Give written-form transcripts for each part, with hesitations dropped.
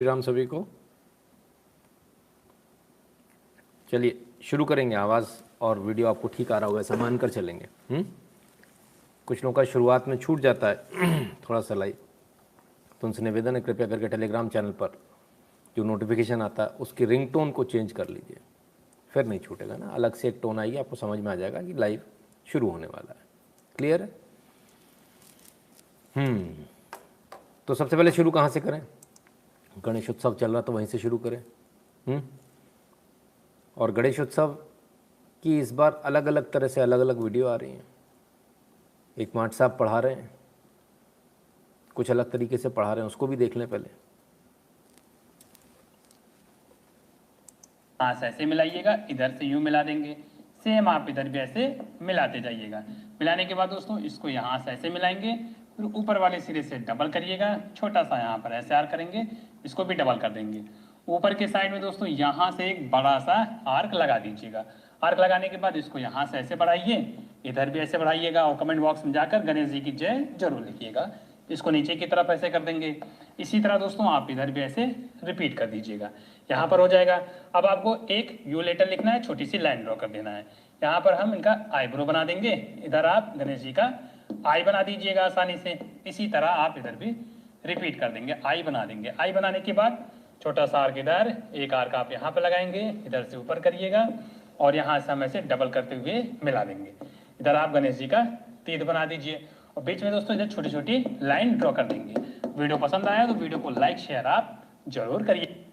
राम सभी को। चलिए शुरू करेंगे। आवाज़ और वीडियो आपको ठीक आ रहा होगा, ऐसा मानकर चलेंगे। कुछ लोगों का शुरुआत में छूट जाता है थोड़ा सा लाइव, तो उनसे निवेदन है कृपया करके टेलीग्राम चैनल पर जो नोटिफिकेशन आता है उसकी रिंगटोन को चेंज कर लीजिए, फिर नहीं छूटेगा ना। अलग से एक टोन आएगी, आपको समझ में आ जाएगा कि लाइव शुरू होने वाला है। क्लियर है? तो सबसे पहले शुरू कहाँ से करें? गणेश उत्सव चल रहा तो वहीं से शुरू करें। और गणेश उत्सव की इस बार अलग अलग तरह से अलग अलग वीडियो आ रही हैं। एक माट साहब पढ़ा रहे हैं, कुछ अलग तरीके से पढ़ा रहे हैं, उसको भी देख लें पहले। हाथ ऐसे मिलाइएगा, इधर से यूं मिला देंगे। सेम आप इधर भी ऐसे मिलाते जाइएगा। मिलाने के बाद दोस्तों इसको यहाँ से ऐसे मिलाएंगे, फिर ऊपर वाले सिरे से डबल करिएगा, छोटा सा यहाँ पर ऐसे आर्क करेंगे, इसको भी डबल कर देंगे। ऊपर के साइड में दोस्तों यहाँ से एक बड़ा सा आर्क लगा दीजिएगा। आर्क लगाने के बाद इसको यहाँ से ऐसे बढ़ाइए, इधर भी ऐसे बढ़ाइएगा और कमेंट बॉक्स में जाकर गणेश जी की जय जरूर लिखिएगा। इसको नीचे की तरफ ऐसे कर देंगे। इसी तरह दोस्तों आप इधर भी ऐसे रिपीट कर दीजिएगा। यहाँ पर हो जाएगा। अब आपको एक यू लेटर लिखना है, छोटी सी लाइन ड्रॉ कर देना है। यहाँ पर हम इनका आईब्रो बना देंगे, इधर आप गणेश जी का आई बना दीजिएगा आसानी से। इसी तरह आप इधर भी रिपीट कर देंगे, आई बना देंगे। आई बनाने के बाद छोटा सा आर्क इधर, एक आर्क आप यहाँ पे लगाएंगे, इधर से ऊपर करिएगा और यहाँ से हम ऐसे डबल करते हुए मिला देंगे। इधर आप गणेश जी का तीर बना दीजिए और बीच में दोस्तों इधर छोटी छोटी लाइन ड्रॉ कर देंगे। वीडियो पसंद आया तो वीडियो को लाइक शेयर आप जरूर करिए।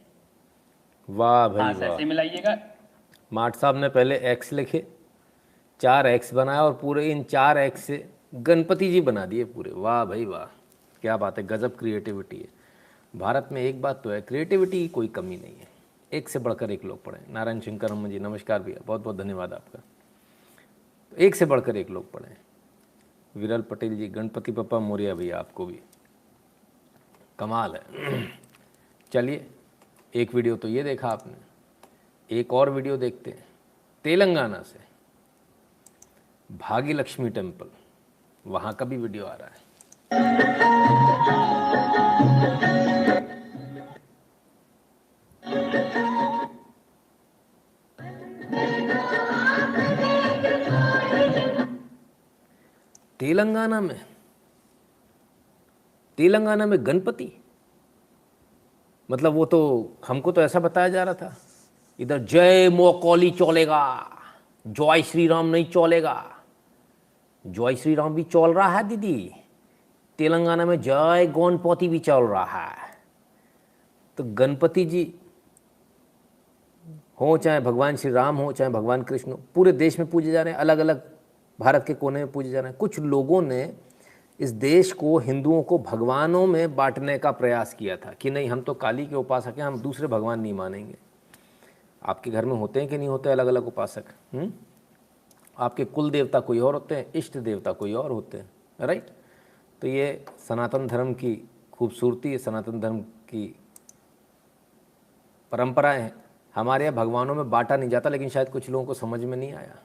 वाह भाई वाह, ऐसे मिलाइएगा। माट साहब ने पहले एक्स लिखे, 4 एक्स बनाया और पूरे इन 4 एक्स से गणपति जी बना दिए पूरे। वाह भाई वाह, क्या बात है, गजब क्रिएटिविटी है। भारत में एक बात तो है, क्रिएटिविटी की कोई कमी नहीं है, एक से बढ़कर एक लोग पढ़े। नारायण शंकर अम्मा जी नमस्कार भैया, बहुत बहुत धन्यवाद आपका। तो एक से बढ़कर एक लोग पढ़े। विरल पटेल जी, गणपति पप्पा मोरिया भैया, आपको भी कमाल है। चलिए एक वीडियो तो ये देखा आपने, एक और वीडियो देखते हैं तेलंगाना से, भाग्य लक्ष्मी टेम्पल, वहाँ का भी वीडियो आ रहा है। तेलंगाना में गणपति, मतलब वो तो हमको तो ऐसा बताया जा रहा था इधर जय मोकौली चलेगा, जय श्री राम नहीं चलेगा। जय श्री राम भी चल रहा है दीदी, तेलंगाना में जय गणपति भी चल रहा है। तो गणपति जी हो, चाहे भगवान श्री राम हो, चाहे भगवान कृष्ण हो, पूरे देश में पूजे जा रहे हैं, अलग अलग भारत के कोने में पूजे जा रहे हैं। कुछ लोगों ने इस देश को, हिंदुओं को भगवानों में बांटने का प्रयास किया था कि नहीं हम तो काली के उपासक हैं, हम दूसरे भगवान नहीं मानेंगे। आपके घर में होते हैं कि नहीं होते अलग अलग उपासक? आपके कुल देवता कोई और होते हैं, इष्ट देवता कोई और होते हैं, राइट? तो ये सनातन धर्म की खूबसूरती है, सनातन धर्म की परंपराएं हैं। हमारे यहाँ भगवानों में बांटा नहीं जाता, लेकिन शायद कुछ लोगों को समझ में नहीं आया,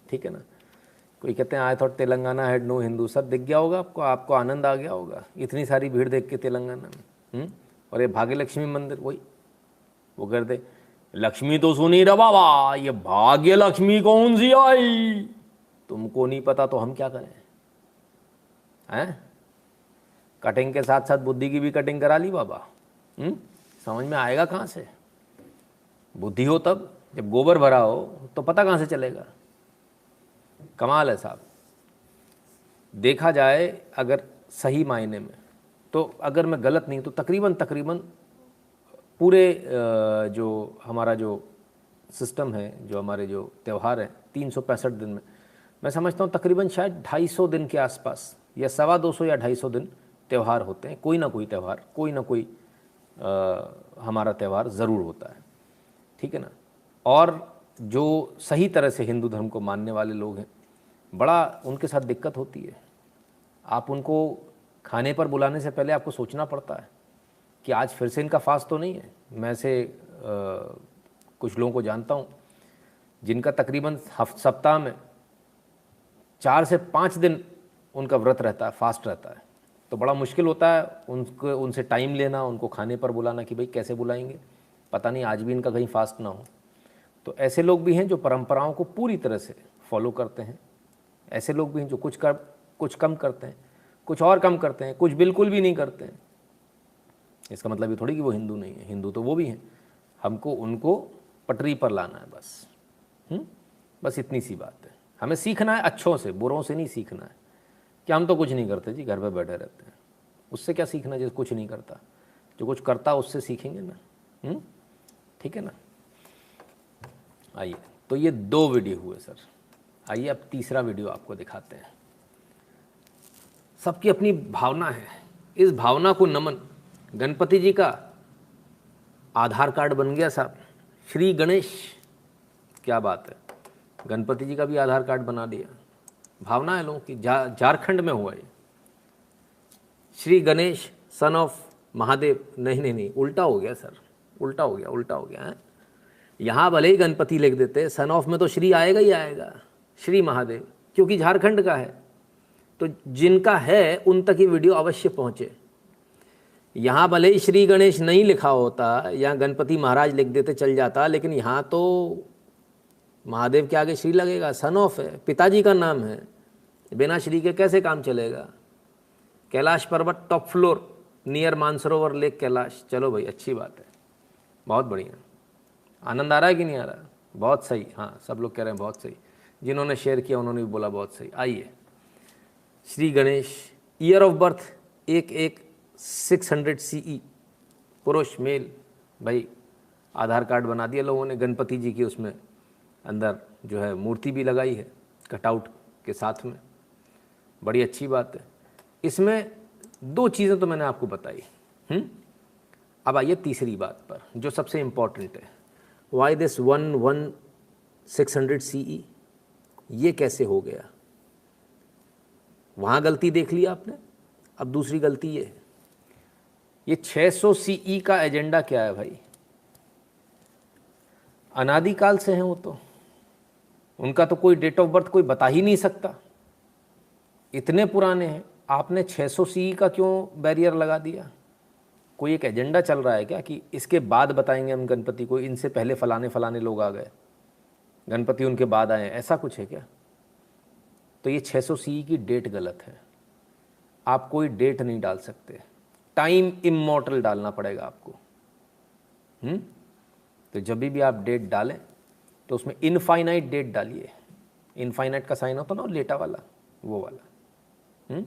ठीक है ना। कोई कहते हैं I thought Telangana had no Hindu. Sir दिख गया होगा आपको, आपको आनंद आ गया होगा इतनी सारी भीड़ देख के तेलंगाना में। और ये भाग्य लक्ष्मी मंदिर, वही वो कर दे, लक्ष्मी तो सुनी रे बाबा, ये भाग्य लक्ष्मी कौन सी आई, तुमको नहीं पता तो हम क्या करें? हैं? कटिंग के साथ साथ बुद्धि की भी कटिंग करा ली बाबा। समझ में आएगा कहाँ से? बुद्धि हो तब, जब गोबर भरा हो तो पता कहाँ से चलेगा? कमाल है साहब। देखा जाए अगर सही मायने में, तो अगर मैं गलत नहीं तो तकरीबन पूरे जो हमारा जो सिस्टम है, जो हमारे जो त्यौहार हैं 365 दिन में, मैं समझता हूँ तकरीबन शायद 250 दिन के आसपास, या 225 या 250 दिन त्यौहार होते हैं। कोई ना कोई त्यौहार, कोई ना कोई हमारा त्यौहार ज़रूर होता है, ठीक है ना। और जो सही तरह से हिंदू धर्म को मानने वाले लोग हैं, बड़ा उनके साथ दिक्कत होती है। आप उनको खाने पर बुलाने से पहले आपको सोचना पड़ता है कि आज फिर से इनका फास्ट तो नहीं है। मैं से कुछ लोगों को जानता हूँ जिनका तकरीबन सप्ताह में 4 से 5 दिन उनका व्रत रहता है, फास्ट रहता है। तो बड़ा मुश्किल होता है उनको, उनसे टाइम लेना, उनको खाने पर बुलाना कि भाई कैसे बुलाएंगे, पता नहीं आज भी इनका कहीं फास्ट ना हो। तो ऐसे लोग भी हैं जो परंपराओं को पूरी तरह से फॉलो करते हैं, ऐसे लोग भी हैं जो कुछ कम करते हैं, कुछ और कम करते हैं, कुछ बिल्कुल भी नहीं करते हैं। इसका मतलब ये थोड़ी कि वो हिंदू नहीं है, हिंदू तो वो भी हैं। हमको उनको पटरी पर लाना है बस। बस इतनी सी बात है। हमें सीखना है अच्छों से, बुरों से नहीं सीखना है कि हम तो कुछ नहीं करते जी, घर पे बैठे रहते हैं। उससे क्या सीखना जो कुछ नहीं करता, जो कुछ करता उससे सीखेंगे ना। ठीक है ना। आइए, तो ये 2 वीडियो हुए सर। आइए अब तीसरा वीडियो आपको दिखाते हैं। सबकी अपनी भावना है, इस भावना को नमन। गणपति जी का आधार कार्ड बन गया साहब, श्री गणेश, क्या बात है, गणपति जी का भी आधार कार्ड बना दिया। भावना है लोगों की, झारखंड में हुआ ये। श्री गणेश सन ऑफ महादेव, नहीं, उल्टा हो गया सर, उल्टा हो गया है। यहाँ भले ही गणपति लिख देते, सन ऑफ में तो श्री आएगा ही आएगा, श्री महादेव, क्योंकि झारखंड का है। तो जिनका है उन तक ये वीडियो अवश्य पहुँचे। यहाँ भले ही श्री गणेश नहीं लिखा होता, यहाँ गणपति महाराज लिख देते चल जाता, लेकिन यहाँ तो महादेव के आगे श्री लगेगा, सन ऑफ है, पिताजी का नाम है, बिना श्री के कैसे काम चलेगा। कैलाश पर्वत top floor near Mansarovar lake Kailash, चलो भाई अच्छी बात है, बहुत बढ़िया। आनंद आ रहा है कि नहीं आ रहा? बहुत सही, हाँ सब लोग कह रहे हैं बहुत सही, जिन्होंने शेयर किया उन्होंने भी बोला बहुत सही। आइए, Shri Ganesh, year of birth 11/600 CE, पुरुष मेल। भाई आधार कार्ड बना दिया लोगों ने, गणपति जी की उसमें अंदर जो है मूर्ति भी लगाई है कटआउट के साथ में, बड़ी अच्छी बात है। इसमें 2 चीज़ें तो मैंने आपको बताई। अब आइए तीसरी बात पर जो सबसे इम्पॉर्टेंट है, वाई दिस 1/600 CE, ये कैसे हो गया। वहाँ गलती देख लिया आपने, अब दूसरी गलती ये है, ये 600 CE का एजेंडा क्या है भाई, अनादिकाल से हैं वो तो, उनका तो कोई डेट ऑफ बर्थ कोई बता ही नहीं सकता, इतने पुराने हैं। आपने 600 CE का क्यों बैरियर लगा दिया? कोई एक एजेंडा चल रहा है क्या कि इसके बाद बताएंगे हम गणपति को, इनसे पहले फलाने लोग आ गए, गणपति उनके बाद आए, ऐसा कुछ है क्या? तो ये 600 CE की डेट गलत है, आप कोई डेट नहीं डाल सकते, टाइम इमॉर्टल डालना पड़ेगा आपको। तो जब भी आप डेट डालें तो उसमें इनफाइनाइट डेट डालिए। इनफाइनाइट का साइन होता ना लेटा वाला, वो वाला,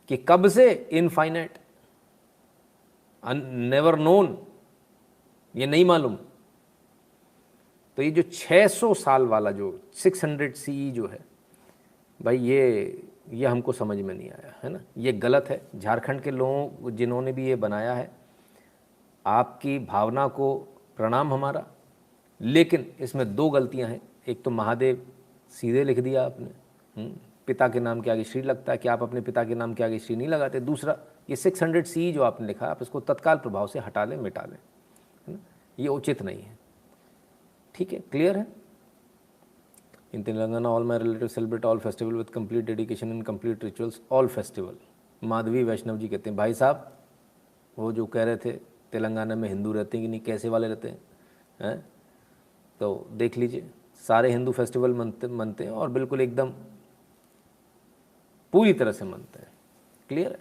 कि कब से इनफाइनाइट, नेवर नोन, ये नहीं मालूम। तो ये जो 600 साल वाला जो 600 CE जो है भाई, ये हमको समझ में नहीं आया है ना, ये गलत है। झारखंड के लोगों जिन्होंने भी ये बनाया है, आपकी भावना को प्रणाम हमारा, लेकिन इसमें 2 गलतियां हैं। एक तो महादेव सीधे लिख दिया आपने, पिता के नाम के आगे श्री लगता है कि आप अपने पिता के नाम के आगे श्री नहीं लगाते। दूसरा, ये 600 CE जो आपने लिखा, आप इसको तत्काल प्रभाव से हटा लें, मिटा लें, है ना, ये उचित नहीं है। ठीक है, क्लियर है। In Telangana all my relative celebrate all festival with complete dedication and complete rituals, all festival. Madhavi Vaishnav ji कहते हैं, भाई साहब वो जो कह रहे थे तेलंगाना में हिंदू रहते हैं कि नहीं, कैसे वाले रहते हैं, तो देख लीजिए, सारे हिंदू फेस्टिवल मनते हैं और बिल्कुल एकदम पूरी तरह से मनते हैं। क्लियर है।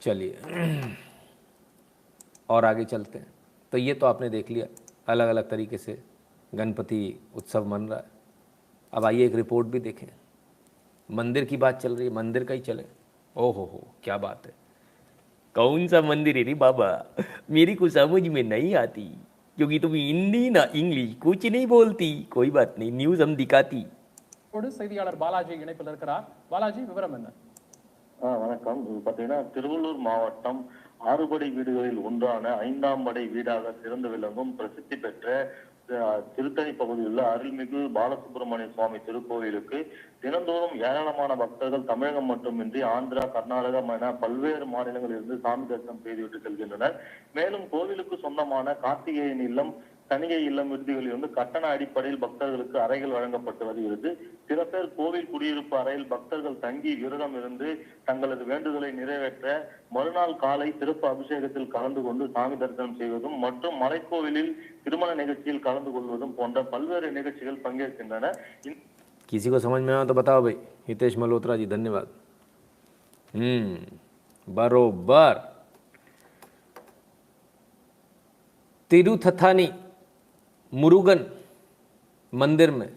चलिए और आगे चलते हैं। तो ये तो आपने देख लिया, अलग अलग तरीके से गणपति उत्सव मन रहा है। अब आइए एक रिपोर्ट भी देखें। मंदिर की बात चल रही है, मंदिर का ही चले। ओहो हो, क्या बात है। कौन सा मंदिर है रे बाबा, मेरी को समझ में नहीं आती, क्योंकि तुम हिंदी ना इंग्लिश कुछ नहीं बोलती। कोई बात नहीं, न्यूज़ हम दिखाती। செய்தியாளர் பாலாஜி இணைப்பில் இருக்கிறார். பாலாஜி, விவரம் என்ன? வணக்கம். பாத்தீங்கன்னா திருவள்ளூர் மாவட்டம் ஆறுபடை வீடுகளில் ஒன்றான 5ஆம் படை வீடாக சிறந்து விளங்கும் பிரசித்தி பெற்ற திருத்தணி பகுதியில் உள்ள அருள்மிகு பாலசுப்ரமணிய சுவாமி திருக்கோவிலுக்கு தினந்தோறும் ஏராளமான பக்தர்கள் தமிழகம் மட்டுமின்றி ஆந்திரா, கர்நாடகம் என பல்வேறு மாநிலங்களில் இருந்து சாமி தரிசனம் செய்துவிட்டு செல்கின்றனர். மேலும் கோவிலுக்கு சொந்தமான கார்த்திகேயன் இல்லம், தனிகை இல்லம் விடுதிகளில் கட்டண அடிப்படையில் பக்தர்களுக்கு அறைகள் வழங்கப்பட்டு வருகிறது. சில பேர் கோவில் குடியிருப்பு அறையில் பக்தர்கள் தங்கி விரதம் இருந்து தங்களது வேண்டுதலை நிறைவேற்ற மறுநாள் காலை சிறப்பு அபிஷேகத்தில் கலந்து கொண்டு சாமி தரிசனம் செய்வதும் மற்றும் மலைக்கோவிலில் திருமண நிகழ்ச்சியில் கலந்து கொள்வதும் போன்ற பல்வேறு நிகழ்ச்சிகள் பங்கேற்கின்றன. किसी को समझ में आया तो बताओ भाई। हितेश मल्होत्रा जी धन्यवाद। बरोबर। तिरुथथानी मुरुगन मंदिर में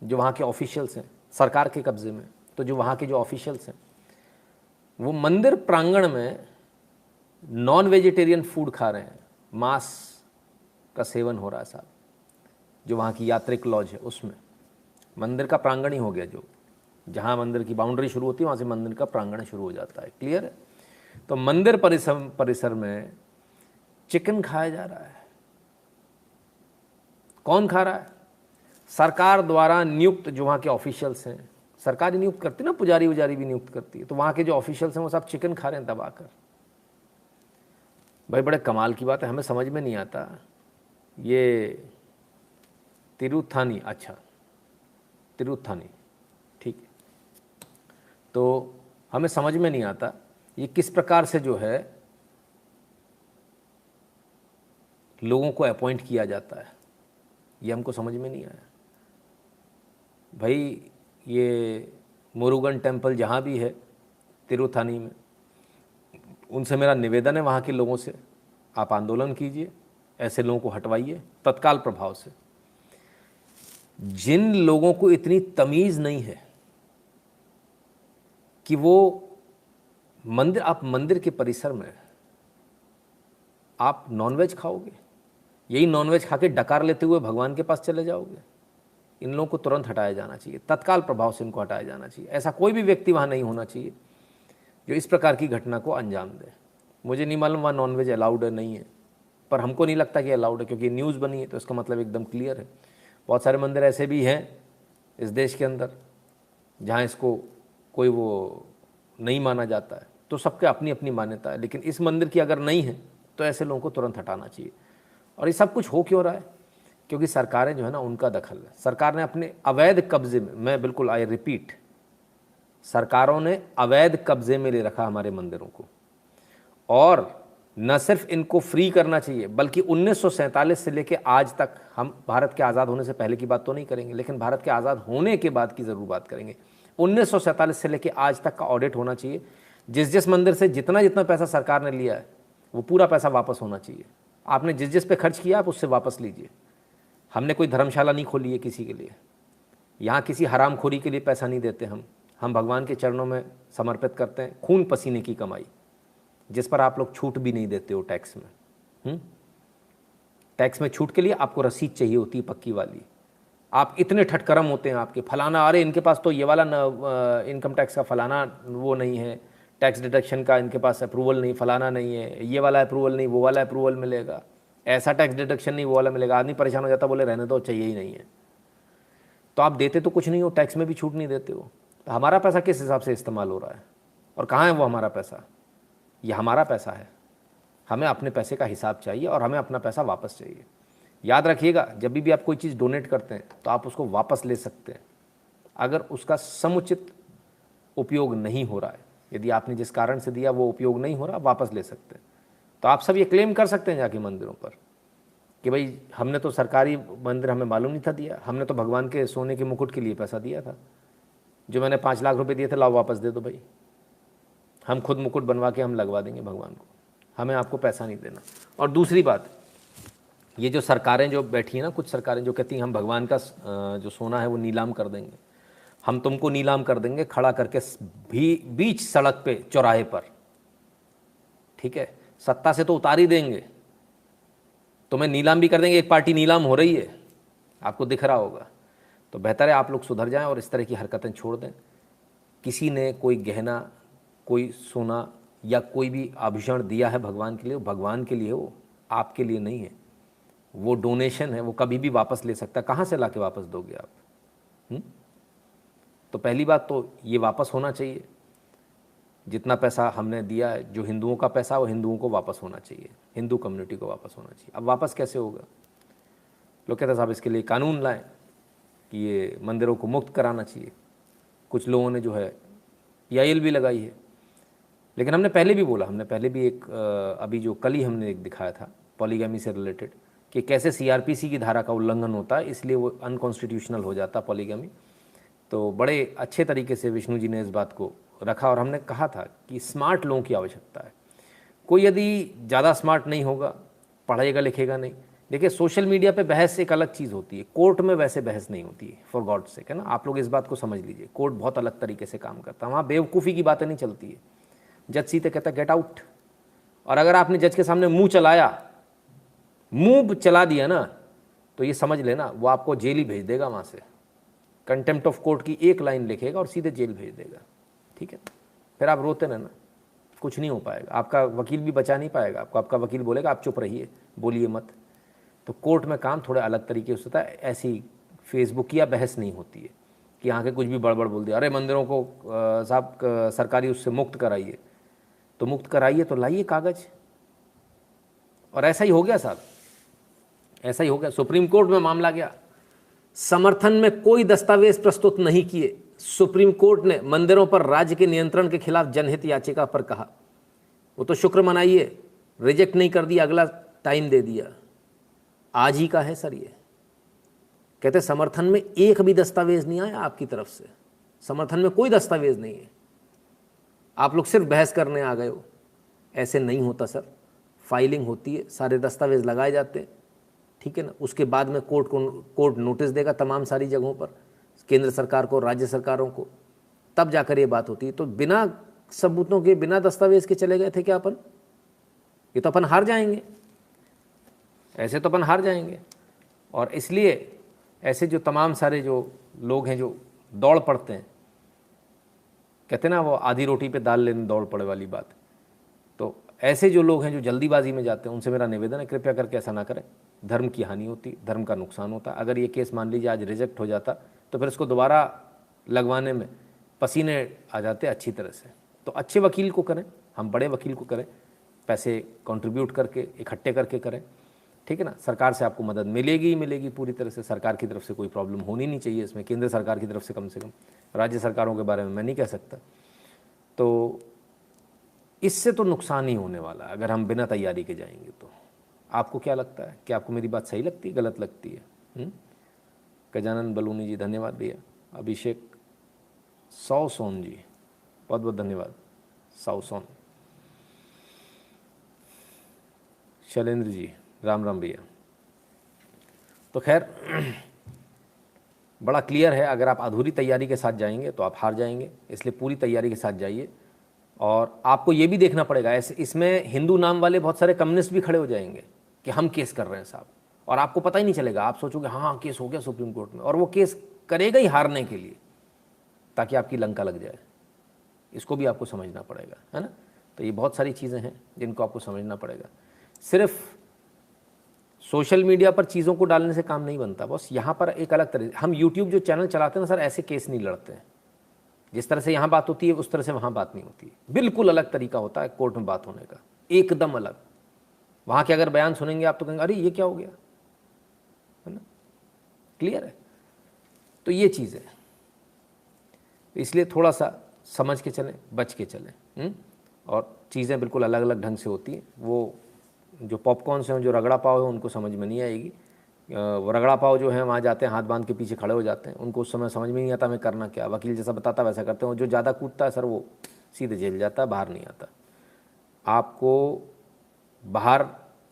जो वहाँ के ऑफिशियल्स हैं, सरकार के कब्जे में, तो जो वहाँ के जो ऑफिशियल्स हैं वो मंदिर प्रांगण में नॉन वेजिटेरियन फूड खा रहे हैं, मांस का सेवन हो रहा है साहब। जो वहाँ की यात्रिक लॉज है उसमें मंदिर का प्रांगण ही हो गया, जो जहाँ मंदिर की बाउंड्री शुरू होती है वहाँ से मंदिर का प्रांगण शुरू हो जाता है। क्लियर है? तो मंदिर परिसर में चिकन खाया जा रहा है। कौन खा रहा है? सरकार द्वारा नियुक्त जो वहाँ के ऑफिशियल्स हैं, सरकार ही नियुक्त करती है ना, पुजारी उजारी भी नियुक्त करती है, तो वहाँ के जो ऑफिशियल्स हैं वो सब चिकन खा रहे हैं दबाकर। भाई बड़े कमाल की बात है, हमें समझ में नहीं आता। ये तिरुथानी, अच्छा तिरुथानी, ठीक है, तो हमें समझ में नहीं आता ये किस प्रकार से जो है लोगों को अपॉइंट किया जाता है, ये हमको समझ में नहीं आया। भाई ये मुरुगन टेम्पल जहाँ भी है तिरुथानी में, उनसे मेरा निवेदन है वहाँ के लोगों से, आप आंदोलन कीजिए, ऐसे लोगों को हटवाइए तत्काल प्रभाव से। जिन लोगों को इतनी तमीज़ नहीं है कि वो मंदिर, आप मंदिर के परिसर में आप नॉनवेज खाओगे, यही नॉनवेज खा के डकार लेते हुए भगवान के पास चले जाओगे, इन लोगों को तुरंत हटाया जाना चाहिए, तत्काल प्रभाव से इनको हटाया जाना चाहिए। ऐसा कोई भी व्यक्ति वहाँ नहीं होना चाहिए जो इस प्रकार की घटना को अंजाम दे। मुझे नहीं मालूम वहाँ नॉनवेज अलाउड है नहीं है, पर हमको नहीं लगता कि अलाउड है, क्योंकि न्यूज़ बनी है तो इसका मतलब एकदम क्लियर है। बहुत सारे मंदिर ऐसे भी हैं इस देश के अंदर जहाँ इसको कोई वो नहीं माना जाता है, तो सबके अपनी अपनी मान्यता है, लेकिन इस मंदिर की अगर नहीं है तो ऐसे लोगों को तुरंत हटाना चाहिए। और ये सब कुछ हो क्यों रहा है? क्योंकि सरकारें जो है ना, उनका दखल है। सरकार ने अपने अवैध कब्जे में, मैं बिल्कुल आई रिपीट, सरकारों ने अवैध कब्जे में ले रखा हमारे मंदिरों को। और न सिर्फ इनको फ्री करना चाहिए, बल्कि 1947 से लेकर आज तक, हम भारत के आज़ाद होने से पहले की बात तो नहीं करेंगे, लेकिन भारत के आज़ाद होने के बाद की ज़रूर बात करेंगे। 1947 से लेकर आज तक का ऑडिट होना चाहिए। जिस मंदिर से जितना जितना पैसा सरकार ने लिया है वो पूरा पैसा वापस होना चाहिए। आपने जिस पे खर्च किया आप उससे वापस लीजिए। हमने कोई धर्मशाला नहीं खोली है किसी के लिए, यहाँ किसी हरामखोरी के लिए पैसा नहीं देते हम भगवान के चरणों में समर्पित करते हैं खून पसीने की कमाई, जिस पर आप लोग छूट भी नहीं देते हो टैक्स में। टैक्स में छूट के लिए आपको रसीद चाहिए होती है पक्की वाली। आप इतने ठटकरम होते हैं आपके, फलाना, अरे इनके पास तो ये वाला इनकम टैक्स का फलाना वो नहीं है, टैक्स डिडक्शन का इनके पास अप्रूवल नहीं, फलाना नहीं है, ये वाला अप्रूवल नहीं, वो वाला अप्रूवल मिलेगा, ऐसा टैक्स डिडक्शन नहीं, वो वाला मिलेगा। आदमी परेशान हो जाता, बोले रहने दो, चाहिए ही नहीं है। तो आप देते तो कुछ नहीं हो, टैक्स में भी छूट नहीं देते हो, तो हमारा पैसा किस हिसाब से इस्तेमाल हो रहा है? और कहाँ है वो हमारा पैसा? ये हमारा पैसा है, हमें अपने पैसे का हिसाब चाहिए और हमें अपना पैसा वापस चाहिए। याद रखिएगा, जब भी आप कोई चीज़ डोनेट करते हैं तो आप उसको वापस ले सकते हैं अगर उसका समुचित उपयोग नहीं हो रहा है। यदि आपने जिस कारण से दिया वो उपयोग नहीं हो रहा, वापस ले सकते हैं। तो आप सब ये क्लेम कर सकते हैं जाके मंदिरों पर कि भाई हमने तो सरकारी मंदिर, हमें मालूम नहीं था दिया, हमने तो भगवान के सोने के मुकुट के लिए पैसा दिया था, जो मैंने 5 लाख रुपए दिए थे, लाओ वापस दे दो भाई, हम खुद मुकुट बनवा के हम लगवा देंगे भगवान को, हमें आपको पैसा नहीं देना। और दूसरी बात, ये जो सरकारें जो बैठी हैं ना, कुछ सरकारें जो कहती हैं हम भगवान का जो सोना है वो नीलाम कर देंगे, हम तुमको नीलाम कर देंगे खड़ा करके बीच सड़क पे चौराहे पर, ठीक है, सत्ता से तो उतार ही देंगे, तुम्हें नीलाम भी कर देंगे। एक पार्टी नीलाम हो रही है, आपको दिख रहा होगा। तो बेहतर है आप लोग सुधर जाएं और इस तरह की हरकतें छोड़ दें। किसी ने कोई गहना, कोई सोना या कोई भी आभूषण दिया है भगवान के लिए, भगवान के लिए, वो आपके लिए नहीं है, वो डोनेशन है, वो कभी भी वापस ले सकता है। कहाँ से लाके वापस दोगे आप? तो पहली बात तो ये वापस होना चाहिए, जितना पैसा हमने दिया है, जो हिंदुओं का पैसा वो हिंदुओं को वापस होना चाहिए, हिंदू कम्युनिटी को वापस होना चाहिए। अब वापस कैसे होगा? लोग कहते हैं साहब इसके लिए कानून लाएं कि ये मंदिरों को मुक्त कराना चाहिए। कुछ लोगों ने जो है EIL भी लगाई है। लेकिन हमने पहले भी बोला, हमने पहले भी एक अभी जो कल ही हमने एक दिखाया था पॉलीगैमी से रिलेटेड कि कैसे CRPC की धारा का उल्लंघन होता है, इसलिए वो अनकॉन्स्टिट्यूशनल हो जाता पॉलीगैमी। तो बड़े अच्छे तरीके से विष्णु जी ने इस बात को रखा और हमने कहा था कि स्मार्ट लोगों की आवश्यकता है। कोई यदि ज़्यादा स्मार्ट नहीं होगा, पढ़ेगा लिखेगा नहीं। देखिए सोशल मीडिया पे बहस एक अलग चीज़ होती है, कोर्ट में वैसे बहस नहीं होती है, फॉर गॉड से, है ना। आप लोग इस बात को समझ लीजिए, कोर्ट बहुत अलग तरीके से काम करता है, वहाँ बेवकूफ़ी की बातें नहीं चलती है। जज सीधे कहता है गेट आउट, और अगर आपने जज के सामने मुंह चला दिया ना, तो ये समझ लेना वो आपको जेल ही भेज देगा। वहाँ से कंटेम्प्ट ऑफ कोर्ट की एक लाइन लिखेगा और सीधे जेल भेज देगा, ठीक है। फिर आप रोते रहना, कुछ नहीं हो पाएगा, आपका वकील भी बचा नहीं पाएगा आपको। आपका वकील बोलेगा आप चुप रहिए, बोलिए मत। तो कोर्ट में काम थोड़ा अलग तरीके से होता है। ऐसी फेसबुक या बहस नहीं होती है कि यहाँ के कुछ भी बड़बड़ बोल दिया, अरे मंदिरों को साहब सरकारी उससे मुक्त कराइए। तो मुक्त कराइए तो लाइए कागज़, और ऐसा ही हो गया साहब, ऐसा ही हो गया। सुप्रीम कोर्ट में मामला गया, समर्थन में कोई दस्तावेज प्रस्तुत नहीं किए। सुप्रीम कोर्ट ने मंदिरों पर राज्य के नियंत्रण के खिलाफ जनहित याचिका पर कहा, वो तो शुक्र मनाइए रिजेक्ट नहीं कर दिया, अगला टाइम दे दिया। आज ही का है सर ये। कहते समर्थन में एक भी दस्तावेज नहीं आया आपकी तरफ से, समर्थन में कोई दस्तावेज नहीं है, आप लोग सिर्फ बहस करने आ गए हो। ऐसे नहीं होता सर, फाइलिंग होती है, सारे दस्तावेज लगाए जाते हैं, ठीक है ना। उसके बाद में कोर्ट नोटिस देगा तमाम सारी जगहों पर, केंद्र सरकार को, राज्य सरकारों को, तब जाकर ये बात होती है। तो बिना सबूतों के, बिना दस्तावेज के चले गए थे क्या अपन? ये तो अपन हार जाएंगे, ऐसे तो अपन हार जाएंगे। और इसलिए ऐसे जो तमाम सारे जो लोग हैं जो दौड़ पड़ते हैं, कहते हैं ना वो आधी रोटी पे दाल लेने दौड़ पड़े वाली बात। तो ऐसे जो लोग हैं जो जल्दीबाजी में जाते हैं, उनसे मेरा निवेदन है कृपया करके ऐसा ना करें। धर्म की हानि होती, धर्म का नुकसान होता। अगर ये केस मान लीजिए आज रिजेक्ट हो जाता तो फिर इसको दोबारा लगवाने में पसीने आ जाते अच्छी तरह से। तो अच्छे वकील को करें, हम बड़े वकील को करें, पैसे कंट्रीब्यूट करके इकट्ठे करके करें, ठीक है ना। सरकार से आपको मदद मिलेगी ही मिलेगी पूरी तरह से, सरकार की तरफ से कोई प्रॉब्लम होनी नहीं चाहिए इसमें, केंद्र सरकार की तरफ से कम, राज्य सरकारों के बारे में मैं नहीं कह सकता। तो इससे तो नुकसान ही होने वाला है अगर हम बिना तैयारी के जाएंगे। तो आपको क्या लगता है, क्या आपको मेरी बात सही लगती है, गलत लगती है? गजानन बलूनी जी धन्यवाद भैया। अभिषेक सोन जी बहुत बहुत धन्यवाद, सोन। शैलेंद्र जी राम राम भैया। तो खैर बड़ा क्लियर है, अगर आप अधूरी तैयारी के साथ जाएंगे तो आप हार जाएंगे, इसलिए पूरी तैयारी के साथ जाइए। और आपको ये भी देखना पड़ेगा, ऐसे इसमें हिंदू नाम वाले बहुत सारे कम्युनिस्ट भी खड़े हो जाएंगे कि हम केस कर रहे हैं साहब, और आपको पता ही नहीं चलेगा। आप सोचोगे हाँ केस हो गया सुप्रीम कोर्ट में, और वो केस करेगा ही हारने के लिए, ताकि आपकी लंका लग जाए। इसको भी आपको समझना पड़ेगा, है ना। तो ये बहुत सारी चीज़ें हैं जिनको आपको समझना पड़ेगा। सिर्फ सोशल मीडिया पर चीज़ों को डालने से काम नहीं बनता बस। यहाँ पर एक अलग तरह, हम यूट्यूब जो चैनल चलाते हैं ना सर, ऐसे केस नहीं लड़ते हैं। जिस तरह से यहाँ बात होती है उस तरह से वहाँ बात नहीं होती है, बिल्कुल अलग तरीका होता है कोर्ट में बात होने का, एकदम अलग। वहाँ के अगर बयान सुनेंगे आप तो कहेंगे अरे ये क्या हो गया, है ना। क्लियर है। तो ये चीज़ है, इसलिए थोड़ा सा समझ के चलें, बच के चलें। और चीज़ें बिल्कुल अलग अलग ढंग से होती हैं। वो जो पॉपकॉर्न से जो रगड़ा पाव है उनको समझ में नहीं आएगी। वो रगड़ा पाव जो है वहाँ जाते हैं हाथ बांध के पीछे खड़े हो जाते हैं, उनको उस समय समझ में नहीं आता मैं करना क्या। वकील जैसा बताता वैसा करते हैं। जो ज़्यादा कूदता है सर वो सीधे जेल जाता है, बाहर नहीं आता। आपको बाहर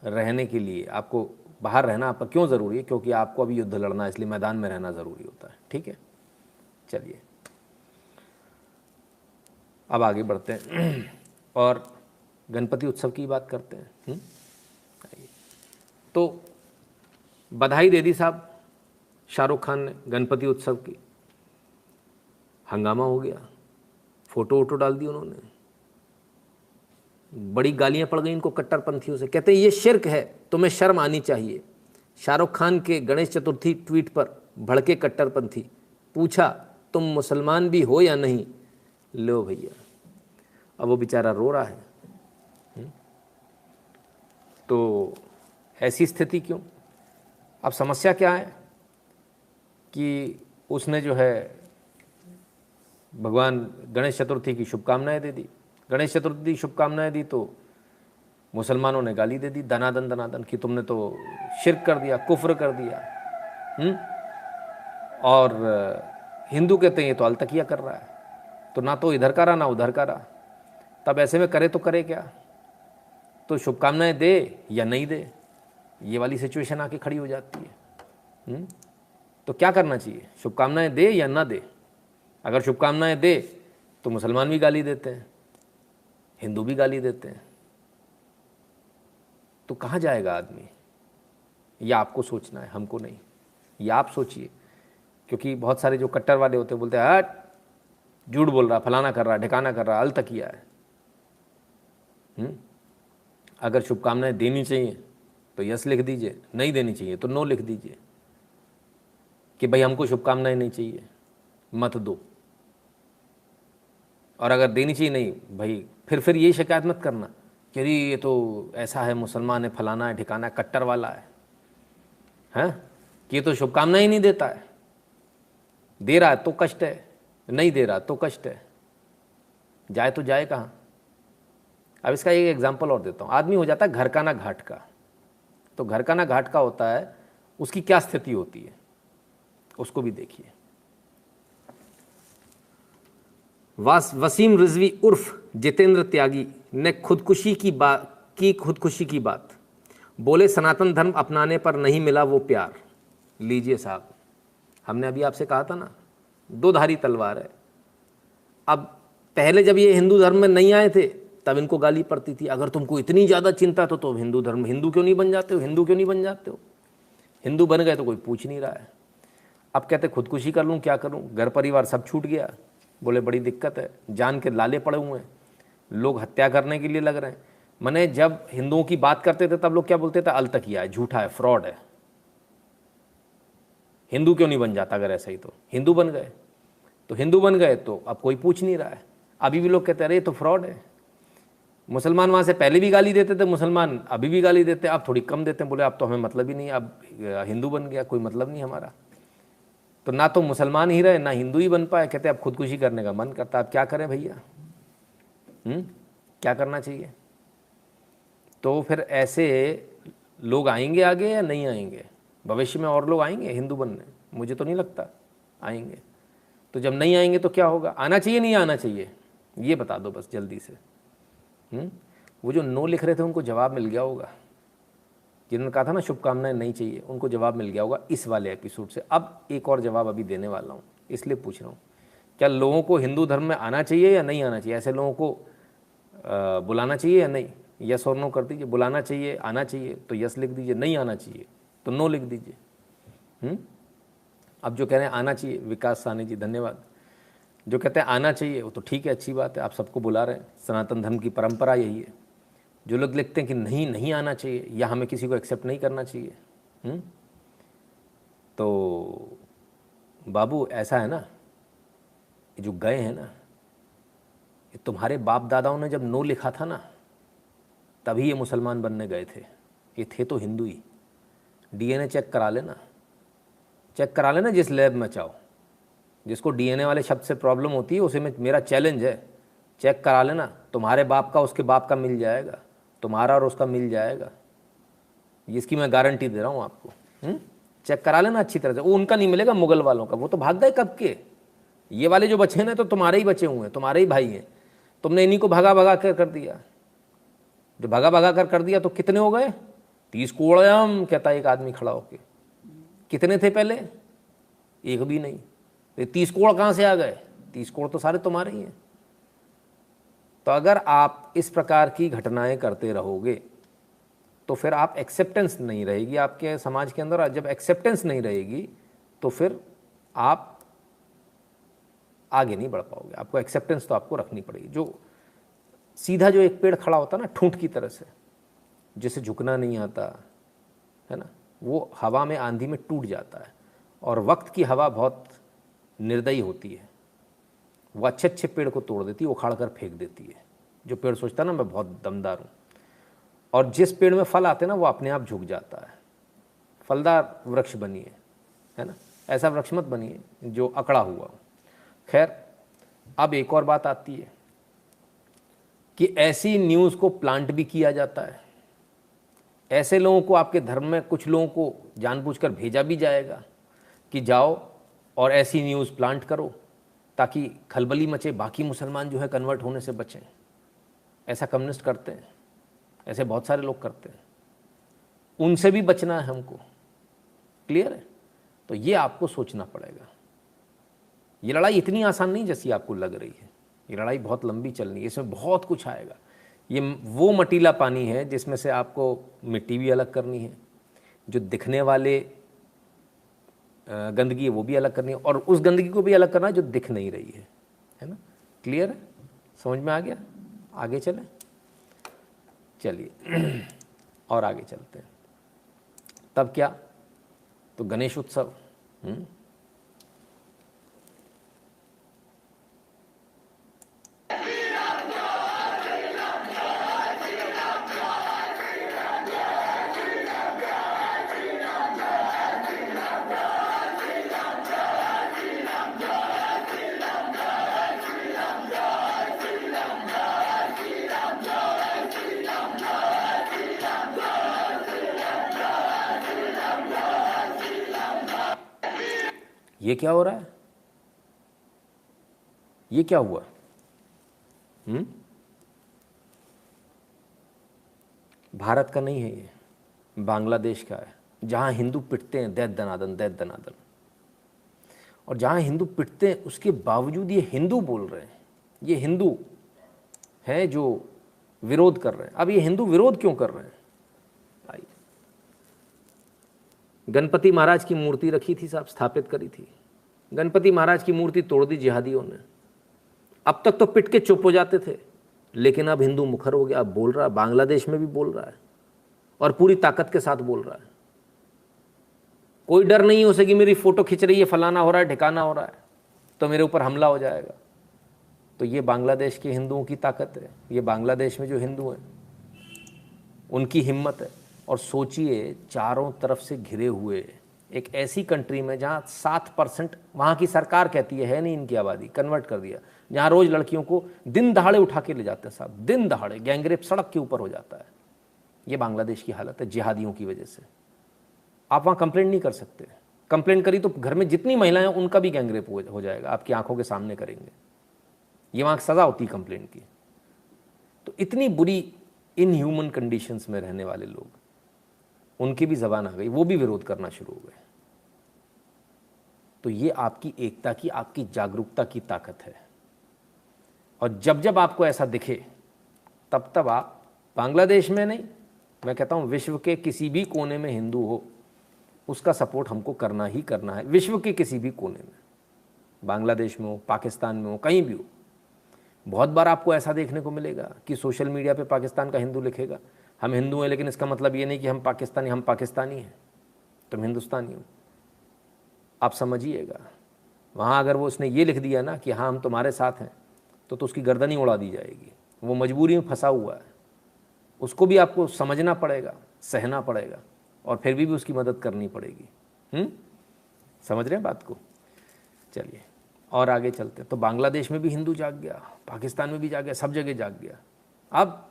रहने के लिए, आपको बाहर रहना आपका क्यों ज़रूरी है? क्योंकि आपको अभी युद्ध लड़ना है, इसलिए मैदान में रहना ज़रूरी होता है, ठीक है। चलिए अब आगे बढ़ते हैं और गणपति उत्सव की बात करते हैं। तो बधाई दे दी साहब शाहरुख खान ने गणपति उत्सव की, हंगामा हो गया, फोटो वोटो डाल दी उन्होंने, बड़ी गालियां पड़ गई इनको कट्टरपंथियों से। कहते हैं ये शिर्क है, तुम्हें शर्म आनी चाहिए। शाहरुख खान के गणेश चतुर्थी ट्वीट पर भड़के कट्टरपंथी, पूछा तुम मुसलमान भी हो या नहीं। लो भैया, अब वो बेचारा रो रहा है। तो ऐसी स्थिति क्यों? अब समस्या क्या है कि उसने जो है भगवान गणेश चतुर्थी की शुभकामनाएं दे दी, गणेश चतुर्थी की शुभकामनाएं दी तो मुसलमानों ने गाली दे दी दनादन दनादन कि तुमने तो शिर्क कर दिया, कुफ्र कर दिया। और हिंदू कहते हैं ये तो अलतकिया कर रहा है, तो ना तो इधर का रहा ना उधर का रहा। तब ऐसे में करे तो करे क्या? तो शुभकामनाएं दे या नहीं दे, ये वाली सिचुएशन आके खड़ी हो जाती है। तो क्या करना चाहिए? शुभकामनाएं दे या ना दे? अगर शुभकामनाएं दे तो मुसलमान भी गाली देते हैं, हिंदू भी गाली देते हैं, तो कहाँ जाएगा आदमी? या आपको सोचना है, हमको नहीं। या आप सोचिए, क्योंकि बहुत सारे जो कट्टर वाले होते हैं बोलते हैं हट झूठ बोल रहा, फलाना कर रहा, ठिकाना कर रहा, अलतकिया है। अगर शुभकामनाएं देनी चाहिए तो यस लिख दीजिए, नहीं देनी चाहिए तो नो लिख दीजिए कि भाई हमको शुभकामनाएं नहीं चाहिए, मत दो। और अगर देनी चाहिए नहीं भाई, फिर ये शिकायत मत करना कि अरे ये तो ऐसा है, मुसलमान है, फलाना है, ठिकाना है, कट्टर वाला है, हैं कि ये तो शुभकामनाएं ही नहीं देता है। दे रहा है तो कष्ट है, नहीं दे रहा तो कष्ट है, जाए तो जाए कहाँ? अब इसका एक एग्जाम्पल और देता हूँ। आदमी हो जाता है घर का ना घाट का। तो घर का ना घाट का होता है, उसकी क्या स्थिति होती है उसको भी देखिए। वसीम रिजवी उर्फ जितेंद्र त्यागी ने खुदकुशी की बात बोले, सनातन धर्म अपनाने पर नहीं मिला वो प्यार। लीजिए साहब, हमने अभी आपसे कहा था ना, दो धारी तलवार है। अब पहले जब ये हिंदू धर्म में नहीं आए थे तब इनको गाली पड़ती थी, अगर तुमको इतनी ज़्यादा चिंता तो हिंदू धर्म, हिंदू क्यों नहीं बन जाते हो, हिंदू क्यों नहीं बन जाते हो? हिंदू बन गए तो कोई पूछ नहीं रहा है। अब कहते खुदकुशी कर लूँ, क्या करूँ, घर परिवार सब छूट गया। बोले बड़ी दिक्कत है, जान के लाले पड़े हुए हैं, लोग हत्या करने के लिए लग रहे हैं। मैंने जब हिंदुओं की बात करते थे तब लोग क्या बोलते थे? अलतकिया है, झूठा है, फ्रॉड है। हिंदू क्यों नहीं बन जाता? अगर ऐसा ही तो हिंदू बन गए, तो हिंदू बन गए तो अब कोई पूछ नहीं रहा है। अभी भी लोग कहते हैं अरे तो फ्रॉड है। मुसलमान वहाँ से पहले भी गाली देते थे, मुसलमान अभी भी गाली देते हैं, अब थोड़ी कम देते हैं। बोले अब तो हमें मतलब ही नहीं, अब हिंदू बन गया, कोई मतलब नहीं हमारा। तो ना तो मुसलमान ही रहे ना हिंदू ही बन पाए, कहते अब खुदकुशी करने का मन करता। अब क्या करें भैया? क्या करना चाहिए? तो फिर ऐसे लोग आएंगे आगे या नहीं आएंगे? भविष्य में और लोग आएंगे हिंदू बनने? मुझे तो नहीं लगता आएंगे। तो जब नहीं आएंगे तो क्या होगा? आना चाहिए नहीं आना चाहिए? ये बता दो बस जल्दी से। वो जो नो लिख रहे थे उनको जवाब मिल गया होगा, जिन्होंने कहा था ना शुभकामनाएं नहीं चाहिए, उनको जवाब मिल गया होगा इस वाले एपिसोड से। अब एक और जवाब अभी देने वाला हूँ, इसलिए पूछ रहा हूँ, क्या लोगों को हिंदू धर्म में आना चाहिए या नहीं आना चाहिए? ऐसे लोगों को बुलाना चाहिए या नहीं? यस और नो कर दीजिए। बुलाना चाहिए, आना चाहिए तो यस लिख दीजिए, नहीं आना चाहिए तो नो लिख दीजिए। अब जो कह रहे हैं आना चाहिए, विकास सानी जी धन्यवाद। जो कहते हैं आना चाहिए वो तो ठीक है, अच्छी बात है, आप सबको बुला रहे हैं, सनातन धर्म की परंपरा यही है। जो लोग लिखते हैं कि नहीं आना चाहिए या हमें किसी को एक्सेप्ट नहीं करना चाहिए, तो बाबू ऐसा है ना, ये जो गए हैं ना, ये तुम्हारे बाप दादाओं ने जब नो लिखा था ना तभी ये मुसलमान बनने गए थे। ये थे तो हिंदू ही। डीएनए चेक करा लेना, चेक करा लेना जिस लैब में चाहो। जिसको डीएनए वाले शब्द से प्रॉब्लम होती है उसे में मेरा चैलेंज है, चेक करा लेना। तुम्हारे बाप का उसके बाप का मिल जाएगा, तुम्हारा और उसका मिल जाएगा, इसकी मैं गारंटी दे रहा हूँ आपको। चेक करा लेना अच्छी तरह से। वो उनका नहीं मिलेगा, मुगल वालों का, वो तो भाग गए कब के। ये वाले जो बचे हैं तो तुम्हारे ही बचे हुए हैं, तुम्हारे ही भाई हैं। तुमने इन्हीं को भगा भगा कर दिया। जो भगा भगा कर दिया तो कितने हो गए? 30 कोड़म कहता है एक आदमी खड़ा होके। कितने थे पहले? एक भी नहीं। 30 कोड़ कहाँ से आ गए? 30 कोड़ तो सारे तुम्हारे ही हैं। तो अगर आप इस प्रकार की घटनाएं करते रहोगे तो फिर आप एक्सेप्टेंस नहीं रहेगी आपके समाज के अंदर। जब एक्सेप्टेंस नहीं रहेगी तो फिर आप आगे नहीं बढ़ पाओगे। आपको एक्सेप्टेंस तो आपको रखनी पड़ेगी। जो सीधा जो एक पेड़ खड़ा होता है ना ठूंठ की तरह से, जिसे झुकना नहीं आता है ना, वो हवा में आंधी में टूट जाता है। और वक्त की हवा बहुत निर्दयी होती है, वो अच्छे अच्छे पेड़ को तोड़ देती है, उखाड़ कर फेंक देती है। जो पेड़ सोचता है ना मैं बहुत दमदार हूँ, और जिस पेड़ में फल आते हैं ना वो अपने आप झुक जाता है। फलदार वृक्ष बनिए, है ना, ऐसा वृक्ष मत बनिए जो अकड़ा हुआ हो। खैर, अब एक और बात आती है कि ऐसी न्यूज़ को प्लांट भी किया जाता है। ऐसे लोगों को, आपके धर्म में कुछ लोगों को जानबूझकर भेजा भी जाएगा कि जाओ और ऐसी न्यूज़ प्लांट करो ताकि खलबली मचे, बाकी मुसलमान जो है कन्वर्ट होने से बचें। ऐसा कम्युनिस्ट करते हैं, ऐसे बहुत सारे लोग करते हैं। उनसे भी बचना है हमको, क्लियर है? तो ये आपको सोचना पड़ेगा। ये लड़ाई इतनी आसान नहीं जैसी आपको लग रही है। ये लड़ाई बहुत लंबी चलनी है, इसमें बहुत कुछ आएगा। ये वो मटीला पानी है जिसमें से आपको मिट्टी भी अलग करनी है, जो दिखने वाले गंदगी है वो भी अलग करनी है, और उस गंदगी को भी अलग करना है जो दिख नहीं रही है ना? क्लियर है? समझ में आ गया? आगे चलें, चलिए और आगे चलते हैं। तब क्या, तो गणेश उत्सव। ये क्या हो रहा है? ये क्या हुआ? भारत का नहीं है ये, बांग्लादेश का है, जहां हिंदू पिटते हैं दैत दनादन, दैत दनादन। और जहां हिंदू पिटते हैं उसके बावजूद ये हिंदू बोल रहे हैं, ये हिंदू हैं जो विरोध कर रहे हैं। अब ये हिंदू विरोध क्यों कर रहे हैं? गणपति महाराज की मूर्ति रखी थी साहब, स्थापित करी थी। गणपति महाराज की मूर्ति तोड़ दी जिहादियों ने। अब तक तो पिट के चुप हो जाते थे, लेकिन अब हिंदू मुखर हो गया, अब बोल रहा है, बांग्लादेश में भी बोल रहा है और पूरी ताकत के साथ बोल रहा है। कोई डर नहीं है उसे कि मेरी फोटो खिंच रही है, फलाना हो रहा है, ठिकाना हो रहा है, तो मेरे ऊपर हमला हो जाएगा। तो ये बांग्लादेश के हिंदुओं की ताकत है, ये बांग्लादेश में जो हिंदू हैं उनकी हिम्मत है। और सोचिए, चारों तरफ से घिरे हुए एक ऐसी कंट्री में जहाँ 7% वहाँ की सरकार कहती है नहीं इनकी आबादी, कन्वर्ट कर दिया, जहाँ रोज़ लड़कियों को दिन दहाड़े उठा के ले जाते हैं साहब, दिन दहाड़े गैंगरेप सड़क के ऊपर हो जाता है। ये बांग्लादेश की हालत है जिहादियों की वजह से। आप वहाँ कंप्लेंट नहीं कर सकते, कंप्लेंट करी तो घर में जितनी महिलाएं हैं उनका भी गैंगरेप हो जाएगा, आपकी आंखों के सामने करेंगे। ये वहाँ सज़ा होती है कंप्लेंट की। तो इतनी बुरी इनह्यूमन कंडीशंस में रहने वाले लोग, उनकी भी ज़बान आ गई, वो भी विरोध करना शुरू हो गए। तो ये आपकी एकता की, आपकी जागरूकता की ताकत है। और जब जब आपको ऐसा दिखे तब तब आप बांग्लादेश में नहीं, मैं कहता हूँ विश्व के किसी भी कोने में हिंदू हो, उसका सपोर्ट हमको करना ही करना है। विश्व के किसी भी कोने में, बांग्लादेश में हो, पाकिस्तान में हो, कहीं भी हो। बहुत बार आपको ऐसा देखने को मिलेगा कि सोशल मीडिया पे पाकिस्तान का हिंदू लिखेगा हम हिंदू हैं, लेकिन इसका मतलब ये नहीं कि हम पाकिस्तानी हैं, तुम हिंदुस्तानी हो। आप समझिएगा, वहाँ अगर वो उसने ये लिख दिया ना कि हाँ हम तुम्हारे साथ हैं, तो उसकी गर्दन ही उड़ा दी जाएगी। वो मजबूरी में फंसा हुआ है, उसको भी आपको समझना पड़ेगा, सहना पड़ेगा, और फिर भी उसकी मदद करनी पड़ेगी। समझ रहे हैं बात को? चलिए और आगे चलते हैं। तो बांग्लादेश में भी हिंदू जाग गया, पाकिस्तान में भी जाग गया, सब जगह जाग गया। अब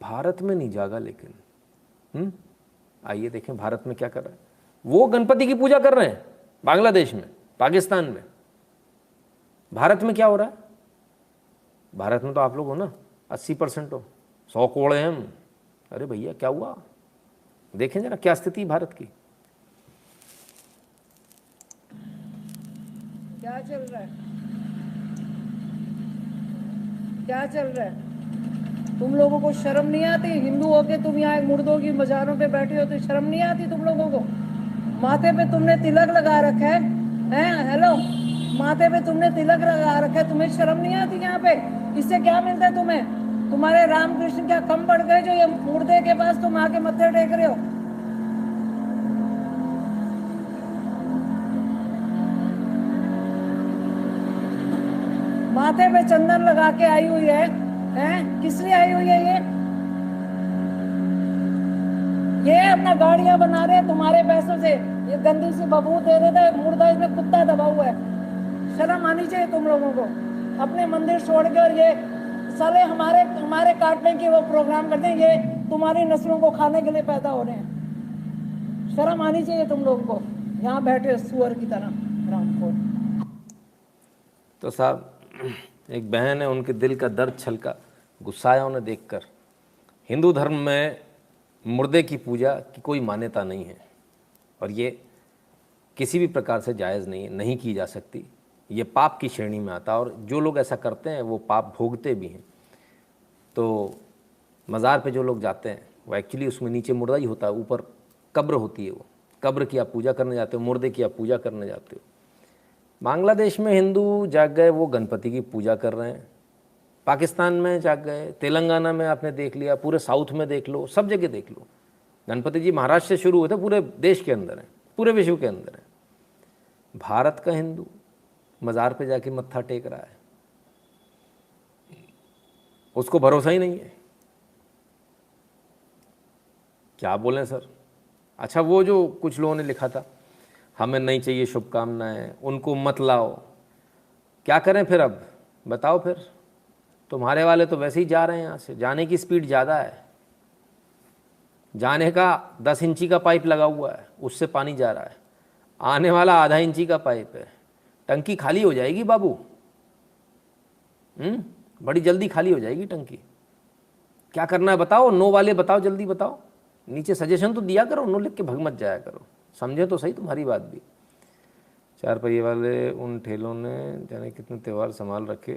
भारत में नहीं जागा, लेकिन आइए देखें भारत में क्या कर रहा है। वो गणपति की पूजा कर रहे हैं बांग्लादेश में, पाकिस्तान में। भारत में क्या हो रहा है? भारत में तो आप लोग हो ना, 80% हो, 100 कोड़े हैं हम। अरे भैया क्या हुआ? देखें जरा क्या स्थिति भारत की। क्या चल रहा है? क्या चल रहा है? तुम लोगों को शर्म नहीं आती? हिंदू होके तुम यहाँ मुर्दों की मजारों पे बैठे हो तो शर्म नहीं आती तुम लोगों को? माथे पे तुमने तिलक लगा रखा है, हैं? हेलो, माथे पे तुमने तिलक लगा रखा है, तुम्हें शर्म नहीं आती यहाँ पे? इससे क्या मिलता है तुम्हें? तुम्हारे रामकृष्ण क्या कम पड़ गए जो ये मुर्दे के पास तुम आके मत्थे टेक रहे हो? माथे पे चंदन लगा के आई हुई है, हैं? किस लिए आई हुई है ये अपना गाड़ियां बना रहे हैं तुम्हारे पैसों से, ये गंदी सी बबू दे रहे थे, मुर्दा इसमें कुत्ता दबा हुआ है। शर्म आनी चाहिए तुम लोगों को। अपने मंदिर छोड़ के और ये साले हमारे काटने के वो प्रोग्राम करते हैं, ये तुम्हारी नस्लों को खाने के लिए पैदा हो रहे हैं। शर्म आनी चाहिए तुम लोगों को, यहाँ बैठे सुअर की तरह रामखोर। तो साहब एक बहन है, उनके दिल का दर्द छलका, गुस्सा आया उन्हें देखकर। हिंदू धर्म में मुर्दे की पूजा की कोई मान्यता नहीं है और ये किसी भी प्रकार से जायज़ नहीं की जा सकती। ये पाप की श्रेणी में आता है और जो लोग ऐसा करते हैं वो पाप भोगते भी हैं। तो मज़ार पे जो लोग जाते हैं वो एक्चुअली उसमें नीचे मुर्दा ही होता है, ऊपर कब्र होती है। वो कब्र की आप पूजा करने जाते हो, मुर्दे की आप पूजा करने जाते हो। बांग्लादेश में हिंदू जाग गए, वो गणपति की पूजा कर रहे हैं। पाकिस्तान में जाग गए, तेलंगाना में आपने देख लिया, पूरे साउथ में देख लो, सब जगह देख लो। गणपति जी महाराष्ट्र से शुरू हुए थे, पूरे देश के अंदर है, पूरे विश्व के अंदर है। भारत का हिंदू मज़ार पे जाके मत्था टेक रहा है, उसको भरोसा ही नहीं है। क्या बोलें सर। अच्छा, वो जो कुछ लोगों ने लिखा था हमें नहीं चाहिए शुभकामनाएं, उनको मत लाओ, क्या करें फिर? अब बताओ फिर, तुम्हारे वाले तो वैसे ही जा रहे हैं, यहाँ से जाने की स्पीड ज़्यादा है। जाने का 10 इंची का पाइप लगा हुआ है, उससे पानी जा रहा है, आने वाला आधा इंची का पाइप है। टंकी खाली हो जाएगी बाबू, बड़ी जल्दी खाली हो जाएगी टंकी। क्या करना है बताओ, नो वाले बताओ, जल्दी बताओ। नीचे सजेशन तो दिया करो, नो लिख के भग मत जाया करो, समझे तो सही तुम्हारी बात भी। 4 पहिए वाले उन ठेलों ने जाने कितने त्यौहार संभाल रखे,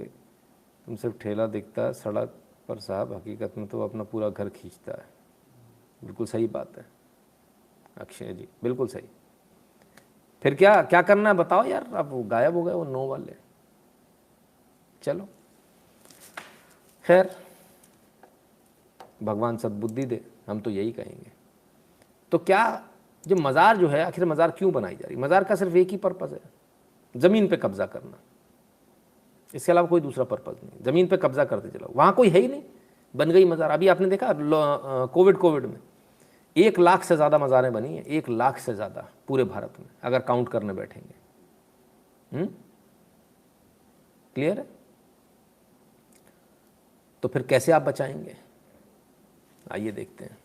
तुम सिर्फ ठेला दिखता है सड़क पर साहब, हकीकत में तो अपना पूरा घर खींचता है। बिल्कुल सही बात है अक्षय जी, बिल्कुल सही। फिर क्या क्या करना है बताओ यार। अब वो गायब हो गए वो नो वाले। चलो खैर, भगवान सद्बुद्धि दे, हम तो यही कहेंगे। तो क्या जो मज़ार जो है, आखिर मज़ार क्यों बनाई जा रही? मज़ार का सिर्फ एक ही पर्पज़ है, ज़मीन पे कब्जा करना, इसके अलावा कोई दूसरा पर्पज़ नहीं। ज़मीन पे कब्जा करते चलो, वहाँ कोई है ही नहीं, बन गई मज़ार। अभी आपने देखा कोविड में 1 लाख से ज़्यादा मज़ारें बनी हैं, 1 लाख से ज़्यादा पूरे भारत में, अगर काउंट करने बैठेंगे। क्लियर है? तो फिर कैसे आप बचाएंगे? आइए देखते हैं।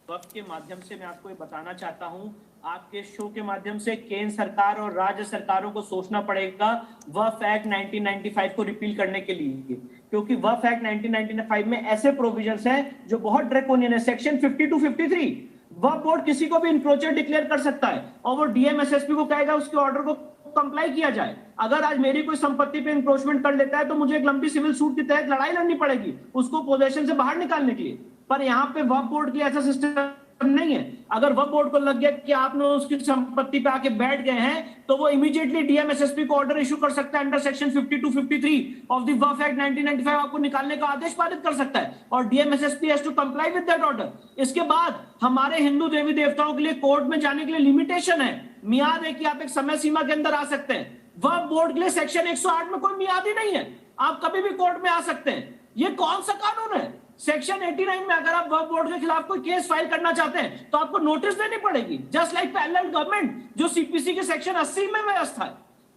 वक्त के माध्यम से मैं आपको ये बताना चाहता हूं, आपके शो के माध्यम से केंद्र सरकार और राज्य सरकारों को सोचना पड़ेगा वक्फ एक्ट 1995 को रिपील करने के लिए, क्योंकि वक्फ एक्ट 1995 में ऐसे प्रोविजंस हैं जो बहुत ड्रैकोनियन है। सेक्शन 50 to 53, वक्फ बोर्ड किसी को भी इंक्रोचर डिक्लेयर कर सकता है और वो डीएमएसएसपी को कहेगा उसके ऑर्डर को कंप्लाई किया जाए। अगर आज मेरी कोई संपत्ति पे इंक्रोचमेंट कर लेता है तो मुझे एक लंबी सिविल सूट के तहत लड़ाई लड़नी पड़ेगी उसको पोजीशन से बाहर निकालने के लिए। पर यहाँ पे वक्फ बोर्ड की ऐसा सिस्टम नहीं है। अगर वक्फ बोर्ड को लग गया कि आपने उसकी संपत्ति पे आके बैठ गए हैं तो वो इमीडिएटली डीएमएसएसपी को ऑर्डर इशू कर सकता है under section 50 to 53 of the Waqf act 1995, आपको निकालने का आदेश पारित कर सकता है और DMSSP has to comply with that order. इसके बाद हमारे हिंदू देवी देवताओं के लिए कोर्ट में जाने के लिए लिमिटेशन है, मियाद है कि आप एक समय सीमा के अंदर आ सकते हैं। वक्फ बोर्ड के लिए सेक्शन 108 में कोई मियाद ही नहीं है, आप कभी भी कोर्ट में आ सकते हैं। ये कौन सा कानून है? सेक्शन 89 में अगर आप वक्फ बोर्ड के खिलाफ कोई केस फाइल करना चाहते हैं तो आपको नोटिस देनी पड़ेगी, जस्ट लाइक पैरेलल गवर्नमेंट जो सीपीसी के सेक्शन 80 में व्यवस्था है।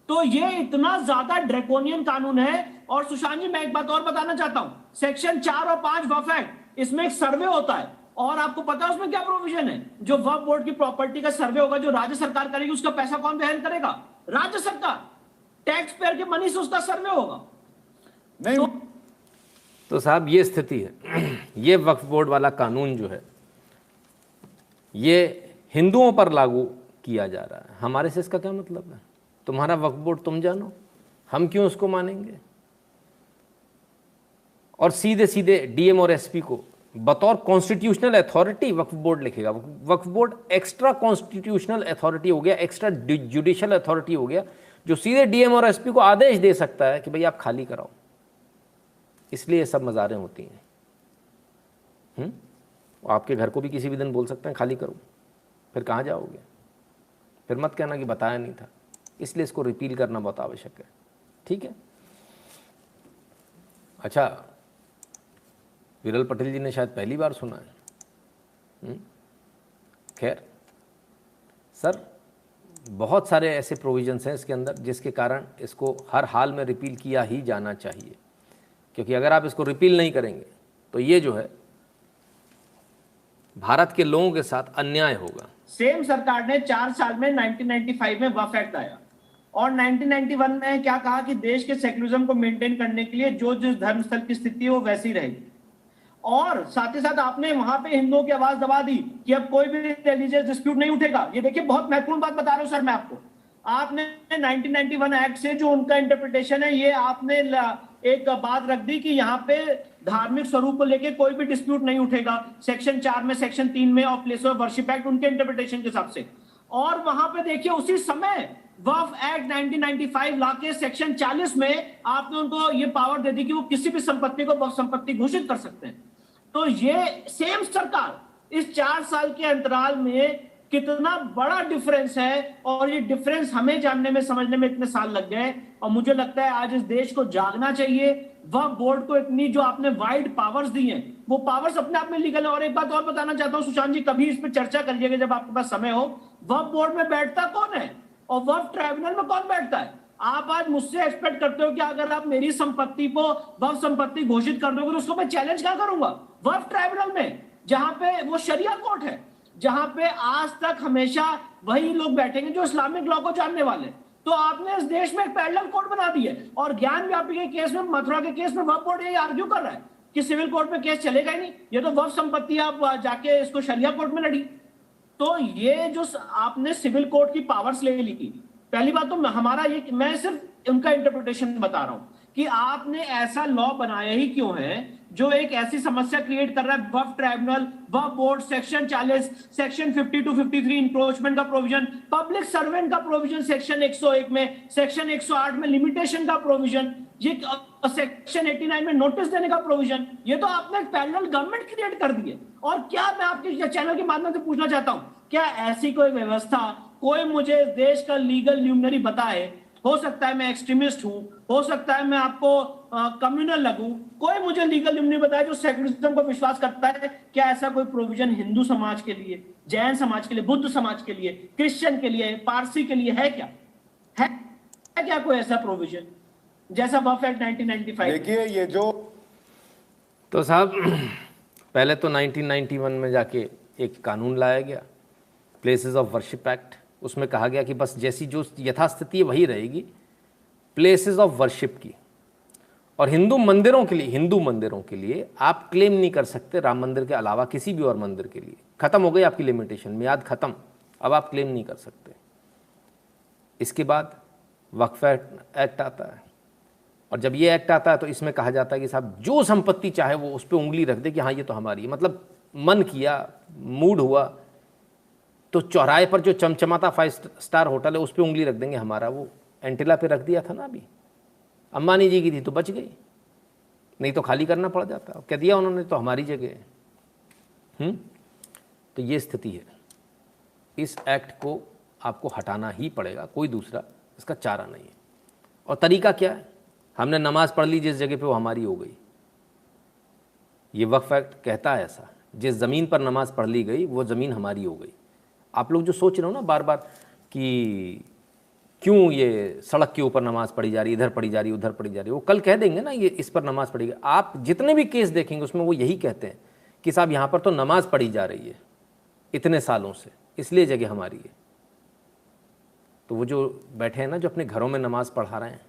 तो ये इतना ज्यादा ड्रैकोनियन कानून है। और सुशांत जी, मैं एक बात और बताना चाहता हूं, सेक्शन 4 और 5 वक्फ एक्ट, इसमें एक सर्वे होता है और आपको पता है उसमें क्या प्रोविजन है? जो वक्फ बोर्ड की प्रॉपर्टी का सर्वे होगा जो राज्य सरकार करेगी, उसका पैसा कौन वहन करेगा? राज्य सरकार, टैक्स पेयर के मनी से उसका सर्वे होगा। नहीं तो साहब ये स्थिति है। ये वक्फ बोर्ड वाला कानून जो है ये हिंदुओं पर लागू किया जा रहा है, हमारे से इसका क्या मतलब है? तुम्हारा वक्फ बोर्ड तुम जानो, हम क्यों उसको मानेंगे? और सीधे सीधे डीएम और एसपी को बतौर कॉन्स्टिट्यूशनल अथॉरिटी वक्फ बोर्ड लिखेगा। वक्फ बोर्ड एक्स्ट्रा कॉन्स्टिट्यूशनल अथॉरिटी हो गया, एक्स्ट्रा जुडिशियल अथॉरिटी हो गया, जो सीधे डीएम और एसपी को आदेश दे सकता है कि भाई आप खाली कराओ। इसलिए ये सब मज़ारें होती हैं। आपके घर को भी किसी भी दिन बोल सकते हैं खाली करो, फिर कहाँ जाओगे? फिर मत कहना कि बताया नहीं था। इसलिए इसको रिपील करना बहुत आवश्यक है। ठीक है। अच्छा, विरल पटेल जी ने शायद पहली बार सुना है। खैर सर, बहुत सारे ऐसे प्रोविजंस हैं इसके अंदर जिसके कारण इसको हर हाल में रिपील किया ही जाना चाहिए, क्योंकि अगर आप इसको रिपील नहीं करेंगे तो ये जो है भारत के लोगों के साथ अन्याय होगा। सेम सरकार ने 4 साल में 1995 में वक्फ एक्ट आया और 1991 में क्या कहा कि देश के सेक्युलरिज्म को मेंटेन करने के लिए जो जिस धर्मस्थल की स्थिति है वो वैसी रहेगी, और साथ ही साथ आपने वहां पे हिंदुओं की आवाज दबा दी कि अब कोई भी रिलीजियस डिस्प्यूट नहीं उठेगा। ये देखिए बहुत महत्वपूर्ण बात बता रहा हूं सर मैं आपको, आपने 1991 एक्ट से जो उनका इंटरप्रिटेशन है ये आपने एक बात रख दी कि यहाँ पे धार्मिक स्वरूप को लेके कोई भी डिस्प्यूट नहीं उठेगा, सेक्शन 4 में सेक्शन 3 में और प्लेस ऑफ वर्शिप एक्ट उनके इंटरप्रिटेशन के हिसाब से। और वहां पे देखिए उसी समय वक्फ एक्ट 1995 ला के सेक्शन 40 में आपने उनको ये पावर दे दी कि वो किसी भी संपत्ति को वक्फ संपत्ति घोषित कर सकते हैं। तो ये सेम सरकार इस 4 साल के अंतराल में कितना बड़ा डिफरेंस है, और ये डिफरेंस हमें जानने में समझने में इतने साल लग गए। और मुझे लगता है आज इस देश को जागना चाहिए। वक्फ बोर्ड को इतनी जो आपने वाइड पावर्स दी हैं वो पावर्स अपने आप में लीगल है। और एक बात और बताना चाहता हूं सुशांत जी, कभी इस पर चर्चा करिएगा जब आपके पास समय हो। वक्फ बोर्ड में बैठता कौन है और वक्फ ट्राइब्यूनल में कौन बैठता है? आप आज मुझसे एक्सपेक्ट करते हो कि अगर आप मेरी संपत्ति को वक्फ संपत्ति घोषित कर दोगे तो उसको मैं चैलेंज क्या करूंगा? वक्फ ट्राइब्यूनल में, जहां पे वो शरिया कोर्ट है, जहां पे आज तक हमेशा वही लोग बैठेंगे जो इस्लामिक लॉ को जानने वाले। तो आपने इस देश में एक पैरेलल कोर्ट बना दी है। और ज्ञान व्यापी के केस में, मथुरा के केस में वक्फ बोर्ड ये आर्ग्यू कर रहा है कि सिविल कोर्ट में केस चलेगा ही नहीं, ये तो वक्फ संपत्ति आप जाके इसको शरिया कोर्ट में लड़ी। तो ये जो आपने सिविल कोर्ट की पावर्स ले ली, पहली बात तो हमारा ये, मैं सिर्फ उनका इंटरप्रिटेशन बता रहा हूं कि आपने ऐसा लॉ बनाया ही क्यों है जो एक ऐसी समस्या क्रिएट कर रहा है। Waqf tribunal, Waqf board, section 40, section 50 to 53 encroachment का प्रोविजन, पब्लिक सर्वेंट का प्रोविजन सेक्शन 101 में, सेक्शन 108 में लिमिटेशन का प्रोविजन, ये सेक्शन 89 में नोटिस देने का प्रोविजन, ये तो आपने एक पैरेलल गवर्नमेंट क्रिएट कर दी है। और क्या मैं आपके चैनल के माध्यम से पूछना चाहता हूं, क्या ऐसी कोई व्यवस्था कोई मुझे देश का लीगल ल्यूमिनरी बताए? हो सकता है मैं एक्सट्रीमिस्ट हूं, हो सकता है मैं आपको कम्युनल लगूं, कोई मुझे लीगल ल्यूमिनरी बताए जो सेक्युलरिज्म को विश्वास करता है। क्या ऐसा कोई प्रोविजन हिंदू समाज के लिए, जैन समाज के लिए, बुद्ध समाज के लिए, क्रिश्चियन के लिए, पारसी के लिए है क्या? है क्या कोई ऐसा प्रोविजन जैसा वक्फ एक्ट 1995? देखिए ये जो तो साहब पहले तो 1991 में जाके एक कानून लाया गया, प्लेसेस ऑफ वर्शिप एक्ट। उसमें कहा गया कि बस जैसी जो यथास्थिति है वही रहेगी प्लेसेस ऑफ वर्शिप की। और हिंदू मंदिरों के लिए आप क्लेम नहीं कर सकते राम मंदिर के अलावा किसी भी और मंदिर के लिए। खत्म हो गई आपकी लिमिटेशन, मियाद खत्म, अब आप क्लेम नहीं कर सकते। इसके बाद वक्फ एक्ट आता है, और जब ये एक्ट आता है तो इसमें कहा जाता है कि साहब जो संपत्ति चाहे वो उस पर उंगली रख दे कि हाँ ये तो हमारी है। मतलब मन किया, मूड हुआ तो चौराहे पर जो चमचमाता 5 स्टार होटल है उस पर उंगली रख देंगे हमारा। वो एंटिला पे रख दिया था ना अभी, अंबानी जी की थी तो बच गई, नहीं तो खाली करना पड़ जाता। कह दिया उन्होंने तो हमारी जगह है। तो ये स्थिति है। इस एक्ट को आपको हटाना ही पड़ेगा, कोई दूसरा इसका चारा नहीं है। और तरीका क्या है? हमने नमाज पढ़ ली जिस जगह पे वो हमारी हो गई। ये वक्फ एक्ट कहता है ऐसा, जिस ज़मीन पर नमाज पढ़ ली गई वो ज़मीन हमारी हो गई। आप लोग जो सोच रहे हो ना बार बार कि क्यों ये सड़क के ऊपर नमाज पढ़ी जा रही, इधर पढ़ी जा रही, उधर पढ़ी जा रही, वो कल कह देंगे ना ये इस पर नमाज पढ़ी गई। आप जितने भी केस देखेंगे उसमें वो यही कहते हैं कि साहब यहाँ पर तो नमाज पढ़ी जा रही है इतने सालों से, इसलिए जगह हमारी है। तो वो जो बैठे हैं ना, जो अपने घरों में नमाज पढ़ा रहे हैं,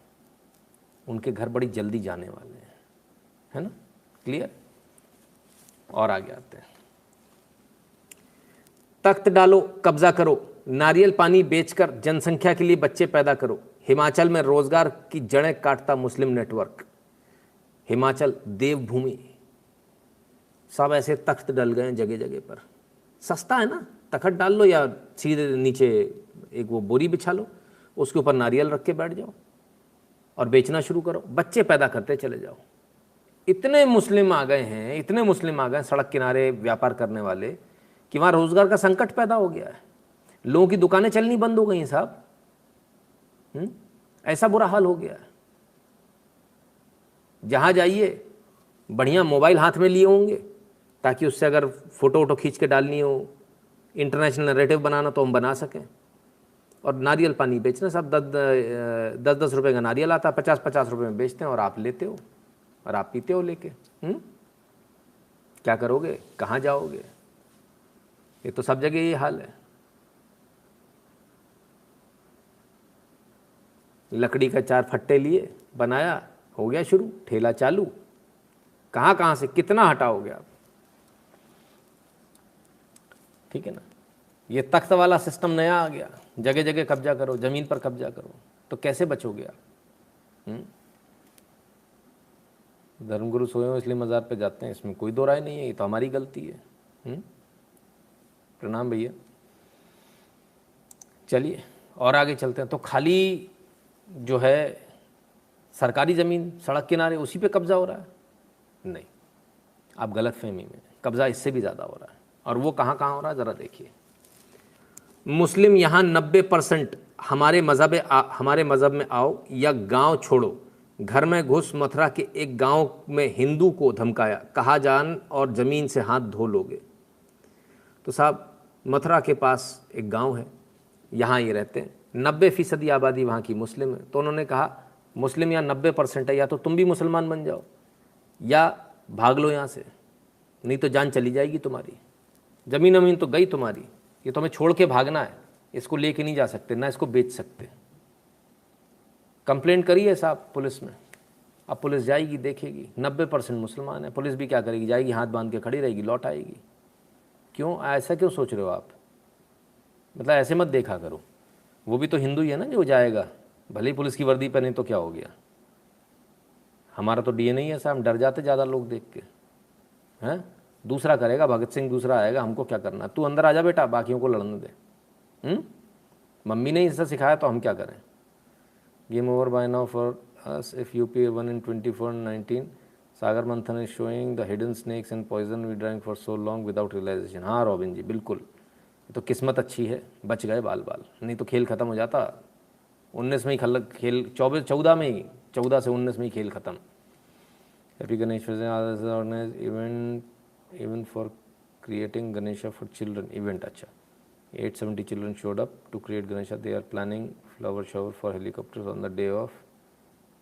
उनके घर बड़ी जल्दी जाने वाले हैं, है ना? क्लियर? और आगे आते हैं। तख्त डालो, कब्जा करो, नारियल पानी बेचकर जनसंख्या के लिए बच्चे पैदा करो। हिमाचल में रोजगार की जड़ें काटता मुस्लिम नेटवर्क। हिमाचल देवभूमि। सब ऐसे तख्त डल गए हैं जगह जगह पर। सस्ता है ना, तख्त डाल लो या सीधे नीचे एक वो बोरी बिछा लो, उसके ऊपर नारियल रख के बैठ जाओ और बेचना शुरू करो, बच्चे पैदा करते चले जाओ। इतने मुस्लिम आ गए हैं, इतने मुस्लिम आ गए सड़क किनारे व्यापार करने वाले कि वहाँ रोजगार का संकट पैदा हो गया है। लोगों की दुकानें चलनी बंद हो गई हैं साहब। ऐसा बुरा हाल हो गया है। जहाँ जाइए बढ़िया मोबाइल हाथ में लिए होंगे ताकि उससे अगर फ़ोटो वोटो खींच के डालनी हो, इंटरनेशनल नैरेटिव बनाना तो हम बना सकें। और नारियल पानी बेचना साहब, 10-10 रुपये का नारियल आता है, 50-50 रुपये में बेचते हैं और आप लेते हो और आप पीते हो लेके। क्या करोगे, कहाँ जाओगे? ये तो सब जगह ये हाल है। लकड़ी का 4 फट्टे लिए, बनाया, हो गया शुरू, ठेला चालू। कहाँ कहाँ से कितना हटाओगे आप? ठीक है ना। ये तख्त वाला सिस्टम नया आ गया, जगह जगह कब्जा करो, ज़मीन पर कब्जा करो, तो कैसे बचोगे आप? धर्मगुरु सोए हो इसलिए मज़ार पे जाते हैं, इसमें कोई दो राय नहीं है, ये तो हमारी गलती है। प्रणाम भैया। चलिए और आगे चलते हैं। तो खाली जो है सरकारी ज़मीन सड़क किनारे, उसी पे कब्ज़ा हो रहा है? नहीं, आप गलत फहमी में, कब्ज़ा इससे भी ज़्यादा हो रहा है। और वो कहाँ कहाँ हो रहा है ज़रा देखिए। मुस्लिम यहाँ 90% हमारे मज़हब में आओ या गांव छोड़ो। घर में घुस मथुरा के एक गांव में हिंदू को धमकाया, कहा जान और ज़मीन से हाथ धो लोगे। तो साहब मथुरा के पास एक गांव है, यहाँ ये रहते हैं, 90% आबादी वहाँ की मुस्लिम है। तो उन्होंने कहा मुस्लिम यहाँ 90% है, या तो तुम भी मुसलमान बन जाओ या भाग लो यहाँ से, नहीं तो जान चली जाएगी तुम्हारी, ज़मीन अमीन तो गई तुम्हारी, ये तो हमें छोड़ के भागना है, इसको लेके नहीं जा सकते, ना इसको बेच सकते। कंप्लेंट करी है साहब पुलिस में, अब पुलिस जाएगी देखेगी, 90% मुसलमान है, पुलिस भी क्या करेगी, जाएगी हाथ बांध के खड़ी रहेगी, लौट आएगी। क्यों ऐसा क्यों सोच रहे हो आप? मतलब ऐसे मत देखा करो, वो भी तो हिंदू ही है ना जो जाएगा, भले ही पुलिस की वर्दी पहने तो क्या हो गया। हमारा तो डीएनए ही है साहब, हम डर जाते ज़्यादा लोग देख के। हैं, दूसरा करेगा, भगत सिंह दूसरा आएगा, हमको क्या करना, तू अंदर आ जा बेटा, बाकियों को लड़ने दे। मम्मी ने इससे सिखाया तो हम क्या करें। Game over by now for us if UP won in 24-19 Sagar Manthan is showing the hidden snakes and poison we drawing for so long without realisation. हाँ रॉबिन जी बिल्कुल, तो किस्मत अच्छी है, बच गए बाल बाल, नहीं तो खेल ख़त्म हो जाता। 19 में ही खेल 14 में ही, 14 से 19 में ही खेल ख़त्म। Happy Ganesh organise event even for creating Ganesha for children event. अच्छा, 870 children showed up to create Ganesha, they are planning flower shower for helicopters on the day of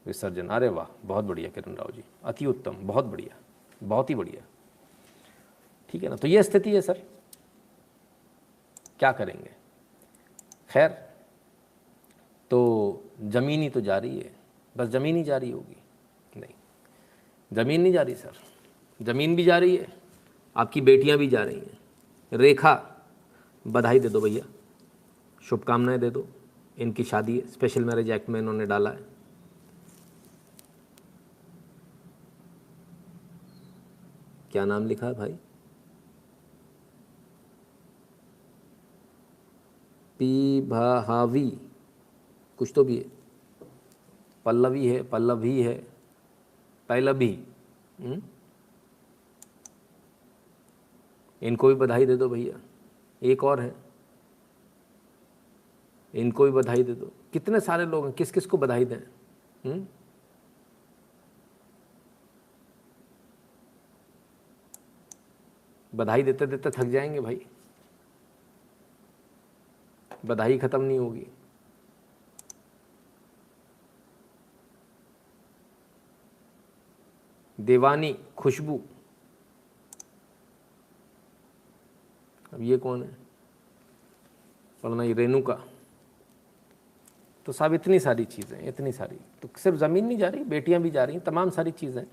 Visarjan. अरे वाह, बहुत बढ़िया किरण राव जी, अति उत्तम, बहुत बढ़िया, बहुत ही बढ़िया। ठीक है ना, तो ये स्थिति है सर, क्या करेंगे। खैर, तो ज़मीन ही तो जा रही है, बस ज़मीन ही जा रही होगी? नहीं, ज़मीन नहीं जा रही सर, ज़मीन भी जा रही है, आपकी बेटियां भी जा रही हैं। रेखा, बधाई दे दो भैया, शुभकामनाएं दे दो, इनकी शादी है, स्पेशल मैरिज एक्ट में इन्होंने डाला है। क्या नाम लिखा है भाई? पी भावी कुछ तो भी है, पल्लवी है, पल्लवी है, पल्लवी। इनको भी बधाई दे दो भैया। एक और है, इनको भी बधाई दे दो। कितने सारे लोग हैं, किस किस को बधाई दें? बधाई देते देते थक जाएंगे भाई, बधाई खत्म नहीं होगी। देवानी, खुशबू, अब ये कौन है? पढ़ना ही रेणुका। तो साहब इतनी सारी चीज़ें, इतनी सारी, तो सिर्फ ज़मीन नहीं जा रही, बेटियां भी जा रही, तमाम सारी चीज़ें,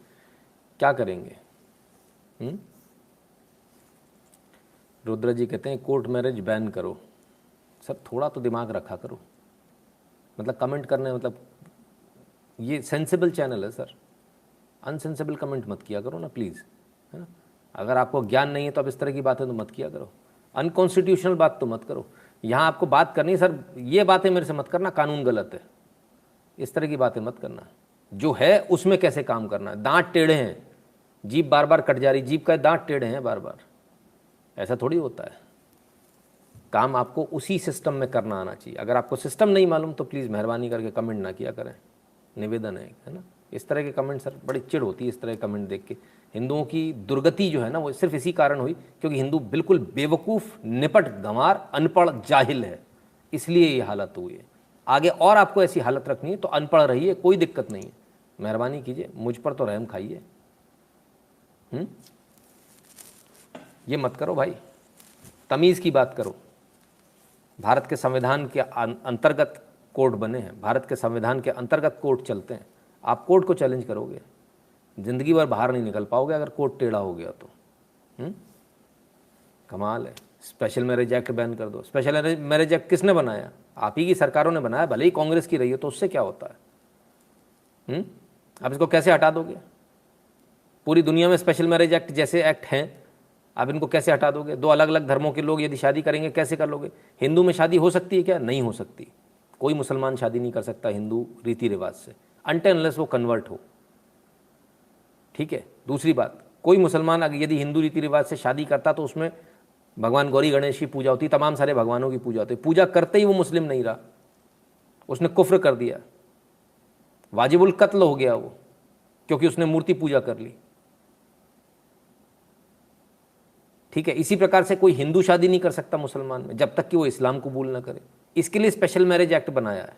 क्या करेंगे? रुद्र जी कहते हैं कोर्ट मैरिज बैन करो। सर थोड़ा तो दिमाग रखा करो, मतलब कमेंट करने, मतलब ये सेंसिबल चैनल है सर, अनसेंसिबल कमेंट मत किया करो ना प्लीज़, है ना। अगर आपको ज्ञान नहीं है तो आप इस तरह की बातें तो मत किया करो, अनकॉन्स्टिट्यूशनल बात तो मत करो। यहाँ आपको बात करनी है सर, ये बातें मेरे से मत करना, कानून गलत है, इस तरह की बातें मत करना। जो है उसमें कैसे काम करना है। दांत टेढ़े हैं, जीभ बार बार कट जा रही, जीभ का दांत टेढ़े हैं बार बार, ऐसा थोड़ी होता है। काम आपको उसी सिस्टम में करना आना चाहिए। अगर आपको सिस्टम नहीं मालूम तो प्लीज़ मेहरबानी करके कमेंट ना किया करें, निवेदन है ना। इस तरह के कमेंट सर बड़ी चिढ़ होती है, इस तरह के कमेंट देख के हिंदुओं की दुर्गति जो है ना वो सिर्फ इसी कारण हुई क्योंकि हिंदू बिल्कुल बेवकूफ़, निपट, गंवार, अनपढ़, जाहिल है, इसलिए ये हालत हुई है। आगे और आपको ऐसी हालत रखनी है तो अनपढ़ रहिए, कोई दिक्कत नहीं है, मेहरबानी कीजिए, मुझ पर तो रहम खाइए। ये मत करो भाई, तमीज़ की बात करो। भारत के संविधान के अंतर्गत कोर्ट बने हैं, भारत के संविधान के अंतर्गत कोर्ट चलते हैं। आप कोर्ट को चैलेंज करोगे, ज़िंदगी भर बाहर नहीं निकल पाओगे अगर कोर्ट टेढ़ा हो गया तो। कमाल है। स्पेशल मैरिज एक्ट बैन कर दो। स्पेशल मैरिज एक्ट किसने बनाया? आप ही की सरकारों ने बनाया, भले ही कांग्रेस की रही हो, तो उससे क्या होता है? आप इसको कैसे हटा दोगे? पूरी दुनिया में स्पेशल मैरिज एक्ट जैसे एक्ट हैं, आप इनको कैसे हटा दोगे? दो अलग अलग धर्मों के लोग यदि शादी करेंगे कैसे कर लोगे? हिंदू में शादी हो सकती है क्या? नहीं हो सकती। कोई मुसलमान शादी नहीं कर सकता हिंदू रीति रिवाज से, अनटिल अनलेस वो कन्वर्ट हो। ठीक है। दूसरी बात, कोई मुसलमान अगर यदि हिंदू रीति रिवाज से शादी करता तो उसमें भगवान गौरी गणेश की पूजा होती, तमाम सारे भगवानों की पूजा होती। पूजा करते ही वो मुस्लिम नहीं रहा, उसने कुफ्र कर दिया, वाजिबुल कत्ल हो गया वो, क्योंकि उसने मूर्ति पूजा कर ली। ठीक है। इसी प्रकार से कोई हिंदू शादी नहीं कर सकता मुसलमान में जब तक कि वो इस्लाम कबूल ना करे। इसके लिए स्पेशल मैरिज एक्ट बनाया है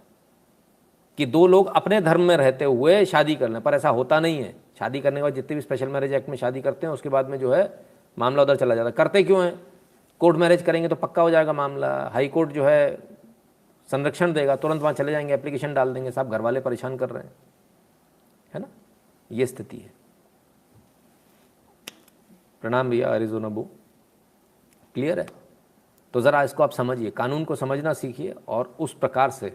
कि दो लोग अपने धर्म में रहते हुए शादी कर लें, पर ऐसा होता नहीं है। शादी करने के बाद जितने भी स्पेशल मैरिज एक्ट में शादी करते हैं उसके बाद में जो है मामला उधर चला जाता है। करते क्यों हैं? कोर्ट मैरिज करेंगे तो पक्का हो जाएगा मामला, हाई कोर्ट जो है संरक्षण देगा, तुरंत वहाँ चले जाएंगे, एप्लीकेशन डाल देंगे, साहब घर वाले परेशान कर रहे हैं, है ना? ये स्थिति है। प्रणाम भैया अरिजोना बो, क्लियर है? तो ज़रा इसको आप समझिए, कानून को समझना सीखिए और उस प्रकार से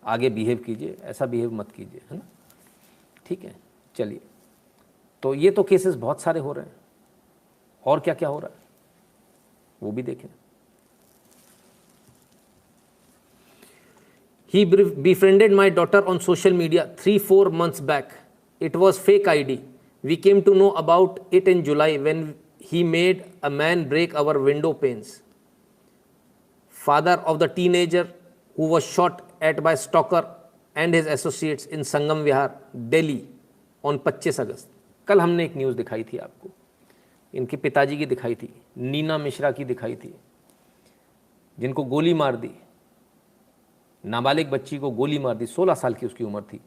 आगे बिहेव कीजिए, ऐसा बिहेव मत कीजिए, है ना? ठीक है। चलिए, तो ये तो केसेस बहुत सारे हो रहे हैं, और क्या क्या हो रहा है वो भी देखें। He befriended my daughter on social media 3-4 months back. It was fake ID. We came to know about it in July when he made a man break our window panes. Father of the teenager who was shot at by stalker and his associates in Sangam Vihar, Delhi on 25 अगस्त। कल हमने एक news दिखाई थी आपको, इनके पिताजी की दिखाई थी, नीना मिश्रा की दिखाई थी, जिनको गोली मार दी, नाबालिग बच्ची को गोली मार दी, 16 साल की उसकी उम्र थी,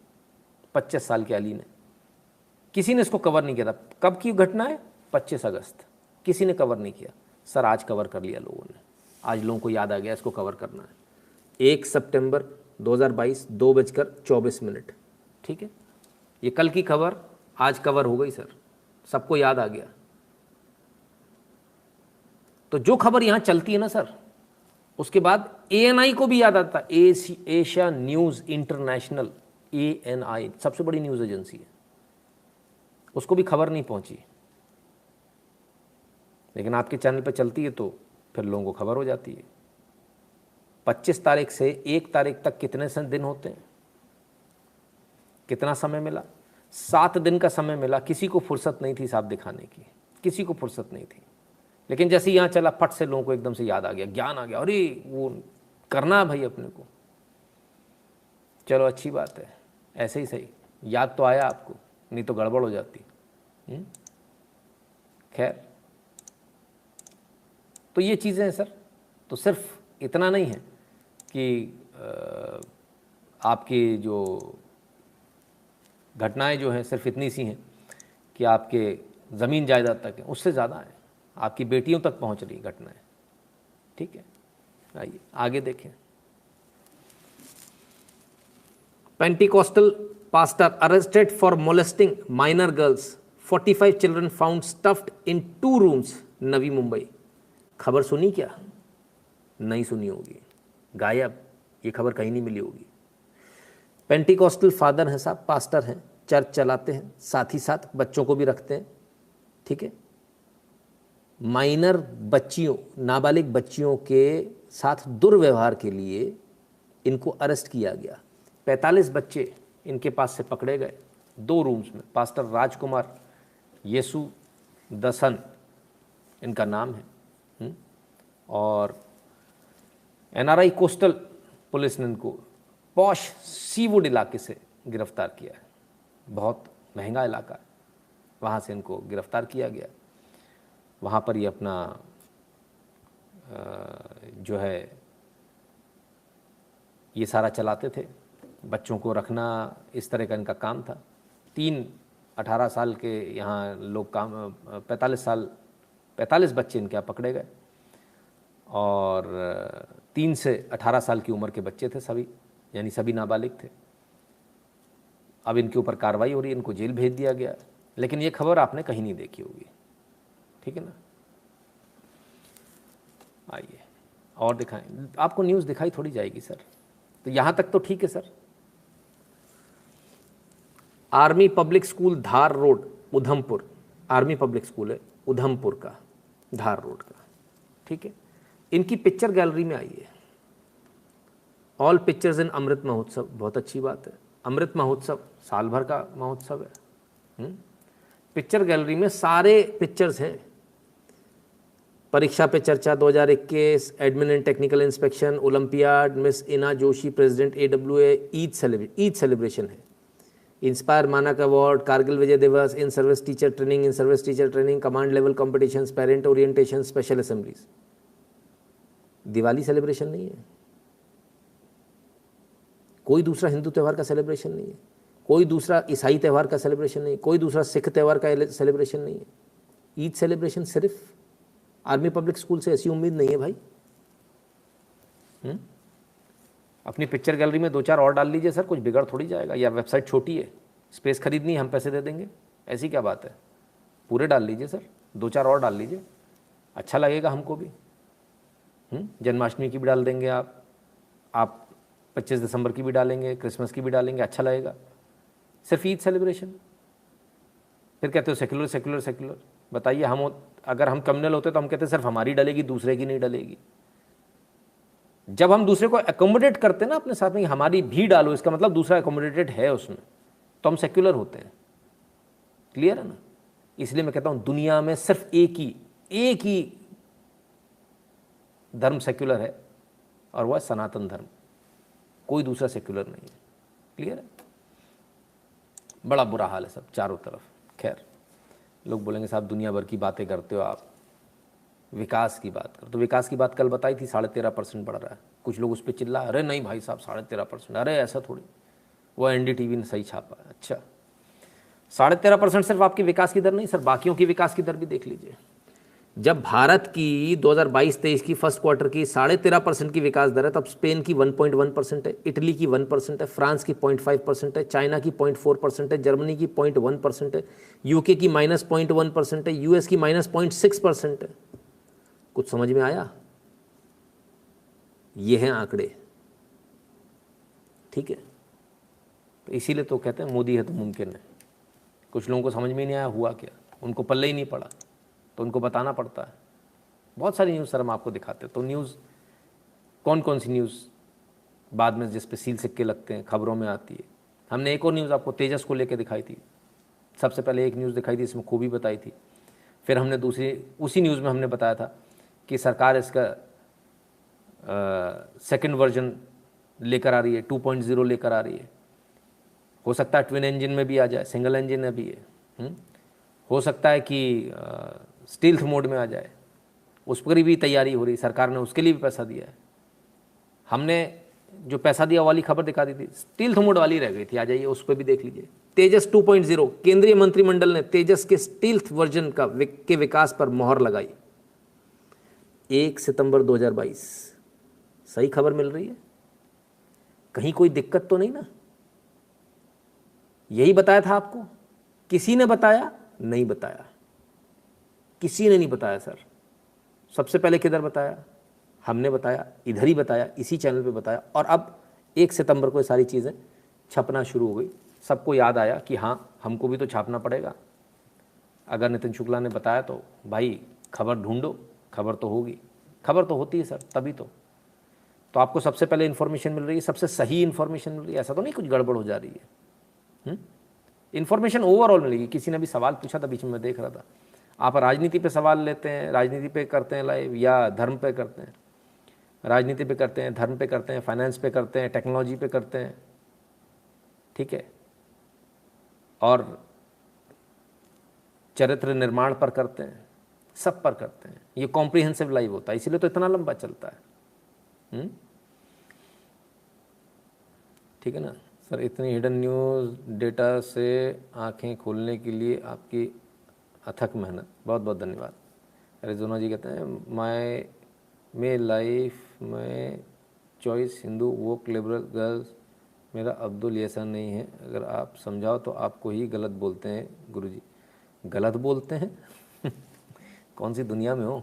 25 साल के अली ने। किसी ने इसको कवर नहीं किया था। कब की घटना है? 25 अगस्त। किसी ने कवर नहीं किया। सर आज कवर कर लिया लोगों ने, आज लोगों को याद आ गया इसको कवर करना है। 1 सितंबर 2022 2:24। ठीक है, ये कल की खबर आज कवर हो गई सर, सबको याद आ गया। तो जो खबर यहाँ चलती है ना सर, उसके बाद ANI को भी याद आता है, एशिया न्यूज़ इंटरनेशनल, ANI सबसे बड़ी न्यूज़ एजेंसी है, उसको भी खबर नहीं पहुंची, लेकिन आपके चैनल पे चलती है तो फिर लोगों को खबर हो जाती है। 25 तारीख से 1 तारीख तक कितने दिन होते हैं? कितना समय मिला? 7 दिन का समय मिला। किसी को फुर्सत नहीं थी साहब दिखाने की, किसी को फुर्सत नहीं थी। लेकिन जैसे यहाँ चला, फट से लोगों को एकदम से याद आ गया, ज्ञान आ गया, अरे वो करना है भाई अपने को। चलो अच्छी बात है, ऐसे ही सही, याद तो आया आपको, नहीं तो गड़बड़ हो जाती। खैर, तो ये चीज़ें हैं सर। तो सिर्फ इतना नहीं है कि आपकी जो घटनाएं जो हैं सिर्फ इतनी सी हैं कि आपके ज़मीन जायदाद तक है, उससे ज़्यादा है, आपकी बेटियों तक पहुंच रही घटनाएं। ठीक है, आइए आगे देखें। Pentecostal pastor arrested for molesting minor girls, 45 children found stuffed in 2 rooms, Navi Mumbai. खबर सुनी क्या? नहीं सुनी होगी, गायब, ये खबर कहीं नहीं मिली होगी। पेंटिकॉस्टल फादर हैं साहब, पास्टर हैं, चर्च चलाते हैं, साथ ही साथ बच्चों को भी रखते हैं। ठीक है, माइनर बच्चियों, नाबालिग बच्चियों के साथ दुर्व्यवहार के लिए इनको अरेस्ट किया गया। 45 बच्चे इनके पास से पकड़े गए 2 रूम्स में। पास्टर राजकुमार येसु दसन इनका नाम है। और NRI कोस्टल पुलिस ने इनको पॉश सीवुड इलाके से गिरफ्तार किया है। बहुत महंगा इलाका है, वहाँ से इनको गिरफ़्तार किया गया। वहाँ पर ये अपना जो है ये सारा चलाते थे, बच्चों को रखना, इस तरह का इनका काम था। 18 साल के यहाँ लोग काम 45 बच्चे इनके यहाँ पकड़े गए और 3 से 18 साल की उम्र के बच्चे थे सभी, यानी सभी नाबालिग थे। अब इनके ऊपर कार्रवाई हो रही है, इनको जेल भेज दिया गया। लेकिन ये खबर आपने कहीं नहीं देखी होगी, ठीक है ना। आइए और दिखाएं, आपको न्यूज़ दिखाई थोड़ी जाएगी सर, तो यहाँ तक तो ठीक है sir. Army public school Dhar road Udhampur, army public school है उधमपुर का, धार रोड का, ठीक है। इनकी पिक्चर गैलरी में आई है, all pictures in Amrit Mahotsav, बहुत अच्छी बात है। अमृत महोत्सव साल भर का महोत्सव है। पिक्चर गैलरी में सारे पिक्चर्स हैं। परीक्षा Pe Charcha 2021, admin and technical inspection, olympiad, miss Ina Joshi president AWA, Eid celebration है, inspire Manak award, Kargil Vijay Diwas, in service teacher training, command level competitions, parent orientation, special assemblies. Diwali celebration नहीं है, कोई दूसरा हिंदू त्यौहार का सेलिब्रेशन नहीं है, कोई दूसरा ईसाई त्यौहार का सेलिब्रेशन नहीं है, कोई दूसरा सिख त्यौहार का सेलिब्रेशन नहीं है। ईद सेलिब्रेशन सिर्फ आर्मी पब्लिक स्कूल से, ऐसी उम्मीद नहीं है भाई। अपनी पिक्चर गैलरी में 2-4 और डाल लीजिए सर, कुछ बिगड़ थोड़ी जाएगा। या वेबसाइट छोटी है, स्पेस खरीदनी है, हम पैसे दे देंगे, ऐसी क्या बात है। पूरे डाल लीजिए सर, 2-4 और डाल लीजिए, अच्छा लगेगा हमको भी। जन्माष्टमी की भी डाल देंगे आप 25 दिसंबर की भी डालेंगे, क्रिसमस की भी डालेंगे, अच्छा लगेगा। सिर्फ ईद सेलिब्रेशन, फिर कहते हो सेक्युलर सेक्युलर सेक्युलर। बताइए, हम अगर हम कम्युनल होते तो हम कहते सिर्फ हमारी डलेगी, दूसरे की नहीं डलेगी। जब हम दूसरे को एकोमोडेट करते हैं ना अपने साथ में, हमारी भी डालो, इसका मतलब दूसरा एकोमोडेटेड है उसमें, तो हम सेक्युलर होते हैं। क्लियर है ना। इसलिए मैं कहता हूं दुनिया में सिर्फ एक ही धर्म सेक्युलर है, और वह सनातन धर्म, कोई दूसरा सेक्युलर नहीं है। क्लियर है। बड़ा बुरा हाल है सब चारों तरफ। खैर, लोग बोलेंगे साहब दुनिया भर की बातें करते हो आप, विकास की बात करो। तो विकास की बात कल बताई थी, 13.5% बढ़ रहा है। कुछ लोग उस पर चिल्ला, अरे नहीं भाई साहब 13.5%, अरे ऐसा थोड़ी, वो NDTV ने सही छापा है। अच्छा, 13.5% सिर्फ आपकी विकास की दर नहीं सर, बाकियों की विकास की दर भी देख लीजिए। जब भारत की 2022-23 की फर्स्ट क्वार्टर की 13.5% की विकास दर है, तब स्पेन की 1.1% है, इटली की 1% है, फ्रांस की 0.5% है, चाइना की 0.4% है, जर्मनी की 0.1% है, UK की -0.1% है, US की -0.6% है। कुछ समझ में आया? ये हैं आंकड़े, ठीक है। तो इसीलिए तो कहते हैं मोदी है तो मुमकिन है। कुछ लोगों को समझ में नहीं आया हुआ क्या, उनको पल्ले ही नहीं पड़ा, तो उनको बताना पड़ता है। बहुत सारी न्यूज़ सर हम आपको दिखाते हैं। तो न्यूज़ कौन कौन सी न्यूज़ बाद में जिस पे सील सिक्के लगते हैं खबरों में आती है। हमने एक और न्यूज़ आपको तेजस को लेकर दिखाई थी। सबसे पहले एक न्यूज़ दिखाई थी, इसमें खूबी बताई थी। फिर हमने दूसरी, उसी न्यूज़ में हमने बताया था कि सरकार इसका सेकंड वर्जन लेकर आ रही है, 2.0 लेकर आ रही है। हो सकता है ट्विन इंजन में भी आ जाए, सिंगल इंजन में भी है। हो सकता है कि स्टील्थ मोड में आ जाए, उस पर भी तैयारी हो रही। सरकार ने उसके लिए भी पैसा दिया है। हमने जो पैसा दिया वाली खबर दिखा दी थी, स्टील्थ मोड वाली रह गई थी, आ जाइए उस पर भी देख लीजिए। तेजस 2.0, केंद्रीय मंत्रिमंडल ने तेजस के स्टील्थ वर्जन के विकास पर मोहर लगाई 1 सितंबर 2022। सही खबर मिल रही है, कहीं कोई दिक्कत तो नहीं ना? यही बताया था आपको, किसी ने बताया? नहीं बताया, किसी ने नहीं बताया सर। सबसे पहले किधर बताया? हमने बताया, इधर ही बताया, इसी चैनल पे बताया। और अब 1 सितंबर को ये सारी चीज़ें छपना शुरू हो गई। सबको याद आया कि हाँ, हमको भी तो छापना पड़ेगा। अगर नितिन शुक्ला ने बताया तो भाई खबर ढूंढो, खबर तो होगी, खबर तो होती है सर, तभी तो आपको सबसे पहले इन्फॉर्मेशन मिल रही है, सबसे सही इन्फॉर्मेशन मिल रही है। ऐसा तो नहीं कुछ गड़बड़ हो जा रही है। इन्फॉर्मेशन ओवरऑल मिलेगी। किसी ने भी सवाल पूछा था बीच में, मैं देख रहा था, आप राजनीति पे सवाल लेते हैं, राजनीति पे करते हैं लाइव, या धर्म पे करते हैं? राजनीति पे करते हैं, धर्म पे करते हैं, फाइनेंस पे करते हैं, टेक्नोलॉजी पे करते हैं, ठीक है। और चरित्र निर्माण पर करते हैं, सब पर करते हैं। ये कॉम्प्रिहेंसिव लाइव होता है, इसीलिए तो इतना लंबा चलता है। ठीक है ना सर। इतनी हिडन न्यूज़ डेटा से आंखें खोलने के लिए आपकी अथक मेहनत, बहुत बहुत धन्यवाद। एरिज़ोना जी कहते हैं मे लाइफ में चॉइस हिंदू वोक लिबरल गर्ल्स। मेरा अब्दुल ऐसा नहीं है, अगर आप समझाओ तो आपको ही गलत बोलते हैं गुरुजी। गलत बोलते हैं कौन सी दुनिया में हो।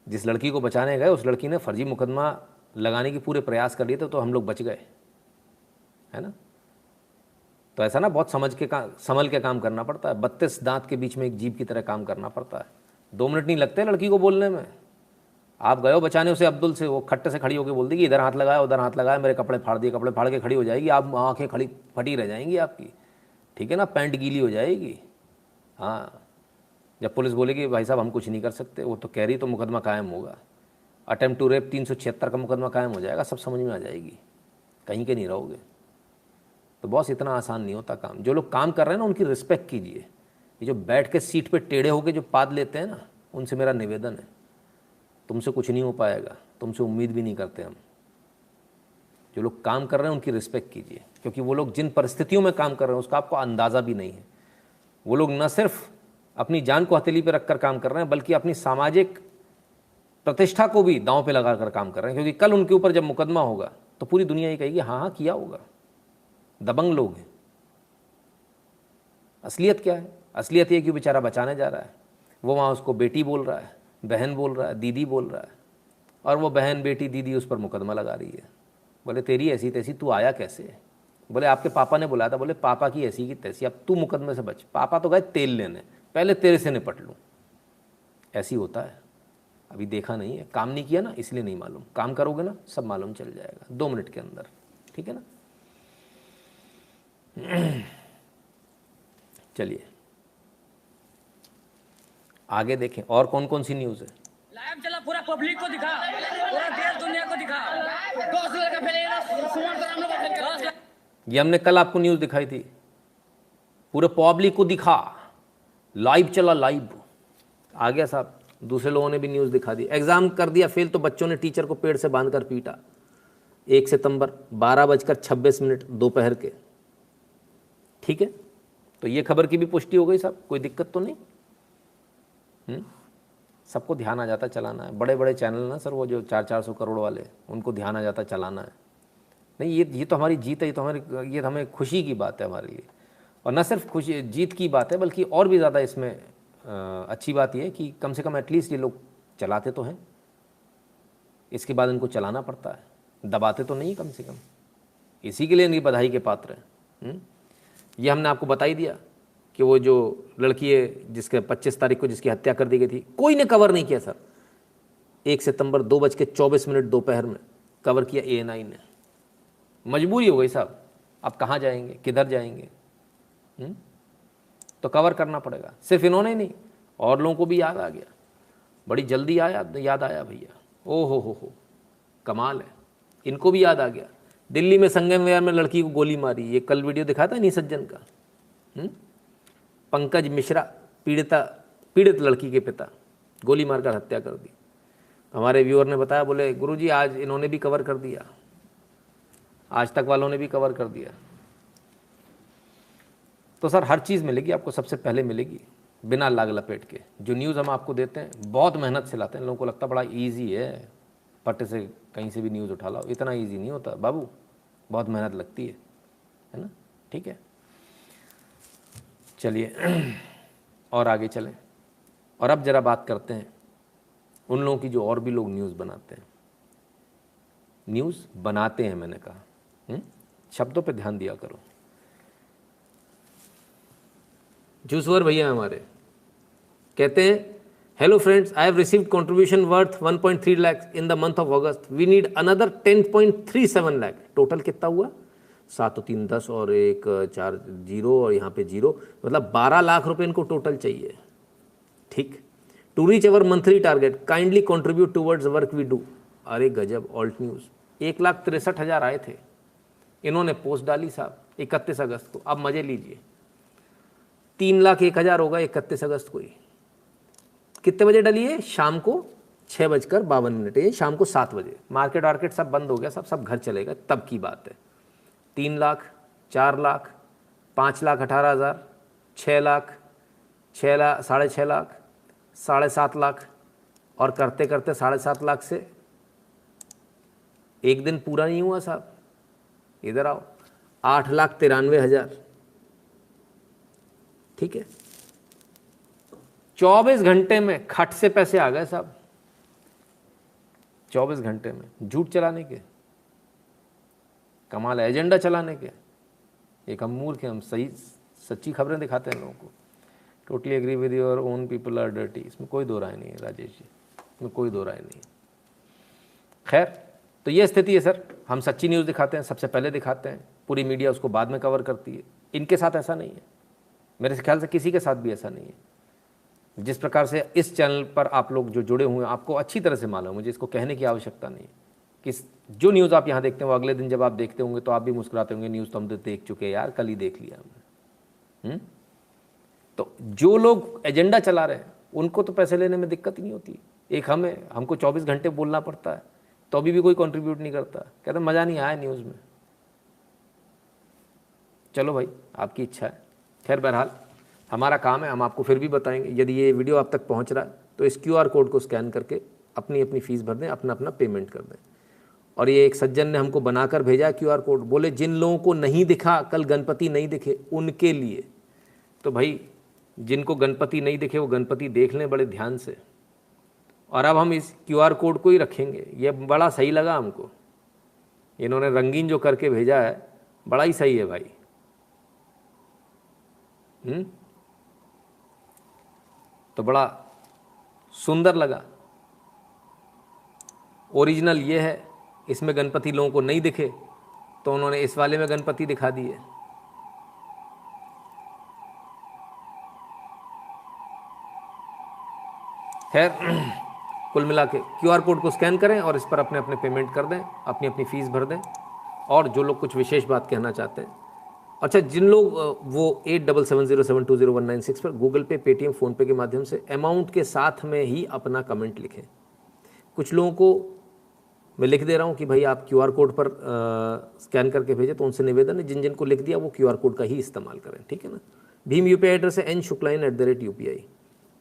जिस लड़की को बचाने गए उस लड़की ने फर्जी मुकदमा लगाने की पूरे प्रयास कर लिए थे, तो हम लोग बच गए, है ना। तो ऐसा ना बहुत संभल के काम करना पड़ता है। 32 दांत के बीच में एक जीभ की तरह काम करना पड़ता है। 2 मिनट नहीं लगते लड़की को बोलने में। आप गए हो बचाने उसे अब्दुल से, वो खट्टे से खड़ी होकर बोल देगी इधर हाथ लगाया उधर हाथ लगाया, मेरे कपड़े फाड़ दिए, कपड़े फाड़ के खड़ी हो जाएगी। आप आँखें खड़ी फटी रह जाएंगी आपकी, ठीक है ना, पैंट गीली हो जाएगी। हाँ, जब पुलिस बोलेगी भाई साहब हम कुछ नहीं कर सकते, वो तो कह रही, तो मुकदमा कायम होगा। अटेम्प्ट टू रेप 376 का मुकदमा कायम हो जाएगा, सब समझ में आ जाएगी, कहीं के नहीं रहोगे। तो बॉस इतना आसान नहीं होता काम। जो लोग काम कर रहे हैं ना उनकी रिस्पेक्ट कीजिए। ये जो बैठ के सीट पे टेढ़े होके जो पाद लेते हैं ना, उनसे मेरा निवेदन है, तुमसे कुछ नहीं हो पाएगा, तुमसे उम्मीद भी नहीं करते हम। जो लोग काम कर रहे हैं उनकी रिस्पेक्ट कीजिए, क्योंकि वो लोग जिन परिस्थितियों में काम कर रहे हैं उसका आपको अंदाज़ा भी नहीं है। वो लोग न सिर्फ अपनी जान को हथेली पर रखकर काम कर रहे हैं, बल्कि अपनी सामाजिक प्रतिष्ठा को भी दांव पे लगा कर काम कर रहे हैं, क्योंकि कल उनके ऊपर जब मुकदमा होगा तो पूरी दुनिया ये कहेगी हाँ हाँ किया होगा। दबंग लोग हैं। असलियत क्या है? असलियत ये कि बेचारा बचाने जा रहा है, वो वहाँ उसको बेटी बोल रहा है, बहन बोल रहा है, दीदी बोल रहा है, और वो बहन बेटी दीदी उस पर मुकदमा लगा रही है। बोले तेरी ऐसी तैसी, तू आया कैसे? बोले आपके पापा ने बुलाया था। बोले पापा की ऐसी की तैसी, अब तू मुकदमे से बच। पापा तो गए तेल लेने, पहले तेरे से निपट लूँ। ऐसी होता है। अभी देखा नहीं है, काम नहीं किया ना, इसलिए नहीं मालूम। काम करोगे ना सब मालूम चल जाएगा 2 मिनट के अंदर, ठीक है ना। चलिए आगे देखें और कौन कौन सी न्यूज़ है। लाइव चला, पूरा पब्लिक को दिखा, पूरा देश दुनिया को दिखा। ये हमने कल आपको न्यूज़ दिखाई थी, पूरे पब्लिक को दिखा, लाइव चला लाइव। आ गया साहब, दूसरे लोगों ने भी न्यूज़ दिखा दी। एग्ज़ाम कर दिया फेल तो बच्चों ने टीचर को पेड़ से बांधकर पीटा। 1 सितंबर 12:26 दोपहर के, ठीक है। तो ये खबर की भी पुष्टि हो गई साहब, कोई दिक्कत तो नहीं। सबको ध्यान आ जाता चलाना है। बड़े बड़े चैनल ना सर, वो जो 400-400 करोड़ वाले, उनको ध्यान आ जाता चलाना है। नहीं, ये तो हमारी जीत है, ये तो हमें खुशी की बात है हमारे लिए। और न सिर्फ खुशी जीत की बात है, बल्कि और भी ज़्यादा इसमें अच्छी बात यह है कि कम से कम एटलीस्ट ये लोग चलाते तो हैं। इसके बाद इनको चलाना पड़ता है, दबाते तो नहीं कम से कम। इसी के लिए इनकी बधाई के पात्र हैं। ये हमने आपको बता ही दिया कि वो जो लड़की है जिसके 25 तारीख को जिसकी हत्या कर दी गई थी, कोई ने कवर नहीं किया सर। 1 सितंबर 2:24 दोपहर में कवर किया ANI ने। मजबूरी हो गई साहब, अब कहाँ जाएंगे, किधर जाएंगे? तो कवर करना पड़ेगा। सिर्फ इन्होंने नहीं, और लोगों को भी याद आ गया, बड़ी जल्दी याद आया भैया। ओ हो, कमाल है, इनको भी याद आ गया। दिल्ली में संगम विहार में लड़की को गोली मारी, ये कल वीडियो दिखाया था नी सज्जन का। पंकज मिश्रा पीड़ित लड़की के पिता, गोली मारकर हत्या कर दी। हमारे व्यूअर ने बताया, बोले गुरुजी आज इन्होंने भी कवर कर दिया, आज तक वालों ने भी कवर कर दिया। तो सर हर चीज़ मिलेगी आपको, सबसे पहले मिलेगी बिना लाग लपेट के। जो न्यूज़ हम आपको देते हैं बहुत मेहनत से लाते हैं। लोगों को लगता बड़ा ईजी है, पट्टे से कहीं से भी न्यूज़ उठा लाओ। इतना ईजी नहीं होता बाबू, बहुत मेहनत लगती है ना। ठीक है, चलिए और आगे चलें। और अब ज़रा बात करते हैं उन लोगों की जो और भी लोग न्यूज़ बनाते हैं। न्यूज़ बनाते हैं, मैंने कहा, शब्दों पे ध्यान दिया करो। जूसवर भैया हमारे कहते हैं, hello friends, I have received contribution worth 1.3 lakh in the month of August. We need another 10.37 lakh. Total कितना हुआ? 7 और 3 10 और 1 4 0 और यहाँ पे 0, मतलब 12 लाख रुपए इनको टोटल चाहिए। ठीक, to reach our monthly target kindly contribute towards work we do. अरे गजब, ऑल्ट न्यूज़ 1,63,000 आए थे। इन्होंने पोस्ट डाली साहब 31 अगस्त को। अब मजे लीजिए, 3,01,000 होगा 31 अगस्त को ही। कितने बजे डली है? शाम को 6:52। ये शाम को 7 बजे। मार्केट वार्केट सब बंद हो गया, सब घर चलेगा, तब की बात है। 3 लाख, 4 लाख, 5,18,000, 6 लाख, 6 लाख, 6.5 लाख, 7.5 लाख, और करते करते 7.5 लाख से एक दिन पूरा नहीं हुआ साहब, इधर आओ, 8,93,000। ठीक है, 24 घंटे में खट से पैसे आ गए साहब, 24 घंटे में। झूठ चलाने के कमाल है, एजेंडा चलाने के। एक हम मूर्ख हैं, हम सही सच्ची खबरें दिखाते हैं लोगों को। Totally agree with your own people are dirty, इसमें कोई दो राय नहीं है राजेश जी, इसमें कोई दो राय नहीं है। खैर, तो ये स्थिति है सर। हम सच्ची न्यूज़ दिखाते हैं, सबसे पहले दिखाते हैं, पूरी मीडिया उसको बाद में कवर करती है। इनके साथ ऐसा नहीं है, मेरे ख्याल से किसी के साथ भी ऐसा नहीं है। जिस प्रकार से इस चैनल पर आप लोग जो जुड़े हुए हैं, आपको अच्छी तरह से मालूम है, मुझे इसको कहने की आवश्यकता नहीं है कि जो न्यूज़ आप यहाँ देखते हैं वो अगले दिन जब आप देखते होंगे तो आप भी मुस्कुराते होंगे, न्यूज़ तो हम तो देख चुके हैं यार, कल ही देख लिया हमने। तो जो लोग एजेंडा चला रहे हैं उनको तो पैसे लेने में दिक्कत ही नहीं होती। एक हमको 24 घंटे बोलना पड़ता है तो अभी भी कोई कंट्रीब्यूट नहीं करता, कहते मज़ा नहीं आया न्यूज़ में। चलो भाई, आपकी इच्छा है। खैर, बहरहाल हमारा काम है, हम आपको फिर भी बताएंगे। यदि ये वीडियो आप तक पहुंच रहा है तो इस QR कोड को स्कैन करके अपनी अपनी फ़ीस भर दें, अपना अपना पेमेंट कर दें। और ये एक सज्जन ने हमको बनाकर भेजा QR कोड, बोले जिन लोगों को नहीं दिखा, कल गणपति नहीं दिखे, उनके लिए। तो भाई, जिनको गणपति नहीं दिखे वो गणपति देख लें बड़े ध्यान से। और अब हम इस QR कोड को ही रखेंगे, ये बड़ा सही लगा हमको। इन्होंने रंगीन जो करके भेजा है बड़ा ही सही है भाई। तो बड़ा सुंदर लगा। ओरिजिनल ये है, इसमें गणपति लोगों को नहीं दिखे तो उन्होंने इस वाले में गणपति दिखा दिए। खैर, कुल मिला के QR कोड को स्कैन करें और इस पर अपने अपने पेमेंट कर दें, अपनी अपनी फ़ीस भर दें। और जो लोग कुछ विशेष बात कहना चाहते हैं, अच्छा, जिन लोग वो 8770720196 पर गूगल पे, पेटीएम, फ़ोनपे के माध्यम से अमाउंट के साथ में ही अपना कमेंट लिखें। कुछ लोगों को मैं लिख दे रहा हूँ कि भाई आप QR कोड पर स्कैन करके भेजें, तो उनसे निवेदन है जिन जिन को लिख दिया वो QR कोड का ही इस्तेमाल करें, ठीक है ना। भीम UPI एड्रेस है n.shukla@UPI,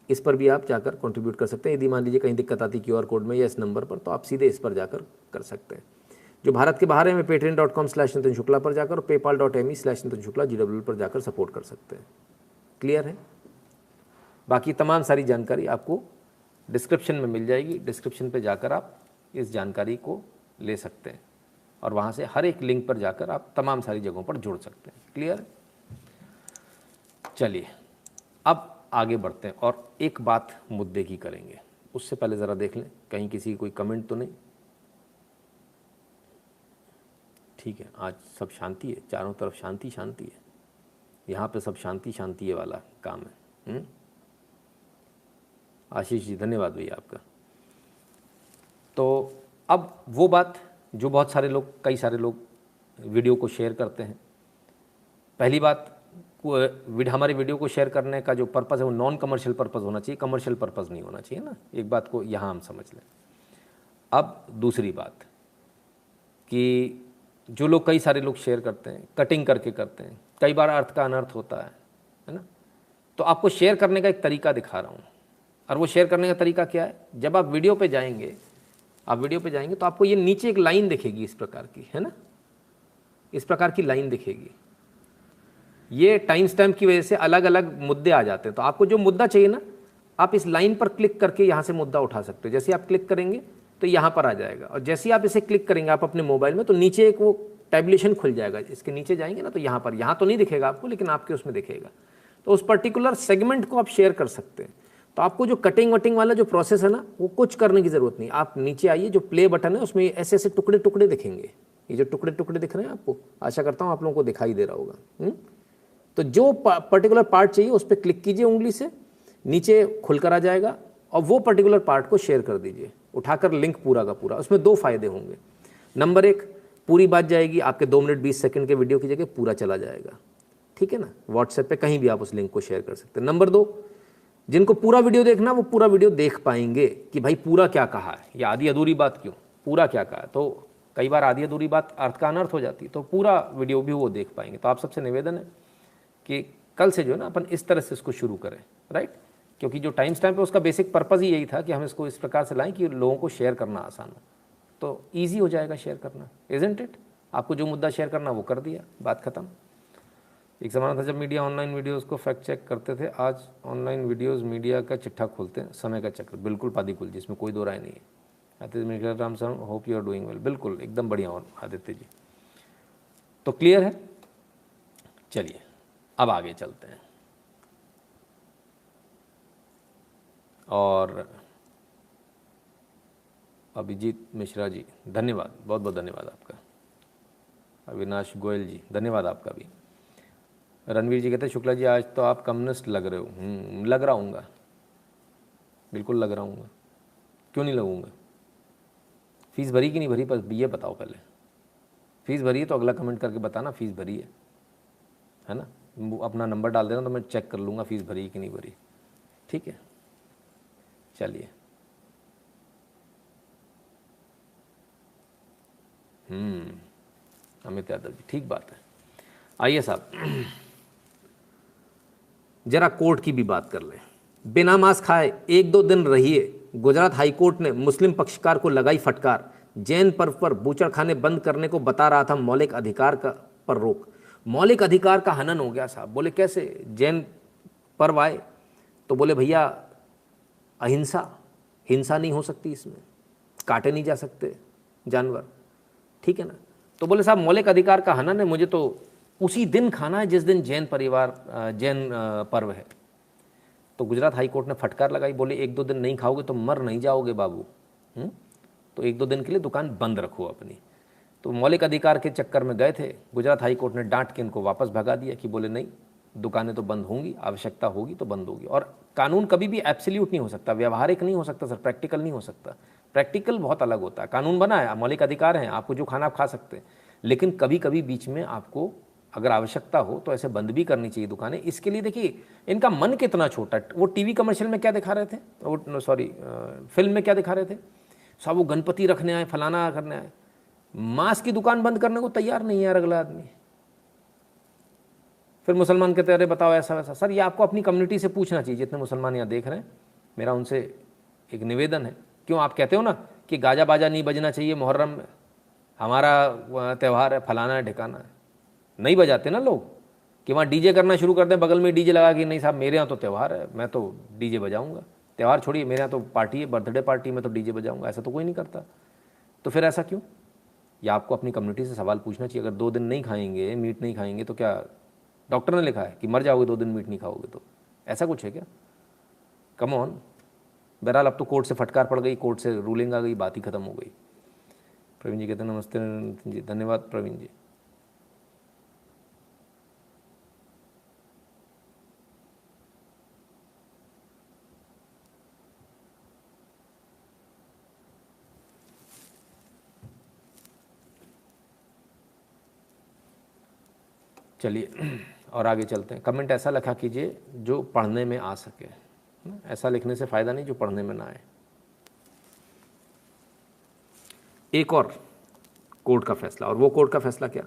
इस पर भी आप जाकर कंट्रीब्यूट कर सकते हैं। यदि मान लीजिए कहीं दिक्कत आती QR कोड में या इस नंबर पर, तो आप सीधे इस पर जाकर कर सकते हैं। जो भारत के बाहर है, मैं patreon.com/नितिन शुक्ला पर जाकर और paypal.me/नितिन शुक्ला GWL पर जाकर सपोर्ट कर सकते हैं। क्लियर है? बाकी तमाम सारी जानकारी आपको डिस्क्रिप्शन में मिल जाएगी। डिस्क्रिप्शन पे जाकर आप इस जानकारी को ले सकते हैं और वहाँ से हर एक लिंक पर जाकर आप तमाम सारी जगहों पर जुड़ सकते हैं। क्लियर है? चलिए, अब आगे बढ़ते हैं और एक बात मुद्दे की करेंगे। उससे पहले ज़रा देख लें कहीं किसी की कोई कमेंट तो नहीं। ठीक है, आज सब शांति है, चारों तरफ शांति शांति है। यहाँ पे सब शांति शांति है वाला काम है। आशीष जी, धन्यवाद भैया आपका। तो अब वो बात जो बहुत सारे लोग, कई सारे लोग वीडियो को शेयर करते हैं। पहली बात, हमारे वीडियो को शेयर करने का जो पर्पज़ है वो नॉन कमर्शियल पर्पज़ होना चाहिए, कमर्शियल पर्पज़ नहीं होना चाहिए ना। एक बात को यहाँ हम समझ लें। अब दूसरी बात कि जो लोग, कई सारे लोग शेयर करते हैं, कटिंग करके करते हैं, कई बार अर्थ का अनर्थ होता है ना। तो आपको शेयर करने का एक तरीका दिखा रहा हूँ, और वो शेयर करने का तरीका क्या है, जब आप वीडियो पे जाएंगे, तो आपको ये नीचे एक लाइन दिखेगी इस प्रकार की, है ना, इस प्रकार की लाइन दिखेगी। ये टाइम स्टैम्प की वजह से अलग अलग मुद्दे आ जाते हैं। तो आपको जो मुद्दा चाहिए ना, आप इस लाइन पर क्लिक करके यहाँ से मुद्दा उठा सकते हो। जैसे आप क्लिक करेंगे तो यहाँ पर आ जाएगा, और जैसे ही आप इसे क्लिक करेंगे आप अपने मोबाइल में, तो नीचे एक वो टैबुलेशन खुल जाएगा। इसके नीचे जाएंगे ना तो यहाँ पर, यहाँ तो नहीं दिखेगा आपको, लेकिन आपके उसमें दिखेगा। तो उस पर्टिकुलर सेगमेंट को आप शेयर कर सकते हैं। तो आपको जो कटिंग वटिंग वाला जो प्रोसेस है ना, वो कुछ करने की ज़रूरत नहीं। आप नीचे आइए, जो प्ले बटन है उसमें ऐसे ऐसे टुकड़े टुकड़े दिखेंगे। ये जो टुकड़े टुकड़े दिख रहे हैं आपको, आशा करता हूँ आप लोगों को दिखाई दे रहा होगा। तो जो पर्टिकुलर पार्ट चाहिए उस पर क्लिक कीजिए उंगली से, नीचे खुलकर आ जाएगा, और वो पर्टिकुलर पार्ट को शेयर कर दीजिए, उठाकर लिंक पूरा का पूरा। उसमें दो फायदे होंगे। नंबर एक, पूरी बात जाएगी, आपके 2 मिनट 20 सेकंड के वीडियो की जगह पूरा चला जाएगा। ठीक है ना। व्हाट्सएप पे कहीं भी आप उस लिंक को शेयर कर सकते हैं। नंबर 2, जिनको पूरा वीडियो देखना वो पूरा वीडियो देख पाएंगे कि भाई पूरा क्या कहा है या आधी अधूरी बात क्यों, पूरा क्या कहा है। तो कई बार आधी अधूरी बात अर्थ का अनर्थ हो जाती है, तो पूरा वीडियो भी वो देख पाएंगे। तो आप सबसे निवेदन है कि कल से जो है ना अपन इस तरह से इसको शुरू करें, राइट। क्योंकि जो टाइम स्टैम्प है उसका बेसिक पर्पज़ ही यही था कि हम इसको इस प्रकार से लाएं कि लोगों को शेयर करना आसान हो, तो ईजी हो जाएगा शेयर करना, इज़न्ट इट। आपको जो मुद्दा शेयर करना वो कर दिया, बात खत्म। एक ज़माना था जब मीडिया ऑनलाइन वीडियोज़ को फैक्ट चेक करते थे, आज ऑनलाइन वीडियोज़ मीडिया का चिट्ठा खोलते हैं, समय का चक्र। बिल्कुल पादिकुल, जिसमें कोई दो राय नहीं है। Aditya Ram sir, hope you are doing well. बिल्कुल एकदम बढ़िया और आदित्य जी, तो क्लियर है। चलिए अब आगे चलते हैं। और अभिजीत मिश्रा जी धन्यवाद, बहुत बहुत धन्यवाद आपका। अविनाश गोयल जी धन्यवाद आपका भी। रणवीर जी कहते हैं शुक्ला जी आज तो आप कम्युनिस्ट लग रहे हो। लग रहा हूँगा, बिल्कुल लग रहा हूँगा, क्यों नहीं लगूँगा। फीस भरी कि नहीं भरी, पर ये बताओ पहले। फीस भरी है तो अगला कमेंट करके बताना फीस भरी है ना। अपना नंबर डाल देना तो मैं चेक कर लूँगा फीस भरी कि नहीं भरी, ठीक है। चलिए अमित यादव जी, ठीक बात है। आइए साहब जरा कोर्ट की भी बात कर लें। बिना मास्क खाए 1-2 दिन रहिए। गुजरात हाईकोर्ट ने मुस्लिम पक्षकार को लगाई फटकार। जैन पर्व पर बूचड़खाने बंद करने को बता रहा था मौलिक अधिकार का पर रोक। मौलिक अधिकार का हनन हो गया साहब। बोले कैसे, जैन पर्व आए तो बोले भैया अहिंसा, हिंसा नहीं हो सकती, इसमें काटे नहीं जा सकते जानवर, ठीक है ना। तो बोले साहब मौलिक अधिकार का हनन है, मुझे तो उसी दिन खाना है जिस दिन जैन पर्व है। तो गुजरात हाई कोर्ट ने फटकार लगाई, बोले 1-2 दिन नहीं खाओगे तो मर नहीं जाओगे बाबू। तो 1-2 दिन के लिए दुकान बंद रखो अपनी। तो मौलिक अधिकार के चक्कर में गए थे, गुजरात हाई कोर्ट ने डांट के इनको वापस भगा दिया कि बोले नहीं, दुकानें तो बंद होंगी, आवश्यकता होगी तो बंद होगी। और कानून कभी भी एब्सोल्यूट नहीं हो सकता, व्यवहारिक नहीं हो सकता सर, प्रैक्टिकल नहीं हो सकता। प्रैक्टिकल बहुत अलग होता है। कानून बना है, मौलिक अधिकार हैं, आपको जो खाना आप खा सकते हैं, लेकिन कभी कभी बीच में आपको अगर आवश्यकता हो तो ऐसे बंद भी करनी चाहिए दुकानें। इसके लिए देखिए इनका मन कितना छोटा। वो टीवी कमर्शियल में क्या दिखा रहे थे, वो सॉरी फिल्म में क्या दिखा रहे थे, सब वो गणपति रखने आए, फलाना करने आए। मांस की दुकान बंद करने को तैयार नहीं है यार अगला आदमी। फिर मुसलमान कहते अरे बताओ ऐसा वैसा। सर ये आपको अपनी कम्युनिटी से पूछना चाहिए, जितने मुसलमान यहाँ देख रहे हैं, मेरा उनसे एक निवेदन है। क्यों आप कहते हो ना कि गाजा बाजा नहीं बजना चाहिए मुहर्रम में, हमारा त्यौहार है, फलाना है, ठिकाना है, नहीं बजाते ना लोग, कि वहाँ डीजे करना शुरू करते हैं, बगल में डीजे लगा कि नहीं साहब मेरे यहाँ तो त्यौहार है, मैं तो डीजे बजाऊंगा। त्यौहार छोड़िए, मेरे यहाँ तो पार्टी है, बर्थडे पार्टी में तो डीजे बजाऊंगा। ऐसा तो कोई नहीं करता। तो फिर ऐसा क्यों? या आपको अपनी कम्युनिटी से सवाल पूछना चाहिए। अगर 2 दिन नहीं खाएंगे, मीट नहीं खाएंगे, तो क्या डॉक्टर ने लिखा है कि मर जाओगे 2 दिन मीट नहीं खाओगे? तो ऐसा कुछ है क्या? Come on. बहरहाल अब तो कोर्ट से फटकार पड़ गई, कोर्ट से रूलिंग आ गई, बात ही खत्म हो गई। प्रवीण जी कहते हैं नमस्ते जी, धन्यवाद प्रवीण जी। चलिए और आगे चलते हैं। कमेंट ऐसा लिखा कीजिए जो पढ़ने में आ सके, ऐसा लिखने से फ़ायदा नहीं जो पढ़ने में ना आए। एक और कोर्ट का फैसला, और वो कोर्ट का फैसला क्या?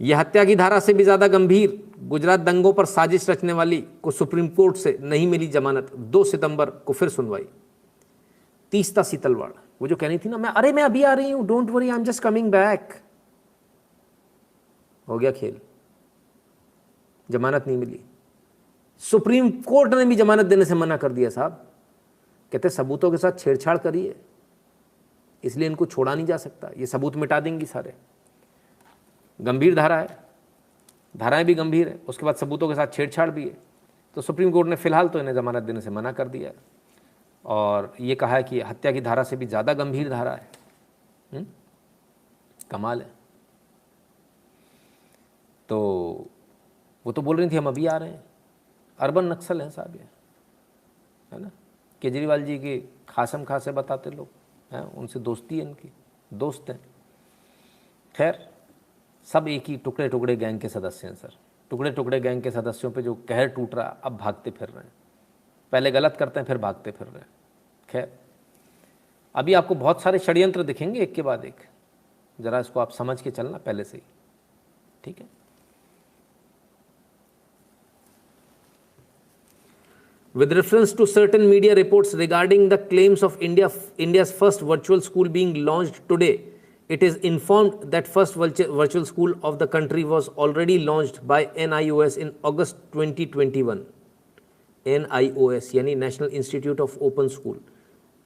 यह हत्या की धारा से भी ज़्यादा गंभीर। गुजरात दंगों पर साजिश रचने वाली को सुप्रीम कोर्ट से नहीं मिली जमानत। 2 सितंबर को फिर सुनवाई। तीस्ता सीतलवाड़, वो जो कहनी थी ना मैं अभी आ रही हूँ, don't worry I am just coming back, हो गया खेल। जमानत नहीं मिली। सुप्रीम कोर्ट ने भी जमानत देने से मना कर दिया साहब। कहते सबूतों के साथ छेड़छाड़ करिए, इसलिए इनको छोड़ा नहीं जा सकता, ये सबूत मिटा देंगी सारे। गंभीर धारा है, धाराएं भी गंभीर है, उसके बाद सबूतों के साथ छेड़छाड़ भी है। तो सुप्रीम कोर्ट ने फिलहाल तो इन्हें जमानत देने से मना कर दिया और ये कहा है कि हत्या की धारा से भी ज़्यादा गंभीर धारा है। कमाल है। तो वो तो बोल रही थी हम अभी आ रहे हैं। अर्बन नक्सल हैं साहब ये, है ना। केजरीवाल जी की खासम खासे बताते लोग हैं, उनसे दोस्ती है, इनकी दोस्त हैं। खैर सब एक ही टुकड़े टुकड़े गैंग के सदस्य हैं सर, टुकड़े टुकड़े गैंग के सदस्यों पे जो कहर टूट रहा, अब भागते फिर रहे हैं। पहले गलत करते हैं, फिर भागते फिर रहे हैं। खैर, अभी आपको बहुत सारे षड्यंत्र दिखेंगे एक के बाद एक, ज़रा इसको आप समझ के चलना पहले से ही, ठीक है। With reference to certain media reports regarding the claims of India's first virtual school being launched today, it is informed that first virtual school of the country was already launched by NIOS in August 2021. NIOS यानी national institute of open school,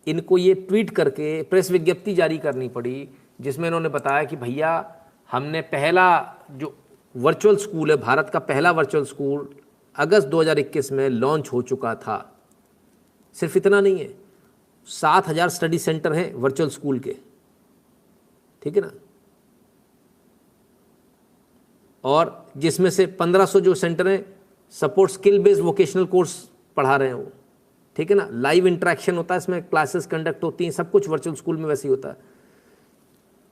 इनको ये tweet करके press विज्ञप्ति जारी करनी पड़ी जिसमें इन्होंने बताया कि भैया हमने पहला जो वर्चुअल स्कूल है, भारत का पहला वर्चुअल स्कूल अगस्त 2021 में लॉन्च हो चुका था। सिर्फ इतना नहीं है, 7000 स्टडी सेंटर हैं वर्चुअल स्कूल के, ठीक है ना, और जिसमें से 1500 जो सेंटर हैं support skill based vocational course पढ़ा रहे हैं वो, ठीक है ना। लाइव इंटरेक्शन होता है इसमें, क्लासेस कंडक्ट होती हैं, सब कुछ वर्चुअल स्कूल में वैसे ही होता है।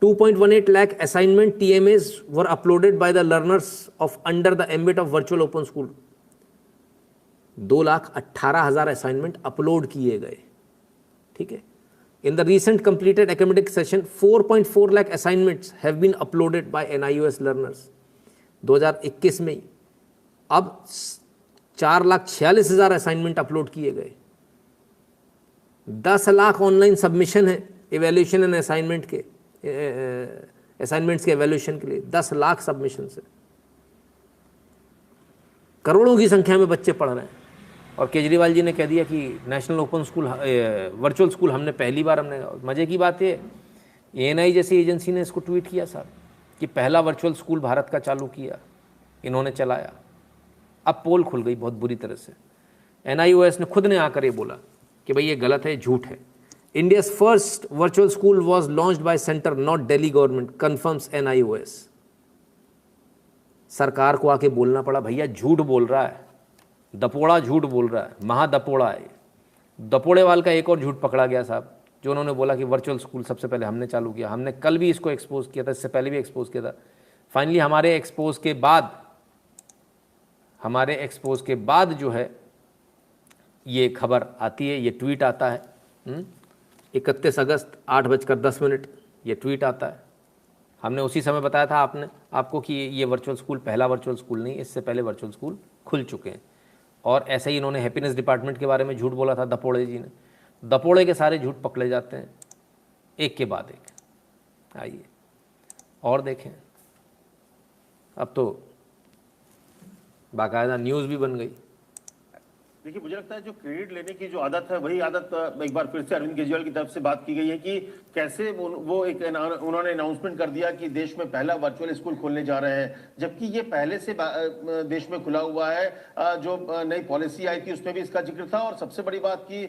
2.18 lakh assignment TMAs were uploaded by the learners of under the ambit of virtual open school. 2,18,000 assignment upload किए गए, ठीक है। In the recent completed academic session 4.4 lakh assignments have been uploaded by NIOS learners 2021 में ही। अब 4,46,000 assignment upload किए गए। 10 lakh online submission है evaluation and assignment के, असाइनमेंट्स के एवेल्यूशन के लिए 10 लाख सबमिशन से करोड़ों की संख्या में बच्चे पढ़ रहे हैं। और केजरीवाल जी ने कह दिया कि national open school virtual school हमने पहली बार, हमने, मज़े की बात है ANI जैसी एजेंसी ने इसको ट्वीट किया साहब कि पहला वर्चुअल स्कूल भारत का चालू किया, इन्होंने चलाया। अब पोल खुल गई बहुत बुरी तरह से। NIOS ने खुद ने आकर ये बोला कि भाई ये गलत है, झूठ है। India's first virtual school was launched by centre not Delhi government, confirms NIOS। सरकार को आके बोलना पड़ा भैया झूठ बोल रहा है, दपोड़ा झूठ बोल रहा है, महादपोड़ा है। दपोड़ेवाल का एक और झूठ पकड़ा गया साहब, जो उन्होंने बोला कि वर्चुअल स्कूल सबसे पहले हमने चालू किया। हमने कल भी इसको एक्सपोज किया था, इससे पहले भी एक्सपोज किया था। फाइनली हमारे एक्सपोज के बाद जो है ये खबर आती है, ये ट्वीट आता है। 31 अगस्त 8:10 ये ट्वीट आता है। हमने उसी समय बताया था आपको कि ये वर्चुअल स्कूल पहला वर्चुअल स्कूल नहीं, इससे पहले वर्चुअल स्कूल खुल चुके हैं। और ऐसे ही इन्होंने हैप्पीनेस डिपार्टमेंट के बारे में झूठ बोला था दपोड़े जी ने। दपोड़े के सारे झूठ पकड़े जाते हैं एक के बाद एक। आइए और देखें, अब तो बाकायदा न्यूज़ भी बन गई। देखिए, मुझे लगता है जो क्रेडिट लेने की जो आदत है, वही आदत एक बार फिर से अरविंद केजरीवाल की तरफ से बात की गई है कि कैसे वो एक उन्होंने अनाउंसमेंट कर दिया कि देश में पहला वर्चुअल स्कूल खोलने जा रहे हैं, जबकि ये पहले से देश में खुला हुआ है। जो नई पॉलिसी आई थी उसमें भी इसका जिक्र था। और सबसे बड़ी बात की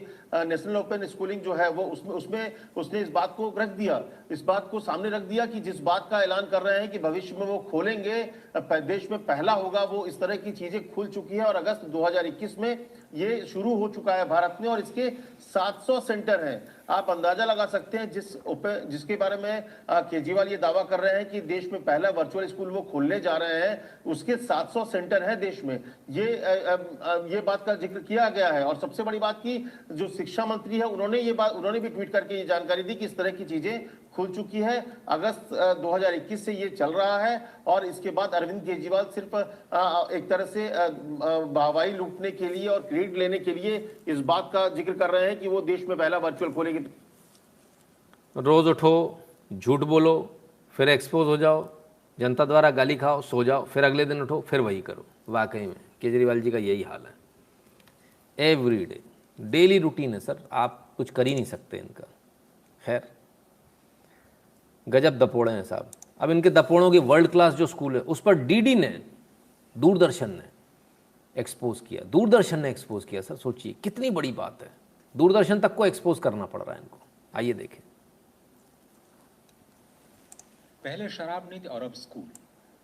नेशनल ओपन स्कूलिंग जो है वो उसमें उसने इस बात को रख दिया, इस बात को सामने रख दिया कि जिस बात का ऐलान कर रहे हैं कि भविष्य में वो खोलेंगे, देश में पहला होगा, वो इस तरह की चीजें खुल चुकी है। और अगस्त 2021 में ये शुरू हो चुका है भारत में और इसके 700 सेंटर हैं। आप अंदाजा लगा सकते हैं जिसके बारे में केजरीवाल ये दावा कर रहे हैं कि देश में पहला वर्चुअल स्कूल वो खोलने जा रहे हैं, उसके 700 सेंटर हैं देश में। ये बात का जिक्र किया गया है। और सबसे बड़ी बात की जो शिक्षा मंत्री है उन्होंने भी ट्वीट करके ये जानकारी दी कि इस तरह की चीजें खुल चुकी है। अगस्त 2021 से ये चल रहा है और इसके बाद अरविंद केजरीवाल सिर्फ एक तरह से वाहवाही लूटने के लिए और क्रेडिट लेने के लिए इस बात का जिक्र कर रहे हैं कि वो देश में पहला वर्चुअल खोलेंगे। रोज उठो, झूठ बोलो, फिर एक्सपोज हो जाओ, जनता द्वारा गाली खाओ, सो जाओ, फिर अगले दिन उठो, फिर वही करो। वाकई में केजरीवाल जी का यही हाल है। एवरी डे डेली रूटीन है सर, आप कुछ कर ही नहीं सकते इनका। खैर, गजब दपोड़े हैं साहब। अब इनके दपोड़ों की वर्ल्ड क्लास जो स्कूल है उस पर DD ने, दूरदर्शन ने एक्सपोज किया। दूरदर्शन ने एक्सपोज किया सर, सोचिए कितनी बड़ी बात है। दूरदर्शन तक को एक्सपोज करना पड़ रहा है इनको। आइए देखें। पहले शराब नीति और अब स्कूल।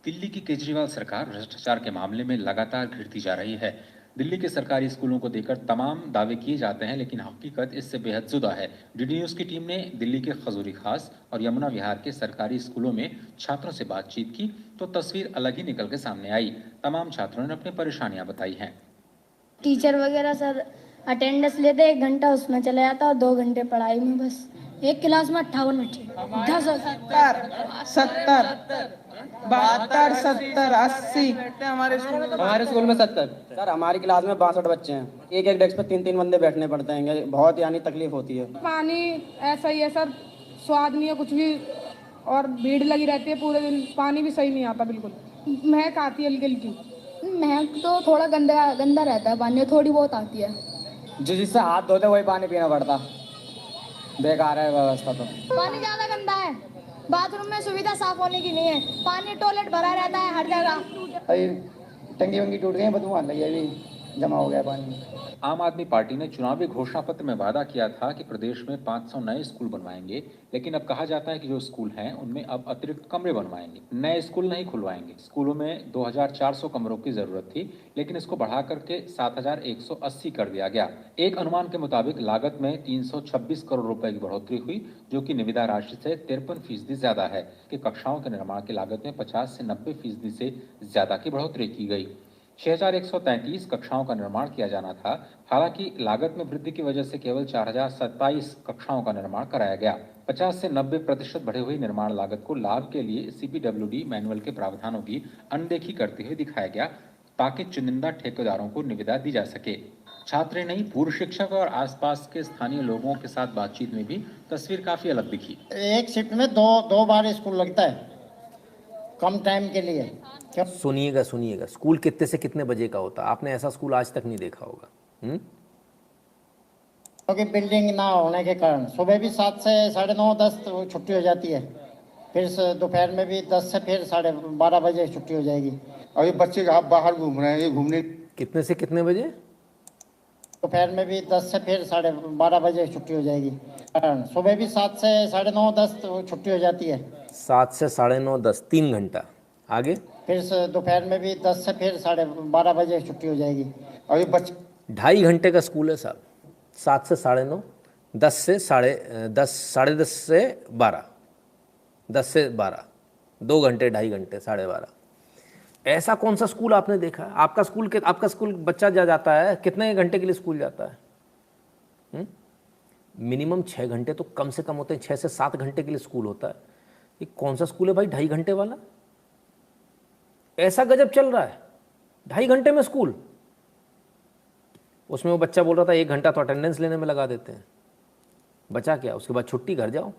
दिल्ली की केजरीवाल सरकार भ्रष्टाचार के मामले में लगातार घिरती जा रही है। दिल्ली के सरकारी स्कूलों को देकर तमाम दावे किए जाते हैं, लेकिन हकीकत इससे बेहद जुदा है। डीडी न्यूज की टीम ने दिल्ली के खजूरी खास और यमुना विहार के सरकारी स्कूलों में छात्रों से बातचीत की तो तस्वीर अलग ही निकल के सामने आई। तमाम छात्रों ने अपनी परेशानियां बताई हैं। टीचर वगैरह सर अटेंडेंस लेते 1 घंटा उसमें चला जाता और 2 घंटे पढ़ाई में, बस एक क्लास में 58 बच्चे 70 72 70 80 हमारे स्कूल में 70 सर हमारी क्लास में 62 बच्चे हैं। एक डेस्क पे 3-3 बंदे बैठने पड़ते हैं, बहुत यानी तकलीफ होती है। पानी ऐसा ही है सर, स्वाद नहीं है कुछ भी और भीड़ लगी रहती है पूरे दिन। पानी भी सही नहीं आता, बिल्कुल महक आती है हल्की हल्की। महक तो थोड़ा गंदा गंदा रहता है, पानी थोड़ी बहुत आती है। जिससे हाथ धोते वही पानी पीना पड़ता, बेकार है व्यवस्था। तो पानी ज्यादा गंदा है, बाथरूम में सुविधा साफ होने की नहीं है, पानी टॉयलेट भरा रहता है हर जगह। टंकी वंगी टूट गई, बदबू आने लगी, अभी जमा हो गया पानी। आम आदमी पार्टी ने चुनावी घोषणा पत्र में वादा किया था कि प्रदेश में 500 नए स्कूल बनवाएंगे, लेकिन अब कहा जाता है कि जो स्कूल हैं उनमें अब अतिरिक्त कमरे बनवाएंगे, नए स्कूल नहीं खुलवाएंगे। स्कूलों में 2400 कमरों की जरूरत थी, लेकिन इसको बढ़ा करके 7180 कर दिया गया। एक अनुमान के मुताबिक लागत में 326 करोड़ रुपए की बढ़ोतरी हुई, जो कि निविदा राशि से 53% ज्यादा है कि कक्षाओं के निर्माण की लागत में 50 से 90% से ज्यादा की बढ़ोतरी की गई। 6133 कक्षाओं का निर्माण किया जाना था। हालांकि लागत में वृद्धि की वजह से केवल 4027 कक्षाओं का निर्माण कराया गया। 50 से 90% बढ़ी हुई निर्माण लागत को लाभ के लिए CPWD मैनुअल के प्रावधानों की अनदेखी करते हुए दिखाया गया, ताकि चुनिंदा ठेकेदारों को निविदा दी जा सके। छात्र नहीं, पूर्व शिक्षक और आसपास के स्थानीय लोगों के साथ बातचीत में भी तस्वीर काफी अलग दिखी। एक शिफ्ट में दो बार स्कूल लगता है, कम टाइम के लिए। सुनिएगा, स्कूल कितने से कितने बजे का होता है? आपने ऐसा स्कूल आज तक नहीं देखा होगा। क्योंकि बिल्डिंग ना होने के कारण सुबह भी 7 से 9:30 10 छुट्टी हो जाती है, फिर दोपहर में भी 10 से फिर 12:30 बजे छुट्टी हो जाएगी। अभी बच्चे आप बाहर घूम रहे हैं, ये घूमने कितने से कितने बजे? दोपहर में भी 10 से फिर 12:30 बजे छुट्टी हो जाएगी। सुबह भी 7 से 9:30 10 छुट्टी हो जाती है। 7 से 9:30 10 3 घंटा। आगे फिर दोपहर में भी 10 से फिर 12:30 बजे छुट्टी हो जाएगी। अभी बच्चे 2.5 घंटे का स्कूल है साहब। 7 से 9:30, 10 से 10:30 साढ़े 10 से 12, 10 से 12, 2 घंटे, 2.5 घंटे, 12:30। ऐसा कौन सा स्कूल आपने देखा? आपका स्कूल बच्चा जाता है कितने घंटे के लिए स्कूल जाता है? मिनिमम 6 घंटे तो कम से कम होते हैं, 6 से 7 घंटे के लिए स्कूल होता है। ये कौन सा स्कूल है भाई 2.5 घंटे वाला? ऐसा गजब चल रहा है, 2.5 घंटे में स्कूल। उसमें वो बच्चा बोल रहा था 1 घंटा तो अटेंडेंस लेने में लगा देते हैं, बचा क्या? उसके बाद छुट्टी, घर जाओ।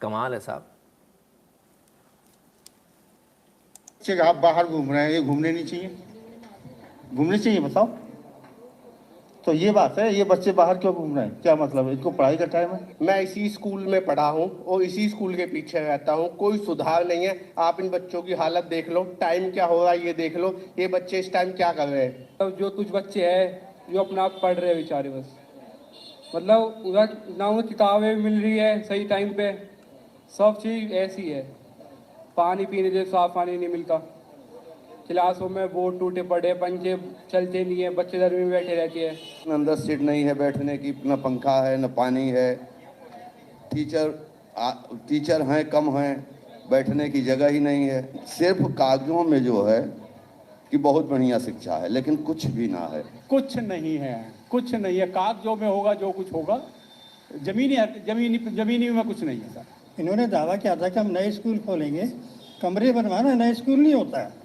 कमाल है साहब। आप बाहर घूम रहे हैं, ये घूमने नहीं चाहिए? घूमने चाहिए बताओ? तो ये बात है, ये बच्चे बाहर क्यों घूम रहे हैं? क्या मतलब है? इनको पढ़ाई का टाइम है। मैं इसी स्कूल में पढ़ा हूँ और इसी स्कूल के पीछे रहता हूँ, कोई सुधार नहीं है। आप इन बच्चों की हालत देख लो, टाइम क्या हो रहा है ये देख लो, ये बच्चे इस टाइम क्या कर रहे हैं। तो जो कुछ बच्चे हैं जो अपना आप पढ़ रहे हैं बेचारे, बस मतलब उधर ना उन्हें किताबें मिल रही है सही टाइम पे, सब चीज़ ऐसी है। पानी पीने से साफ पानी नहीं मिलता, क्लासों में बोर्ड टूटे पड़े, पंखे चलते नहीं है, बच्चे घर में बैठे रहते हैं। अंदर सीट नहीं है बैठने की, न पंखा है न पानी है। टीचर हैं कम हैं, बैठने की जगह ही नहीं है। सिर्फ कागजों में जो है कि बहुत बढ़िया शिक्षा है, लेकिन कुछ भी ना है। कुछ नहीं है, कुछ नहीं है। कागजों में होगा जो कुछ होगा, जमीनी में कुछ नहीं है सर। इन्होंने दावा किया था कि हम नए स्कूल खोलेंगे, कमरे बनवाना, नए स्कूल नहीं होता है।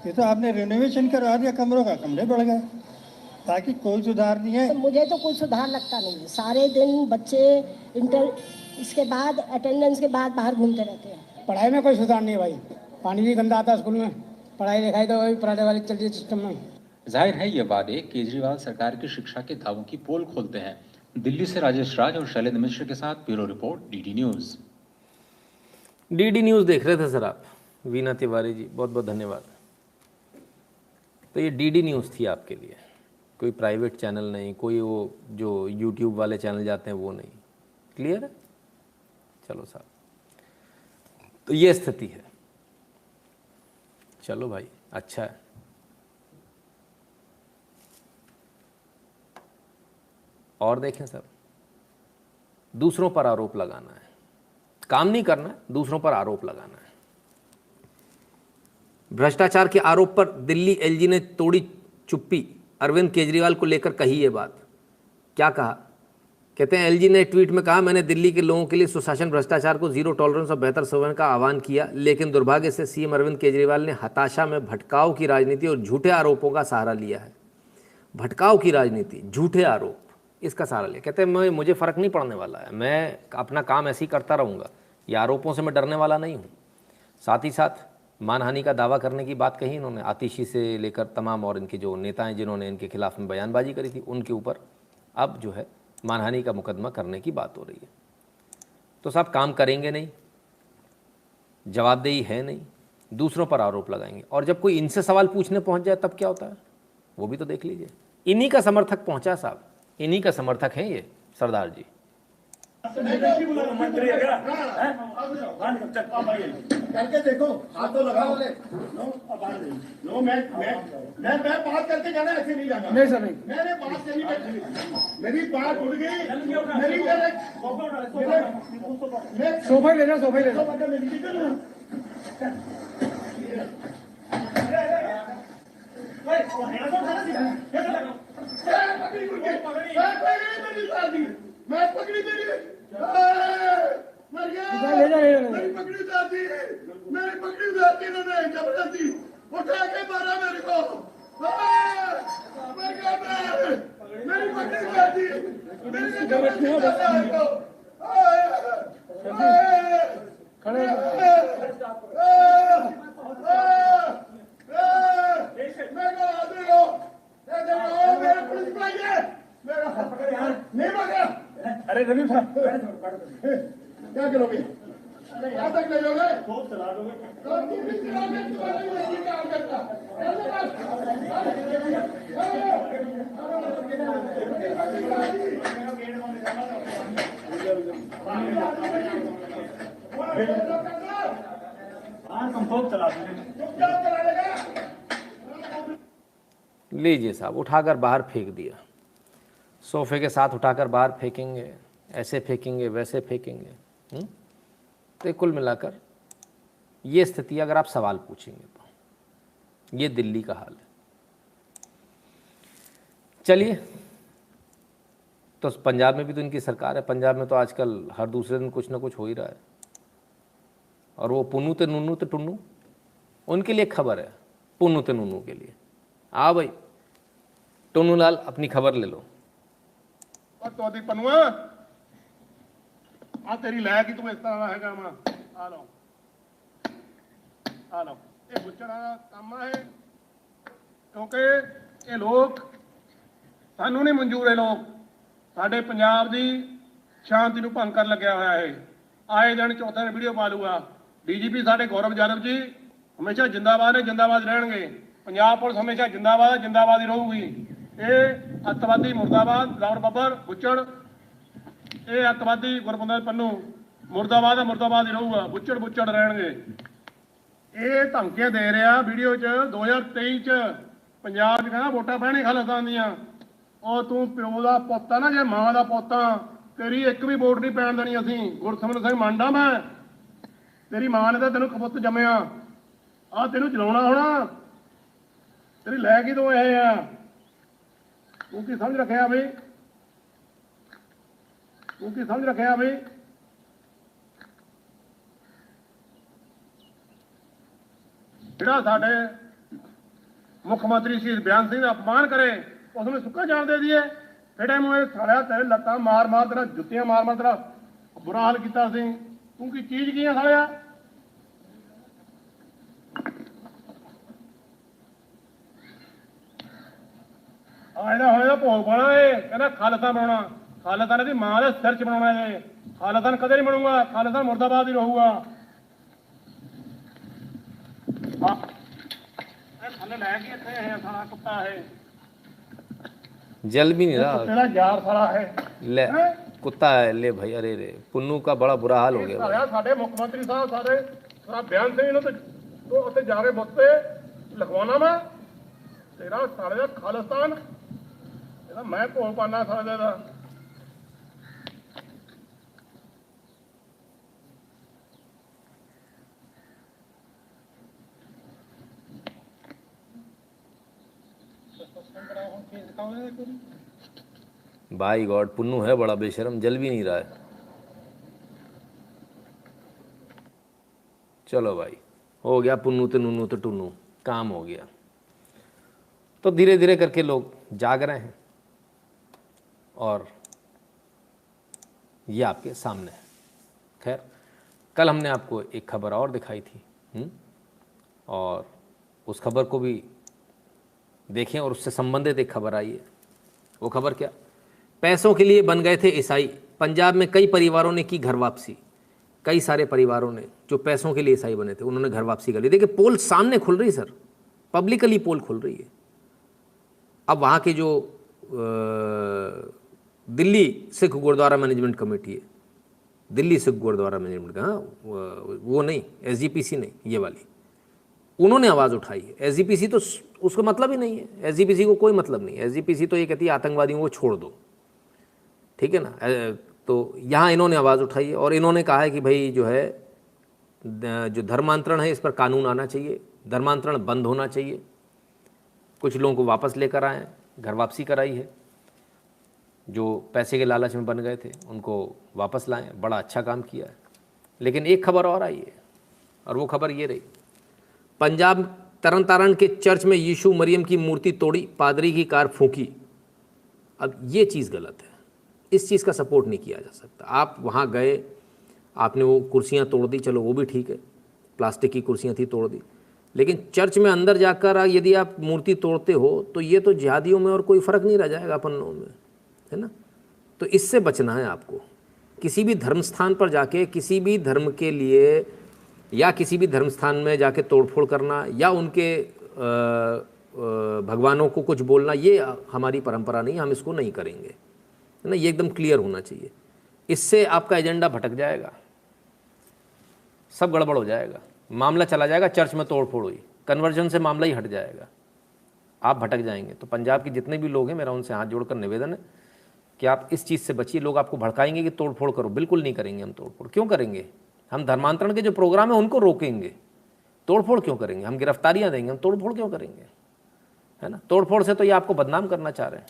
ये तो आपने रिनोवेशन करवा दिया कमरों का, कमरे बढ़ गए, ताकि कोई सुधार नहीं है। तो मुझे तो कोई सुधार लगता नहीं है। सारे दिन बच्चे इसके बाद अटेंडेंस के बाद बाहर घूमते रहते हैं। पढ़ाई में कोई सुधार नहीं है भाई, पानी भी गंदा आता है स्कूल में, पढ़ाई लिखाई तो वही पराठे वाली चल रही है सिस्टम में। जाहिर है ये वादे केजरीवाल सरकार की शिक्षा के दावों की पोल खोलते हैं। दिल्ली से राजेश राज और शैलेंद्र मिश्र के साथ bureau report, DD news. DD news देख रहे थे सर आप। वीना तिवारी जी, बहुत बहुत धन्यवाद। तो ये डीडी न्यूज़ थी आपके लिए, कोई प्राइवेट चैनल नहीं, कोई वो जो यूट्यूब वाले चैनल जाते हैं वो नहीं। क्लियर है? चलो साहब, तो ये स्थिति है। चलो भाई, अच्छा है। और देखें सर, दूसरों पर आरोप लगाना है, काम नहीं करना है, दूसरों पर आरोप लगाना है। भ्रष्टाचार के आरोप पर दिल्ली एलजी ने तोड़ी चुप्पी, अरविंद केजरीवाल को लेकर कही ये बात। क्या कहा? कहते हैं एलजी ने ट्वीट में कहा, मैंने दिल्ली के लोगों के लिए सुशासन, भ्रष्टाचार को जीरो टॉलरेंस और बेहतर सेवन का आह्वान किया, लेकिन दुर्भाग्य से सीएम अरविंद केजरीवाल ने हताशा में भटकाव की राजनीति और झूठे आरोपों का सहारा लिया है। भटकाव की राजनीति, झूठे आरोप, इसका सहारा लिया। कहते हैं मुझे फ़र्क नहीं पड़ने वाला है, मैं अपना काम ऐसे ही करता रहूँगा, ये आरोपों से मैं डरने वाला नहीं हूँ। साथ ही साथ मानहानि का दावा करने की बात कही इन्होंने, आतिशी से लेकर तमाम और इनके जो नेता हैं जिन्होंने इनके खिलाफ में बयानबाजी करी थी, उनके ऊपर अब जो है मानहानि का मुकदमा करने की बात हो रही है। तो साहब काम करेंगे नहीं, जवाबदेही है नहीं, दूसरों पर आरोप लगाएंगे, और जब कोई इनसे सवाल पूछने पहुंच जाए तब क्या होता है वो भी तो देख लीजिए। इन्हीं का समर्थक पहुंचा साहब, इन्हीं का समर्थक है ये सरदार जी। करके देखो, हाथ तो लगाओ। लो मैं बात करके जाना, ऐसे नहीं जाना। नहीं सर, नहीं, मैंने बात करनी, मेरी बात उड़ गई, मेरी सोफा लेना, सोफा लेना। मैं पकड़ी मेरी मेरी पकड़ी जाती, मेरी पकड़ी जाती, इन्होंने जबरदस्ती उठा के मारा मेरे को। मेरी पकड़ी जाती, मेरी जबरदस्ती खड़े मेरे पुलिस भाई है, मेरा नहीं मांगा। अरे रवि साहब क्या करोगे? यहाँ तक ले जाओगे? चला दोगे? लीजिए साहब, उठाकर बाहर फेंक दिया, सोफे के साथ उठाकर बाहर फेंकेंगे, ऐसे फेंकेंगे, वैसे फेंकेंगे। तो कुल मिलाकर ये स्थिति, अगर आप सवाल पूछेंगे तो ये दिल्ली का हाल है। चलिए, तो पंजाब में भी तो इनकी सरकार है। पंजाब में तो आजकल हर दूसरे दिन कुछ ना कुछ हो ही रहा है, और वो पुन्नू ते नुन्नू ते टुन्नू, उनके लिए खबर है, पुन्नू ते नुन्नू के लिए। आ भाई टुन्नू लाल, अपनी खबर ले लो। तो दी पनुआ आ तेरी लै की तू इस तरह हैगा वा, आ लो ये बुच्चड़ वाला काम है, क्योंकि ये लोग सानू नहीं मंजूर, है लोग साडे पंजाब दी शांति नूं भंग कर लग्या होया है। आए दिन चौथे ने वीडियो पा लूगा। डीजीपी साडे गौरव यादव जी हमेशा जिंदाबाद ने, जिंदाबाद रहेंगे। पंजाब पुलिस हमेशा जिंदाबाद है, जिंदाबाद ही रहूगी। ये अतवादी मुर्दाबाद, लाहौर बब्बर बुच्चड़, ये अतवादी गुरबंदर पन्नू मुर्दाबाद है, मुर्दाबाद ही रहूगा, बुच्चड़ बुच्चड़ रहेंगे। ये धमकियां दे रहा वीडियो च 2023 च पंजाब च कहना वोटां पैणे खालिस्तान दियां। और तू प्यो का पुत्त है ना, जे मां का पुत्त आ, तेरी एक भी वोट नहीं पैण देनी असीं। गुरसिमरन सिंह मांडा मैं, तेरी मां ने तो तेनों कपुੱਤ जम्मिया, आ तेनों चलाउणा होना, तेरी लै की तो ये आ। तू की समझ रखिया बई, तू की समझ रखिया बई, ਜਿਹੜਾ ਸਾਡੇ ਮੁੱਖ ਮੰਤਰੀ ਸ਼ਹੀਦ ਬਿਆਨ ਸਿੰਘ ਦਾ ਅਪਮਾਨ ਕਰੇ उसमें सुक्का जान दे दिए। फिर मुझे सालिया तेरे लत्तां मार मार, तेरा जुत्तियां मार मार तेरा बुरा हाल किया सी। तू की चीज की है सालिया? आया होया भोग पाना है, कहना खालिस्तान बनाना, खालिस्तान की मां के सिर च बनाना है। खालिस्तान कदे नहीं बनूंगा, खालिस्तान मुर्दाबाद ही रहूगा। थले लैके इत्थे है साला कुत्ता है, जल भी नहीं रहा, तेरा यार साला है, ले कुत्ता है। ले भाई, अरे रे पुन्नू का बड़ा बुरा हाल हो गया। साडे मुख्यमंत्री साहब सारे सारा बयान सिंह इन्हों तो उत्ते जा रहे बुत पे लिखवाना मैं तेरा सारे का खालिस्तान, मैं भोग पाना सारे का। बाई गॉड, पुन्नू है बड़ा बेशरम, जल भी नहीं रहा है। चलो भाई, हो गया पुन्नू तो नूनू तो टुन्नू, काम हो गया। तो धीरे धीरे करके लोग जाग रहे हैं और ये आपके सामने है। खैर, कल हमने आपको एक खबर और दिखाई थी और उस खबर को भी देखें और उससे संबंधित एक खबर आई है। वो खबर क्या? पैसों के लिए बन गए थे ईसाई। पंजाब में कई परिवारों ने की घर वापसी। कई सारे परिवारों ने जो पैसों के लिए ईसाई बने थे उन्होंने घर वापसी कर ली। देखिए, पोल सामने खुल रही सर, पब्लिकली पोल खुल रही है। अब वहाँ के जो दिल्ली सिख गुरुद्वारा मैनेजमेंट कमेटी है, दिल्ली सिख गुरुद्वारा मैनेजमेंट का, वो नहीं, SGPC नहीं, ये वाली, उन्होंने आवाज़ उठाई है। SGPC तो उसका मतलब ही नहीं है, SGPC को कोई मतलब नहीं है। SGPC तो ये कहती है आतंकवादियों को छोड़ दो, ठीक है ना। तो यहाँ इन्होंने आवाज़ उठाई है और इन्होंने कहा है कि भाई जो है, जो धर्मांतरण है इस पर कानून आना चाहिए, धर्मांतरण बंद होना चाहिए। कुछ लोगों को वापस लेकर आए, घर वापसी कराई है। जो पैसे के लालच में बन गए थे उनको वापस लाएं, बड़ा अच्छा काम किया है। लेकिन एक खबर और आई है और वो खबर ये रही, पंजाब तरन तारण के चर्च में यीशु मरियम की मूर्ति तोड़ी, पादरी की कार फूंकी। अब ये चीज़ गलत है, इस चीज़ का सपोर्ट नहीं किया जा सकता। आप वहाँ गए, आपने वो कुर्सियाँ तोड़ दी, चलो वो भी ठीक है, प्लास्टिक की कुर्सियाँ थी तोड़ दी, लेकिन चर्च में अंदर जाकर यदि आप मूर्ति तोड़ते हो तो ये तो जिहादियों में और कोई फ़र्क नहीं रह जाएगा पन्नों में, है ना। तो इससे बचना है आपको। किसी भी धर्म स्थान पर जाके किसी भी धर्म के लिए या किसी भी धर्म स्थान में जाके तोड़फोड़ करना या उनके भगवानों को कुछ बोलना, ये हमारी परंपरा नहीं, हम इसको नहीं करेंगे, है ना। ये एकदम क्लियर होना चाहिए। इससे आपका एजेंडा भटक जाएगा, सब गड़बड़ हो जाएगा, मामला चला जाएगा चर्च में तोड़फोड़ हुई, कन्वर्जन से मामला ही हट जाएगा, आप भटक जाएंगे। तो पंजाब के जितने भी लोग हैं, मेरा उनसे हाथ जोड़कर निवेदन है कि आप इस चीज़ से बचिए। लोग आपको भड़काएंगे कि तोड़फोड़ करो, बिल्कुल नहीं करेंगे हम तोड़फोड़। क्यों करेंगे? हम धर्मांतरण के जो प्रोग्राम है उनको रोकेंगे, तोड़फोड़ क्यों करेंगे? हम गिरफ्तारियां देंगे, हम तोड़फोड़ क्यों करेंगे, है ना। तोड़फोड़ से तो ये आपको बदनाम करना चाह रहे हैं,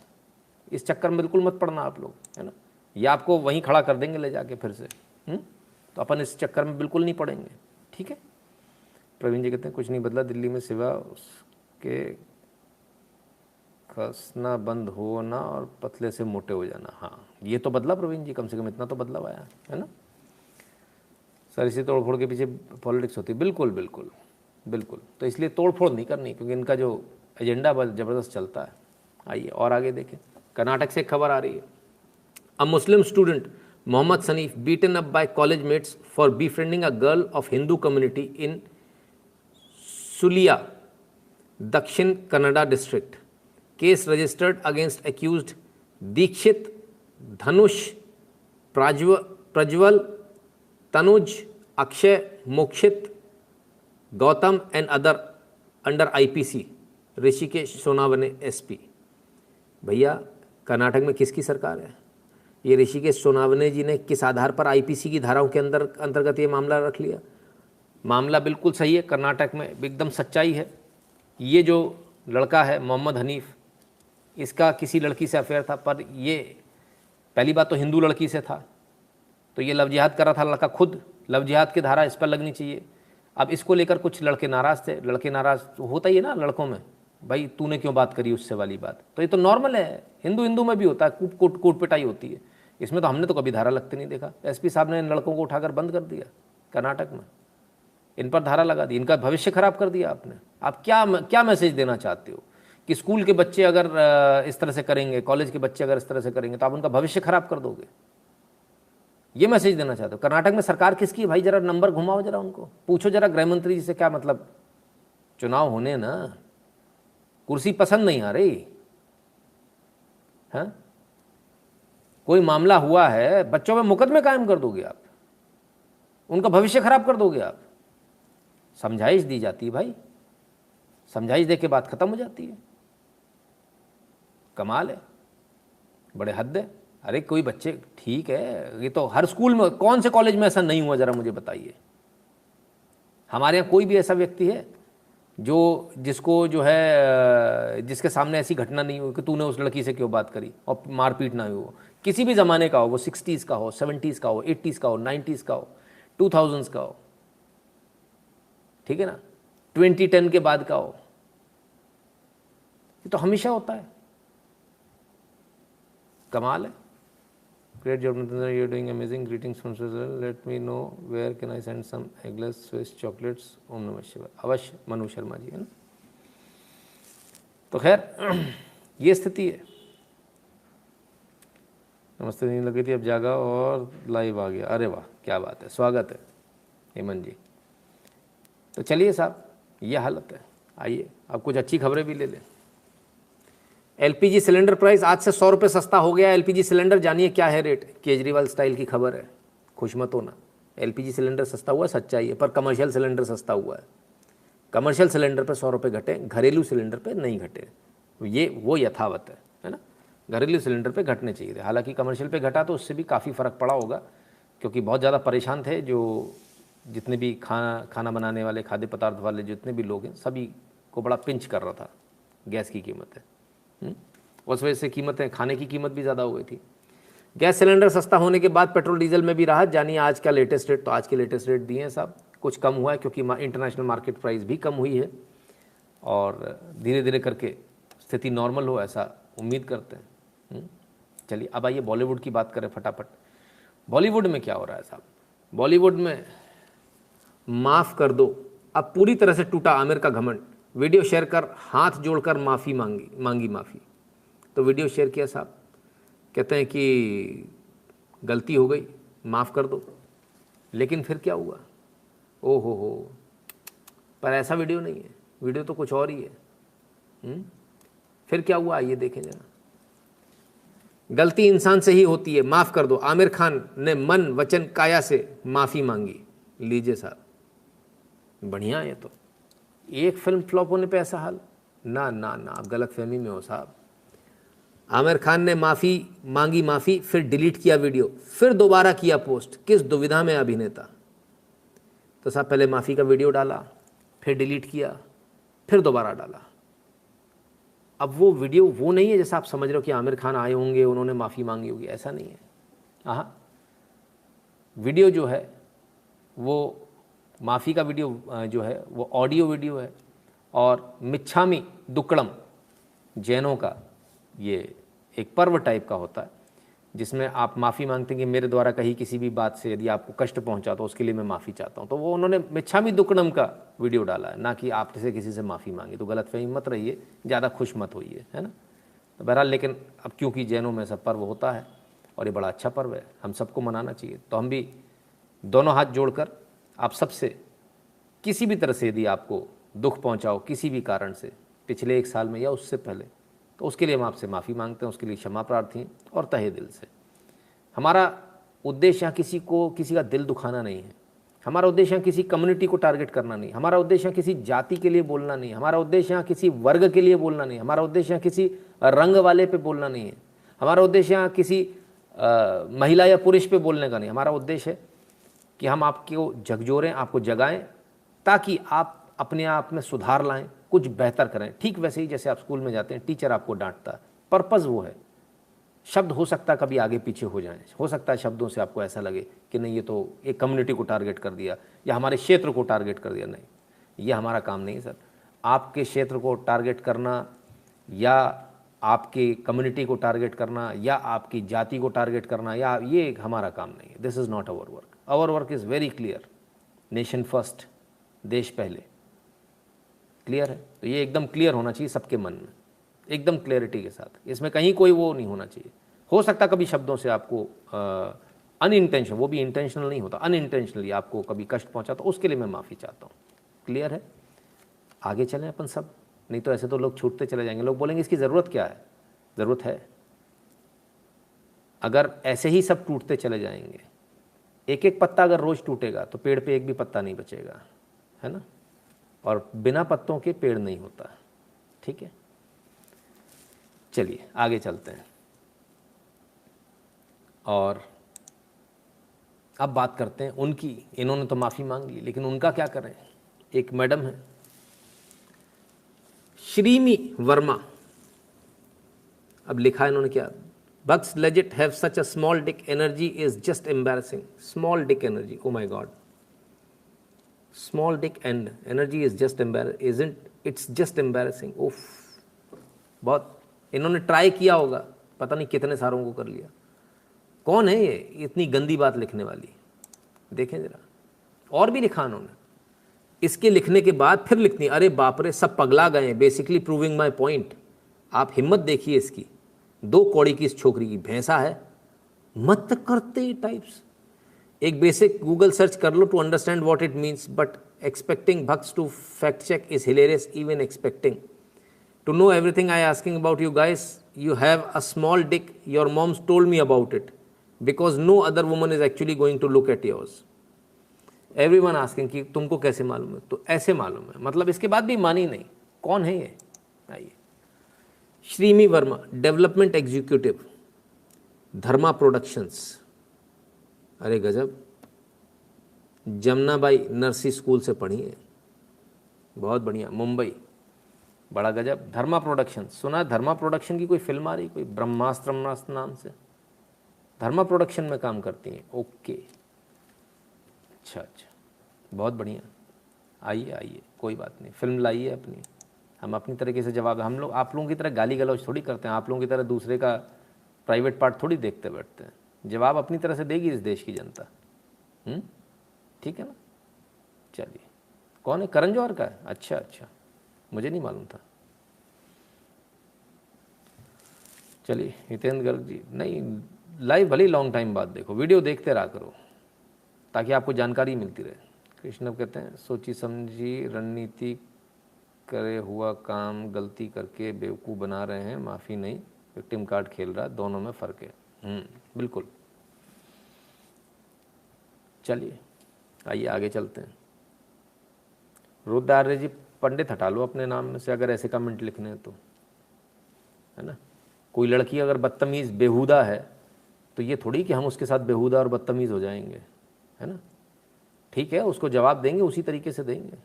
इस चक्कर में बिल्कुल मत पड़ना आप लोग, है ना। ये आपको वहीं खड़ा कर देंगे ले जाके फिर से, तो अपन इस चक्कर में बिल्कुल नहीं पड़ेंगे, ठीक है। प्रवीण जी कहते हैं कुछ नहीं बदला, दिल्ली में सिवा उसके खसना बंद होना और पतले से मोटे हो जाना। हाँ, ये तो बदला प्रवीण जी, कम से कम इतना तो बदलाव आया, है ना। सर इसी तोड़फोड़ के पीछे पॉलिटिक्स होती है, बिल्कुल बिल्कुल बिल्कुल। तो इसलिए तोड़फोड़ नहीं करनी, क्योंकि इनका जो एजेंडा बहुत ज़बरदस्त चलता है। आइए और आगे देखें, कर्नाटक से खबर आ रही है। A Muslim student Mohammed Saneef beaten up by college mates for befriending a girl of Hindu community in Sulia, Dakshin Kannada district. Case registered against accused Dikshit, Dhanush, Prajwal, Tanuj, Akshay, Mokshit, Gautam and other under IPC. Rishikesh Sonawane SP। भैया, कर्नाटक में किसकी सरकार है? ये ऋषिकेश सोनावने जी ने किस आधार पर IPC की धाराओं के अंतर्गत ये मामला रख लिया? मामला बिल्कुल सही है, कर्नाटक में एकदम सच्चाई है। ये जो लड़का है मोहम्मद हनीफ, इसका किसी लड़की से अफेयर था, पर ये पहली बात तो हिंदू लड़की से था, तो ये लव जिहाद कर रहा था लड़का खुद। लव जिहाद की धारा इस पर लगनी चाहिए। अब इसको लेकर कुछ लड़के नाराज़ थे। लड़के नाराज़ तो होता ही है ना लड़कों में, भाई तूने क्यों बात करी उससे वाली बात। तो ये तो नॉर्मल है, हिंदू में भी होता है, कूट पिटाई होती है। इसमें तो हमने तो कभी धारा लगते नहीं देखा। SP साहब ने इन लड़कों को उठाकर बंद कर दिया कर्नाटक में, इन पर धारा लगा दी, इनका भविष्य खराब कर दिया आपने। आप क्या मैसेज देना चाहते हो कि स्कूल के बच्चे अगर इस तरह से करेंगे, कॉलेज के बच्चे अगर इस तरह से करेंगे तो आप उनका भविष्य खराब कर दोगे, ये मैसेज देना चाहते हो? कर्नाटक में सरकार किसकी है भाई? जरा नंबर घुमाओ, जरा उनको पूछो, जरा गृह मंत्री जी से क्या मतलब, चुनाव होने ना, कुर्सी पसंद नहीं आ रही है, कोई मामला हुआ है, बच्चों में मुकदमे कायम कर दोगे आप, उनका भविष्य खराब कर दोगे आप। समझाइश दी जाती है भाई, समझाइश दे के बात खत्म हो जाती है। कमाल है, बड़े हद है। अरे कोई बच्चे, ठीक है, ये तो हर स्कूल में, कौन से कॉलेज में ऐसा नहीं हुआ, जरा मुझे बताइए। हमारे यहाँ कोई भी ऐसा व्यक्ति है जो जिसको जो है जिसके सामने ऐसी घटना नहीं हुई कि तूने उस लड़की से क्यों बात करी और मारपीट ना हुई हो, किसी भी ज़माने का हो, वो 60s का हो, 70s का हो, 80s का हो, 90s का हो, 2000s का हो, ठीक है ना, 2010 के बाद का हो, ये तो हमेशा होता है। कमाल है। Great job Nitin, you are doing amazing, greetings from Switzerland, let me know where can I send some eggless Swiss chocolates, ओम नमः शिवाय। अवश्य, मनु शर्मा जी, है ना। तो खैर ये स्थिति है। नमस्ते, नींद लगी थी, अब जागा और लाइव आ गया। अरे वाह, क्या बात है, स्वागत है हेमंत जी। तो चलिए साहब, ये हालत है। आइए अब कुछ अच्छी खबरें भी ले लें। एलपीजी सिलेंडर प्राइस आज से 100 रुपये सस्ता हो गया। एलपीजी सिलेंडर जानिए क्या है रेट, केजरीवाल स्टाइल की खबर है, खुश मत होना। एलपीजी सिलेंडर सस्ता हुआ, सच्चाई है, पर कमर्शियल सिलेंडर सस्ता हुआ है। कमर्शियल सिलेंडर पे 100 रुपये घटे, घरेलू सिलेंडर पे नहीं घटे। ये वो यथावत है ना। घरेलू सिलेंडर पे घटने चाहिए थे, हालांकि कमर्शियल पे घटा तो उससे भी काफ़ी फ़र्क पड़ा होगा, क्योंकि बहुत ज़्यादा परेशान थे जो जितने भी खाना बनाने वाले, खाद्य पदार्थ वाले जितने भी लोग हैं, सभी को बड़ा पिंच कर रहा था गैस की कीमत है। उस वजह से कीमतें, खाने की कीमत भी ज़्यादा हो गई थी। गैस सिलेंडर सस्ता होने के बाद पेट्रोल डीजल में भी राहत, जानिए आज का लेटेस्ट रेट। तो आज के लेटेस्ट रेट दिए हैं साहब, कुछ कम हुआ है क्योंकि इंटरनेशनल मार्केट प्राइस भी कम हुई है और धीरे धीरे करके स्थिति नॉर्मल हो, ऐसा उम्मीद करते हैं। चलिए अब आइए बॉलीवुड की बात करें फटाफट। बॉलीवुड में क्या हो रहा है साहब? बॉलीवुड में माफ़ कर दो, अब पूरी तरह से टूटा आमिर का घमंड। वीडियो शेयर कर हाथ जोड़कर माफ़ी मांगी माफ़ी। तो वीडियो शेयर किया साहब, कहते हैं कि गलती हो गई, माफ़ कर दो। लेकिन फिर क्या हुआ? ओ हो, पर ऐसा वीडियो नहीं है, वीडियो तो कुछ और ही है। फिर क्या हुआ आइए देखें जरा। गलती इंसान से ही होती है, माफ़ कर दो। आमिर खान ने मन वचन काया से माफ़ी मांगी। लीजिए साहब, बढ़िया है। तो एक फिल्म फ्लॉप होने पे ऐसा हाल? ना ना ना, आप गलत फहमी में हो साहब। आमिर खान ने मांगी माफ़ी, फिर डिलीट किया वीडियो, फिर दोबारा किया पोस्ट। किस दुविधा में अभिनेता? तो साहब पहले माफ़ी का वीडियो डाला, फिर डिलीट किया, फिर दोबारा डाला। अब वो वीडियो वो नहीं है जैसा आप समझ रहे हो कि आमिर खान आए होंगे, उन्होंने माफ़ी मांगी होगी, ऐसा नहीं है। हाँ, वीडियो जो है वो माफ़ी का वीडियो जो है वो ऑडियो वीडियो है और मिच्छामी दुक्कड़म जैनों का ये एक पर्व टाइप का होता है जिसमें आप माफ़ी मांगते हैं कि मेरे द्वारा कही किसी भी बात से यदि आपको कष्ट पहुंचा तो उसके लिए मैं माफ़ी चाहता हूं। तो वो उन्होंने मिच्छामी दुक्कड़म का वीडियो डाला है, ना कि आपसे किसी से माफ़ी मांगी। तो गलतफहमी मत रहिए, ज़्यादा खुश मत होइए, है ना। तो बहरहाल, लेकिन अब क्योंकि जैनों में सब पर्व होता है और ये बड़ा अच्छा पर्व है, हम सबको मनाना चाहिए। तो हम भी दोनों हाथ जोड़कर आप सबसे किसी भी तरह से यदि आपको दुख पहुँचाओ किसी भी कारण से पिछले 1 साल में या उससे पहले, तो उसके लिए हम आपसे माफ़ी मांगते हैं, उसके लिए क्षमा प्रार्थी हैं और तहे दिल से। हमारा उद्देश्य यहाँ किसी का दिल दुखाना नहीं है। हमारा उद्देश्य यहाँ किसी कम्युनिटी को टारगेट करना नहीं। हमारा उद्देश्य यहाँ किसी जाति के लिए बोलना नहीं। हमारा उद्देश्य यहाँ किसी वर्ग के लिए बोलना नहीं। हमारा उद्देश्य यहाँ किसी रंग वाले पे बोलना नहीं है। हमारा उद्देश्य यहाँ किसी महिला या पुरुष पे बोलने का नहीं। हमारा उद्देश्य है कि हम आपको झकझोरें, आपको जगाएं, ताकि आप अपने आप में सुधार लाएं, कुछ बेहतर करें। ठीक वैसे ही जैसे आप स्कूल में जाते हैं, टीचर आपको डांटता है, पर्पज़ वो है। शब्द हो सकता है कभी आगे पीछे हो जाएं, हो सकता है शब्दों से आपको ऐसा लगे कि नहीं ये तो एक कम्युनिटी को टारगेट कर दिया या हमारे क्षेत्र को टारगेट कर दिया। नहीं, ये हमारा काम नहीं है सर। आपके क्षेत्र को टारगेट करना या आपके कम्युनिटी को टारगेट करना या आपकी जाति को टारगेट करना, या ये हमारा काम नहीं है। This is not our work. Our work is very clear, nation first, देश पहले। क्लियर है? तो ये एकदम क्लियर होना चाहिए सबके मन में, एकदम क्लैरिटी के साथ। इसमें कहीं कोई वो नहीं होना चाहिए। हो सकता कभी शब्दों से आपको अनइंटेंशनल, वो भी इंटेंशनल नहीं होता, अनइंटेंशनली आपको कभी कष्ट पहुंचा, तो उसके लिए मैं माफ़ी चाहता हूँ। क्लियर है? आगे चलें अपन सब, नहीं तो ऐसे तो लोग छूटते चले जाएंगे। लोग बोलेंगे इसकी ज़रूरत क्या है? ज़रूरत है। अगर ऐसे ही सब टूटते चले जाएंगे, एक एक पत्ता अगर रोज़ टूटेगा तो पेड़ पे एक भी पत्ता नहीं बचेगा, है ना। और बिना पत्तों के पेड़ नहीं होता। ठीक है, चलिए आगे चलते हैं और अब बात करते हैं उनकी। इन्होंने तो माफ़ी मांग ली, लेकिन उनका क्या करें। एक मैडम है, श्रीमी वर्मा, अब लिखा है इन्होंने क्या, Bucks legit have such a small dick, energy is just embarrassing. Small dick energy, oh my god. Small dick and energy is just embarrassing, isn't it's just embarrassing. उफ, बहुत इन्होंने ट्राई किया होगा, पता नहीं कितने सारों को कर लिया। कौन है ये इतनी गंदी बात लिखने वाली? देखें जरा, और भी लिखा उन्होंने। इसके लिखने के बाद फिर लिखनी, अरे बाप रे सब पगला गए, बेसिकली प्रूविंग माई पॉइंट। आप हिम्मत देखिए इसकी, 2 कौड़ी की इस छोकरी की, भैंसा है मत करते टाइप्स। एक बेसिक गूगल सर्च कर लो to understand what it means, but expecting bhakts to fact check is hilarious, even expecting to know everything I asking about you guys, you have a small dick, your mom's told me about it because no other woman is actually going to look at yours. Everyone asking कि तुमको कैसे मालूम है, तो ऐसे मालूम है, मतलब इसके बाद भी मानी नहीं। कौन है ये? आइए, श्रीमी वर्मा, डेवलपमेंट एग्जीक्यूटिव, धर्मा प्रोडक्शंस। अरे गजब, जमुनाबाई नर्सी स्कूल से पढ़ी है, बहुत बढ़िया, मुंबई, बड़ा गजब। धर्मा प्रोडक्शन, सुना धर्मा प्रोडक्शन की कोई फिल्म आ रही, कोई ब्रह्मास्त्र नाम से, धर्मा प्रोडक्शन में काम करती हैं। ओके, अच्छा, बहुत बढ़िया। आइए आइए, कोई बात नहीं, फिल्म लाइए अपनी, हम अपनी तरीके से जवाब, हम लोग आप लोगों की तरह गाली गलौज थोड़ी करते हैं, आप लोगों की तरह दूसरे का प्राइवेट पार्ट थोड़ी देखते बैठते हैं। जवाब अपनी तरह से देगी इस देश की जनता। ठीक है ना? चलिए, कौन है? करण जौहर का है? अच्छा, मुझे नहीं मालूम था। चलिए, हितेंद्र गर्ग जी, नहीं लाइव भले लॉन्ग टाइम बाद देखो, वीडियो देखते रहा करो ताकि आपको जानकारी मिलती रहे। कृष्णव कहते हैं सोची समझी रणनीति करे हुआ काम गलती करके बेवकूफ़ बना रहे हैं, माफ़ी नहीं, विक्टिम कार्ड खेल रहा, दोनों में फ़र्क है। बिल्कुल। चलिए आइए आगे चलते हैं। रुद्र जी, पंडित हटा लो अपने नाम में से अगर ऐसे कमेंट लिखने हैं तो, है ना? कोई लड़की अगर बदतमीज़ बेहुदा है तो ये थोड़ी कि हम उसके साथ बेहुदा और बदतमीज़ हो जाएंगे, है ना? ठीक है, उसको जवाब देंगे उसी तरीके से देंगे,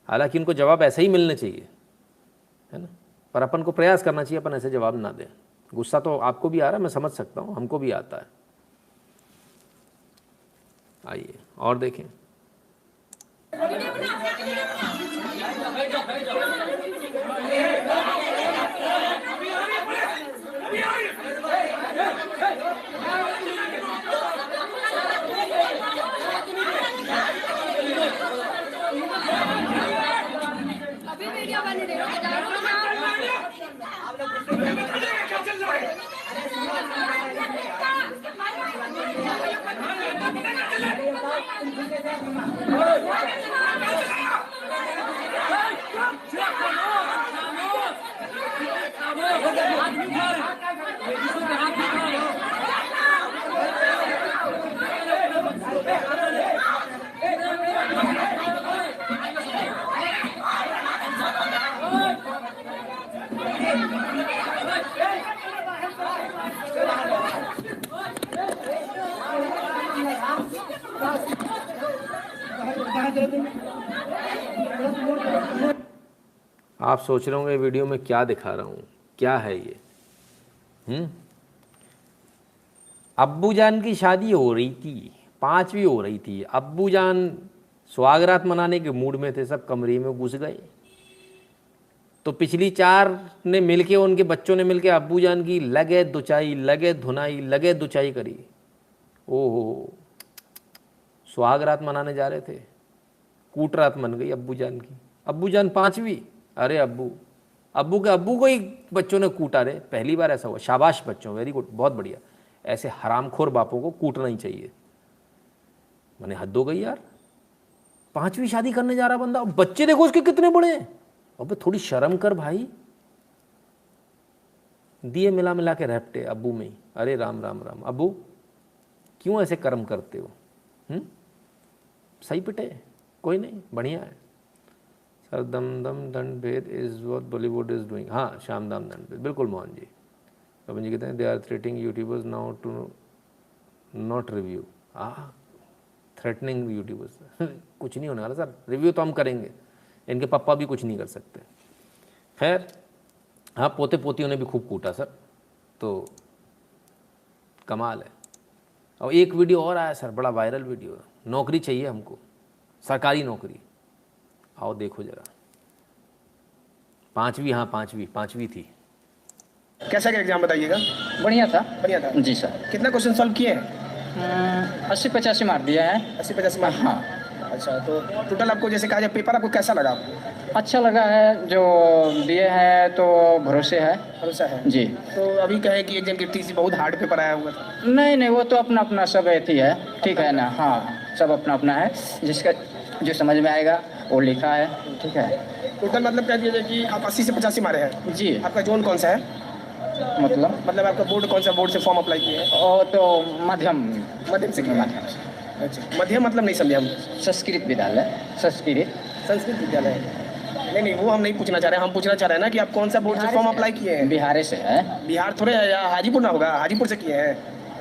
हालांकि उनको जवाब ऐसे ही मिलने चाहिए, है ना? पर अपन को प्रयास करना चाहिए अपन ऐसे जवाब ना दें। गुस्सा तो आपको भी आ रहा है, मैं समझ सकता हूँ, हमको भी आता है। आइए और देखें। आप सोच रहे होंगे वीडियो में क्या दिखा रहा हूँ, क्या है ये? अब्बू जान की शादी हो रही थी, 5वीं हो रही थी। अब्बू जान सुहागरात मनाने के मूड में थे, सब कमरे में घुस गए। तो पिछली 4 ने मिलके, उनके बच्चों ने मिलके अब्बू जान की लगे दुचाई, लगे धुनाई, लगे दुचाई करी। ओहो, सुहागरात मनाने जा रहे थे, कूट रात मन गई अब्बू जान की। अब्बू जान 5वीं, अरे अब्बू को ही बच्चों ने कूटा। रे पहली बार ऐसा हुआ, शाबाश बच्चों, वेरी गुड, बहुत बढ़िया। ऐसे हरामखोर बापों को कूटना ही चाहिए। मैंने हद हो गई यार, 5वीं शादी करने जा रहा बंदा, बच्चे देखो उसके कितने बड़े हैं। अबे थोड़ी शर्म कर भाई। दिए मिला मिला के रैपटे अब्बू में ही। अरे राम राम राम, अब्बू क्यों ऐसे कर्म करते हो? सही पिटे, कोई नहीं, बढ़िया है। सर दम दंड भेद is what Bollywood is doing. हाँ, श्याम दाम दंड भेद, बिल्कुल मोहन जी। कपिल जी कहते हैं they are threatening YouTubers now to not review. Threatening YouTubers कुछ नहीं होने वाला सर, रिव्यू तो हम करेंगे, इनके पापा भी कुछ नहीं कर सकते। खैर हाँ, पोते पोतियों ने भी खूब कूटा सर, तो कमाल है। और एक वीडियो और आया सर, बड़ा वायरल वीडियो है, नौकरी चाहिए हमको, सरकारी नौकरी। आओ देखो जरा। पांचवी थी। कैसा क्या एग्जाम बताइएगा? बढ़िया था। बढ़िया था जी सर। कितना क्वेश्चन सॉल्व किए हैं? 80-85 मार्क दिया है। 80-85 मार्क? हाँ। अच्छा, तो टोटल आपको जैसे कहा जाए पेपर आपको कैसा लगा? अच्छा लगा है, जो दिए हैं तो भरोसे है। भरोसा है जी। तो अभी कहें कि एग्जाम की टीसी बहुत हार्ड पेपर आया हुआ था। नहीं, वो तो अपना अपना सब एथी है, ठीक है ना। हाँ, सब अपना अपना है, जिसका जो समझ में आएगा वो लिखा है, ठीक है। टोटल मतलब कह दीजिए कि आप 80 से 85 मारे हैं। जी। आपका जोन कौन सा है? मतलब आपका बोर्ड कौन सा, बोर्ड से फॉर्म अप्लाई किए हैं? और तो मध्यम से किया। अच्छा, मध्यम मतलब नहीं समझे हम। संस्कृत विद्यालय। संस्कृत विद्यालय। नहीं, वो हम नहीं पूछना चाह रहे हैं। हम पूछना चाह रहे हैं ना कि आप कौन सा बोर्ड से फॉर्म अप्लाई किए हैं? बिहार से है। बिहार थोड़े है, या हाजीपुर ना होगा? हाजीपुर से किए हैं?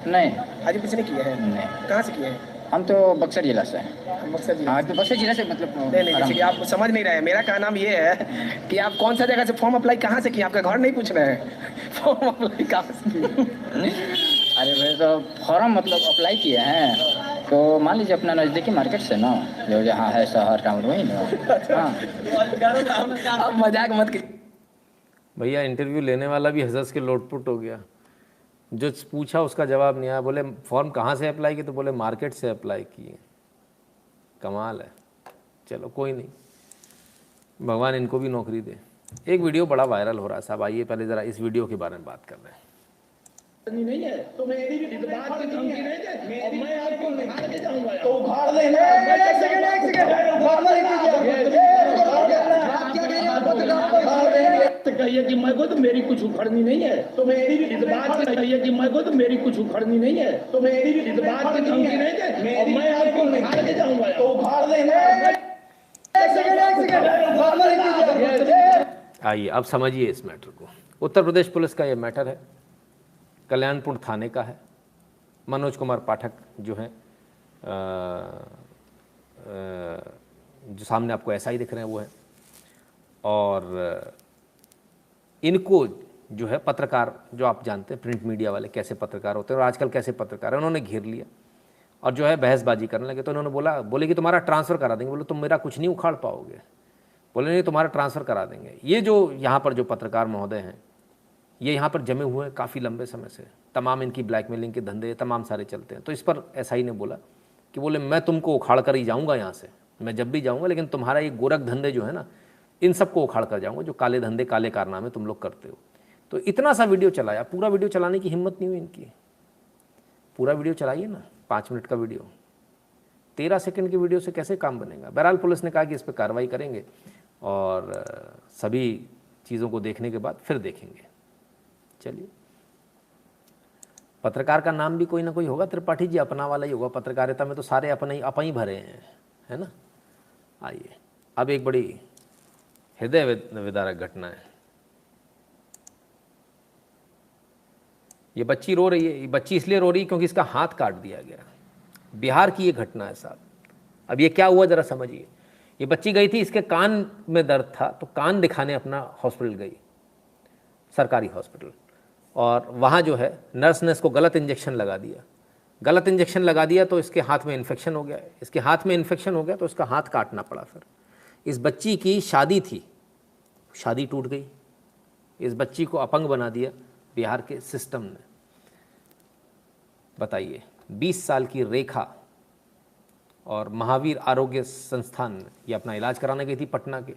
नहीं, हाजीपुर से नहीं किए हैं। नहीं। कहाँ से किए हैं? हम तो बक्सर जिला से हैं। बक्सर जिला? हाँ, तो बक्सर जिला से मतलब नहीं, जैसे कि आप समझ नहीं रहे हैं। मेरा कहना नाम ये है कि आप कौन सा जगह से फॉर्म अप्लाई कहाँ से किए? आपका घर नहीं पूछ रहे हैं, फॉर्म अप्लाई कहाँ से किए? अरे भाई, तो फॉर्म मतलब अप्लाई किए हैं, तो मान लीजिए अपना नज़दीकी मार्केट से ना, जो जहाँ है शहर टाउन वही ना। हाँ। आप मजाक मत कीजिए भैया। इंटरव्यू लेने वाला भी हजस के लोटपुट हो गया, जो पूछा उसका जवाब नहीं आया। बोले फॉर्म कहाँ से अप्लाई किए, तो बोले मार्केट से अप्लाई किए। कमाल है। चलो कोई नहीं, भगवान इनको भी नौकरी दे। एक वीडियो बड़ा वायरल हो रहा है साहब, आइए पहले ज़रा इस वीडियो के बारे में बात कर रहे हैं। नहीं है तो मेरी भी इस बात की धमकी नहीं दे, और मैं आपको उखाड़ के जाऊंगा। तो उखाड़ लेना। एक सेकंड कहिए कि मैं को तो मेरी कुछ उखड़नी नहीं है, तो मेरी भी इस बात की कहिए कि मैं को तो मेरी कुछ उखड़नी नहीं है, तो मेरी भी इस बात की धमकी नहीं दे, और मैं आपको उखाड़ के जाऊंगा। तो उखाड़ लेना। आइए अब समझिए इस मैटर को। उत्तर प्रदेश पुलिस का ये मैटर है, कल्याणपुर थाने का है। मनोज कुमार पाठक जो हैं, जो सामने आपको ऐसा ही दिख रहे हैं वो है, और इनको जो है पत्रकार, जो आप जानते हैं प्रिंट मीडिया वाले कैसे पत्रकार होते हैं और आजकल कैसे पत्रकार हैं, उन्होंने घेर लिया और जो है बहसबाजी करने लगे। तो उन्होंने बोले कि तुम्हारा ट्रांसफ़र करा देंगे। बोले तुम मेरा कुछ नहीं उखाड़ पाओगे। बोले नहीं, तुम्हारा ट्रांसफ़र करा देंगे। ये जो यहाँ पर जो पत्रकार महोदय हैं, ये यहाँ पर जमे हुए हैं काफ़ी लंबे समय से। तमाम इनकी ब्लैकमेलिंग के धंधे तमाम सारे चलते हैं। तो इस पर एसआई ने बोला कि बोले मैं तुमको उखाड़ कर ही जाऊँगा यहाँ से, मैं जब भी जाऊँगा, लेकिन तुम्हारा ये गोरख धंधे जो है ना, इन सबको उखाड़ कर जाऊँगा, जो काले धंधे काले कारनामे तुम लोग करते हो। तो इतना सा वीडियो चलाया, पूरा वीडियो चलाने की हिम्मत नहीं हुई इनकी। पूरा वीडियो चलाइए ना, 5 मिनट का वीडियो, 13 सेकंड की वीडियो से कैसे काम बनेगा। बहरहाल पुलिस ने कहा कि इस पर कार्रवाई करेंगे और सभी चीज़ों को देखने के बाद फिर देखेंगे। चलिए, पत्रकार का नाम भी कोई ना कोई होगा, त्रिपाठी जी अपना वाला ही होगा। पत्रकारिता में तो सारे अपन ही भरे हैं, है ना। आइए अब एक बड़ी हृदय विदारक घटना है। ये बच्ची रो रही है। ये बच्ची इसलिए रो रही है क्योंकि इसका हाथ काट दिया गया। बिहार की ये घटना है साहब। अब ये क्या हुआ जरा समझिए। ये बच्ची गई थी, इसके कान में दर्द था, तो कान दिखाने अपना हॉस्पिटल गई, सरकारी हॉस्पिटल, और वहाँ जो है नर्स ने इसको गलत इंजेक्शन लगा दिया। गलत इंजेक्शन लगा दिया तो इसके हाथ में इन्फेक्शन हो गया। इसके हाथ में इन्फेक्शन हो गया तो इसका हाथ काटना पड़ा। फिर इस बच्ची की शादी थी, शादी टूट गई। इस बच्ची को अपंग बना दिया बिहार के सिस्टम ने। बताइए, 20 साल की रेखा और महावीर आरोग्य संस्थान में ये अपना इलाज कराने गई थी पटना के,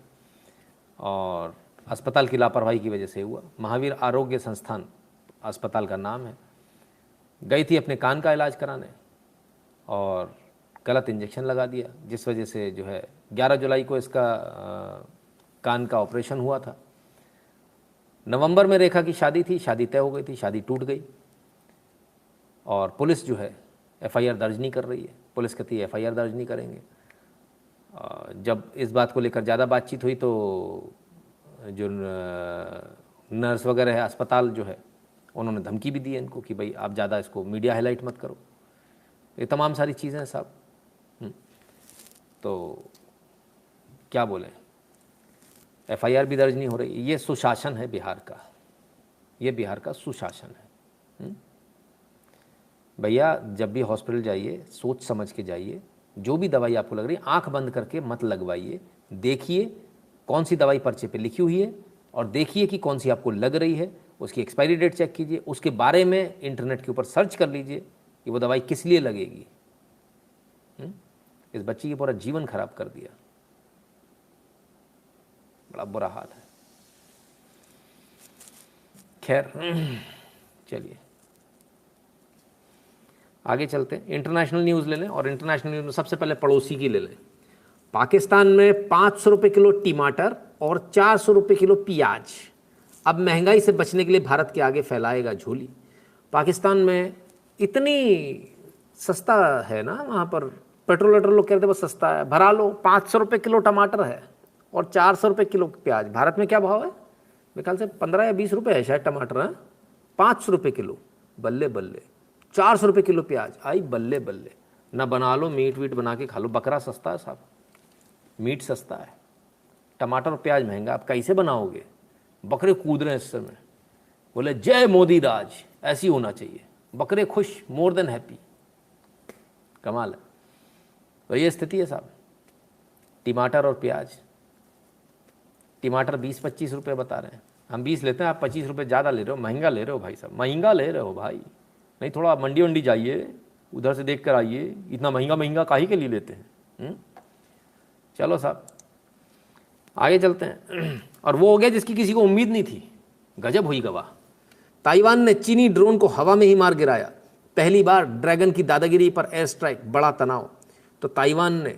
और अस्पताल की लापरवाही की वजह से हुआ। महावीर आरोग्य संस्थान अस्पताल का नाम है। गई थी अपने कान का इलाज कराने और गलत इंजेक्शन लगा दिया, जिस वजह से जो है 11 जुलाई को इसका कान का ऑपरेशन हुआ था। नवंबर में रेखा की शादी थी, शादी तय हो गई थी, शादी टूट गई, और पुलिस जो है एफआईआर दर्ज नहीं कर रही है। पुलिस कहती है एफआईआर दर्ज नहीं करेंगे। जब इस बात को लेकर ज़्यादा बातचीत हुई तो जो नर्स वगैरह है, अस्पताल जो है, उन्होंने धमकी भी दी है इनको कि भाई आप ज़्यादा इसको मीडिया हाईलाइट मत करो। ये तमाम सारी चीज़ें हैं साहब। तो क्या बोलें, FIR भी दर्ज नहीं हो रही। ये सुशासन है बिहार का, ये बिहार का सुशासन है। भैया जब भी हॉस्पिटल जाइए सोच समझ के जाइए, जो भी दवाई आपको लग रही है आंख बंद करके मत लगवाइए, देखिए कौन सी दवाई पर्चे पे लिखी हुई है और देखिए कि कौन सी आपको लग रही है, उसकी एक्सपायरी डेट चेक कीजिए, उसके बारे में इंटरनेट के ऊपर सर्च कर लीजिए कि वो दवाई किस लिए लगेगी। इस बच्ची की पूरा जीवन खराब कर दिया, बड़ा बुरा हाल है। खैर चलिए आगे चलते हैं, इंटरनेशनल न्यूज़ ले लें। और इंटरनेशनल न्यूज़ में सबसे पहले पड़ोसी की ले लें। पाकिस्तान में 500 रुपये किलो टमाटर और 400 रुपये किलो प्याज। अब महंगाई से बचने के लिए भारत के आगे फैलाएगा झोली। पाकिस्तान में इतनी सस्ता है ना, वहाँ पर पेट्रोल वेट्रोल लोग कहते हैं बस सस्ता है, भरा लो। 500 रुपये किलो टमाटर है और 400 रुपये किलो प्याज। भारत में क्या भाव है? मेरे ख्याल से 15 या 20 रुपये है शायद टमाटर है। 500 रुपये किलो, बल्ले बल्ले। 400 रुपये किलो प्याज, आई बल्ले बल्ले। ना बना लो, मीट वीट बना के खा लो। बकरा सस्ता है साहब, मीट सस्ता है, टमाटर और प्याज महंगा। आप कैसे बनाओगे? बकरे कूद रहे हैं इस समय, बोले जय मोदी राज, ऐसी होना चाहिए। बकरे खुश, मोर देन हैप्पी, कमाल है। तो ये स्थिति है साहब। टमाटर और प्याज, टमाटर 20-25 रुपये बता रहे हैं, हम 20 लेते हैं, आप 25 रुपये ज़्यादा ले रहे हो, महंगा ले रहे हो भाई साहब, महंगा ले रहे हो भाई। नहीं थोड़ा मंडी वंडी जाइए, उधर से देख कर आइए, इतना महंगा महंगा काहे के लिए लेते हैं। चलो साहब आगे चलते हैं। और वो हो गया जिसकी किसी को उम्मीद नहीं थी, गजब हुई गवाह। ताइवान ने चीनी ड्रोन को हवा में ही मार गिराया। पहली बार ड्रैगन की दादागिरी पर एयर स्ट्राइक, बड़ा तनाव। तो ताइवान ने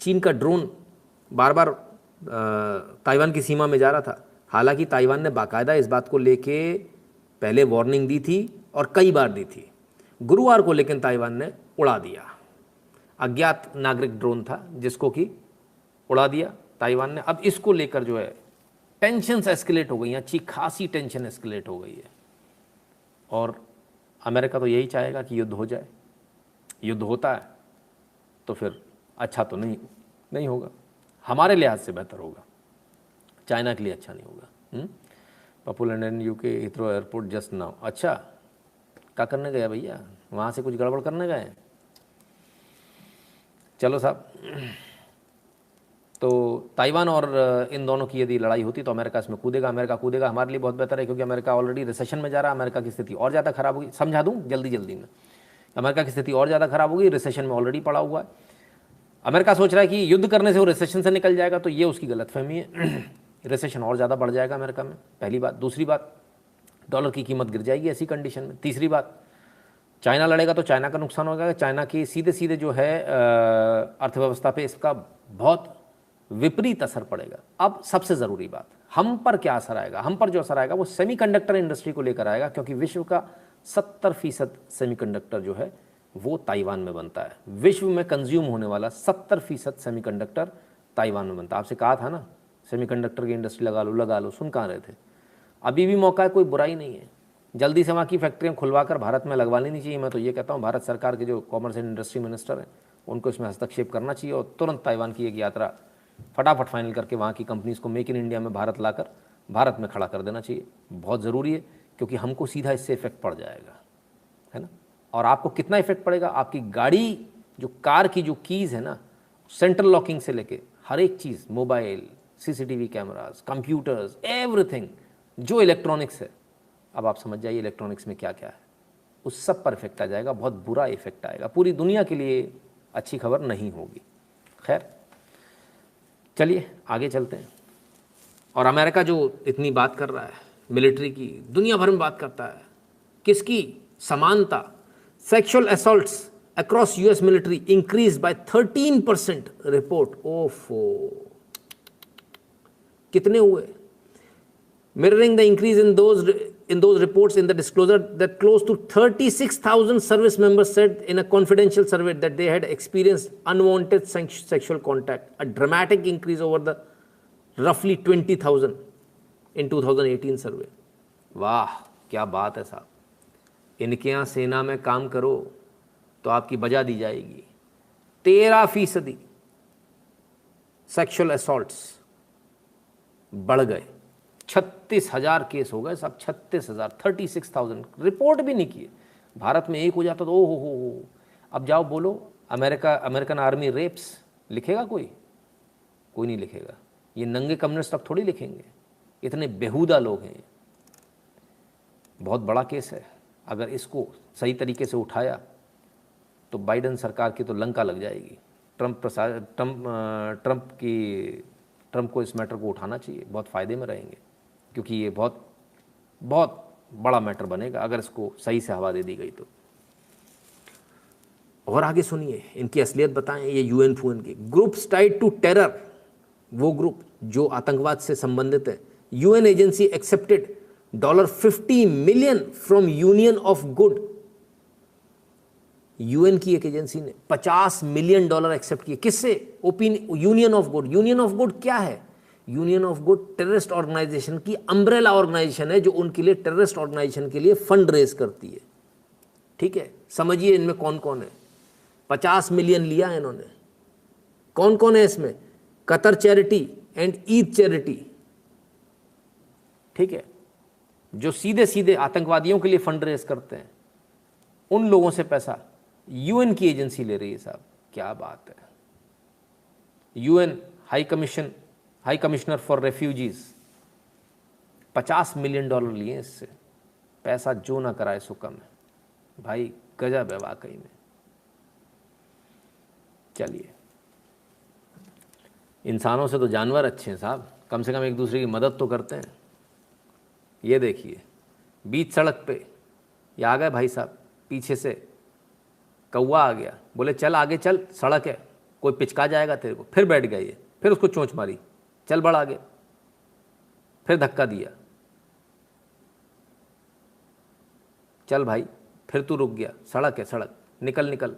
चीन का ड्रोन बार बार ताइवान की सीमा में जा रहा था। हालांकि ताइवान ने बाकायदा इस बात को लेके पहले वार्निंग दी थी और कई बार दी थी। गुरुवार को लेकिन ताइवान ने उड़ा दिया। अज्ञात नागरिक ड्रोन था जिसको कि उड़ा दिया ताइवान ने। अब इसको लेकर जो है टेंशन एस्केलेट हो गई, अच्छी खासी टेंशन एस्केलेट हो गई है। और अमेरिका तो यही चाहेगा कि युद्ध हो जाए। युद्ध होता है तो फिर अच्छा तो नहीं होगा, हमारे लिहाज से बेहतर होगा, चाइना के लिए अच्छा नहीं होगा। Pappu London UK Heathrow airport just now. अच्छा क्या करने गए भैया? वहाँ से कुछ गड़बड़ करने गए? चलो साहब, तो ताइवान और इन दोनों की यदि लड़ाई होती तो अमेरिका इसमें कूदेगा। अमेरिका कूदेगा हमारे लिए बहुत बेहतर है, क्योंकि अमेरिका ऑलरेडी रिसेशन में जा रहा है। अमेरिका की स्थिति और ज़्यादा खराब होगी। समझा दूँ जल्दी में, अमेरिका की स्थिति और ज़्यादा खराब होगी, रिसेशन में ऑलरेडी पड़ा हुआ है। अमेरिका सोच रहा है कि युद्ध करने से वो रिसेशन से निकल जाएगा, तो ये उसकी गलतफहमी है। रिसेशन और ज़्यादा बढ़ जाएगा अमेरिका में, पहली बात। दूसरी बात, डॉलर की कीमत गिर जाएगी ऐसी कंडीशन में। तीसरी बात, चाइना लड़ेगा तो चाइना का नुकसान होगा। चाइना की सीधे जो है अर्थव्यवस्था पे इसका बहुत विपरीत असर पड़ेगा। अब सबसे ज़रूरी बात, हम पर क्या असर आएगा? हम पर जो असर आएगा वो सेमीकंडक्टर इंडस्ट्री को लेकर आएगा, क्योंकि विश्व का 70% सेमीकंडक्टर जो है वो ताइवान में बनता है। विश्व में कंज्यूम होने वाला 70% सेमीकंडक्टर ताइवान में बनता है। आपसे कहा था ना सेमीकंडक्टर की इंडस्ट्री लगा लो, सुन कहाँ रहे थे? अभी भी मौका है, कोई बुराई नहीं है। जल्दी से वहाँ की फैक्ट्रियाँ खुलवा कर भारत में लगवा लेनी चाहिए। मैं तो ये कहता हूँ भारत सरकार के जो कॉमर्स एंड इंडस्ट्री मिनिस्टर हैं उनको इसमें हस्तक्षेप करना चाहिए और तुरंत ताइवान की एक यात्रा फटाफट फाइनल करके वहाँ की कंपनीज़ को मेक इन इंडिया में भारत लाकर भारत में खड़ा कर देना चाहिए। बहुत ज़रूरी है, क्योंकि हमको सीधा इससे इफेक्ट पड़ जाएगा, है ना। और आपको कितना इफेक्ट पड़ेगा? आपकी गाड़ी जो कार की जो कीज़ है ना, सेंट्रल लॉकिंग से लेके हर एक चीज़, mobile, CCTV cameras, computers, everything जो इलेक्ट्रॉनिक्स है, अब आप समझ जाइए इलेक्ट्रॉनिक्स में क्या क्या है, उस सब पर इफेक्ट आ जाएगा। बहुत बुरा इफेक्ट आएगा, पूरी दुनिया के लिए अच्छी खबर नहीं होगी। खैर चलिए आगे चलते हैं। और अमेरिका जो इतनी बात कर रहा है मिलिट्री की, दुनिया भर में बात करता है किसकी? समानता। Sexual assaults across US military increase by 13% report. ओफो, कितने हुए? Mirroring the increase in those reports in the disclosure that close to 36,000 service members said in a confidential survey that they had experienced unwanted sexual contact, a dramatic increase over the roughly 20,000 in 2018 survey. वाह क्या बात है साहब। इनके यहाँ सेना में काम करो तो आपकी बजा दी जाएगी। 13% सेक्सुअल असॉल्ट्स बढ़ गए, 36,000 केस हो गए साहब, 36,000, 36,000, रिपोर्ट भी नहीं किए। भारत में एक हो जाता तो ओ हो। अब जाओ बोलो अमेरिकन आर्मी रेप्स, लिखेगा कोई नहीं लिखेगा। ये नंगे कम्युनिस्ट तक थोड़ी लिखेंगे, इतने बेहुदा लोग हैं। बहुत बड़ा केस है, अगर इसको सही तरीके से उठाया तो बाइडेन सरकार की तो लंका लग जाएगी। ट्रंप को इस मैटर को उठाना चाहिए, बहुत फ़ायदे में रहेंगे, क्योंकि ये बहुत बहुत बड़ा मैटर बनेगा अगर इसको सही से हवा दे दी गई तो। और आगे सुनिए, इनकी असलियत बताएं। ये यूएन के ग्रुप्स टाइड टू टेरर, वो ग्रुप जो आतंकवाद से संबंधित है। UN agency accepted $50 million from Union of Good. UN की एक एजेंसी ने $50 मिलियन एक्सेप्ट किए। किससे? Union of Good. Union of Good क्या है? Union of Good terrorist organisation की अम्ब्रेला ऑर्गेनाइजेशन है, जो उनके लिए टेररिस्ट ऑर्गेनाइजेशन के लिए फंड रेज करती है। ठीक है, समझिए इनमें कौन कौन है। 50 मिलियन लिया इन्होंने। कौन कौन है इसमें? Qatar charity and Eid charity. ठीक है, जो सीधे सीधे आतंकवादियों के लिए फंड रेज करते हैं, उन लोगों से पैसा यूएन की एजेंसी ले रही है साहब। क्या बात है। UN high commissioner for refugees $50 million लिए इससे। पैसा जो ना कराए सो कम है भाई, गजब है वाकई में। चलिए, इंसानों से तो जानवर अच्छे हैं साहब, कम से कम एक दूसरे की मदद तो करते हैं। ये देखिए, बीच सड़क पे ये आ गए भाई साहब, पीछे से कौवा आ गया, बोले चल आगे चल, सड़क है, कोई पिचका जाएगा तेरे को। फिर बैठ गया ये, फिर उसको चोंच मारी, चल बढ़ आगे, फिर धक्का दिया, चल भाई, फिर तू रुक गया, सड़क है सड़क, निकल निकल।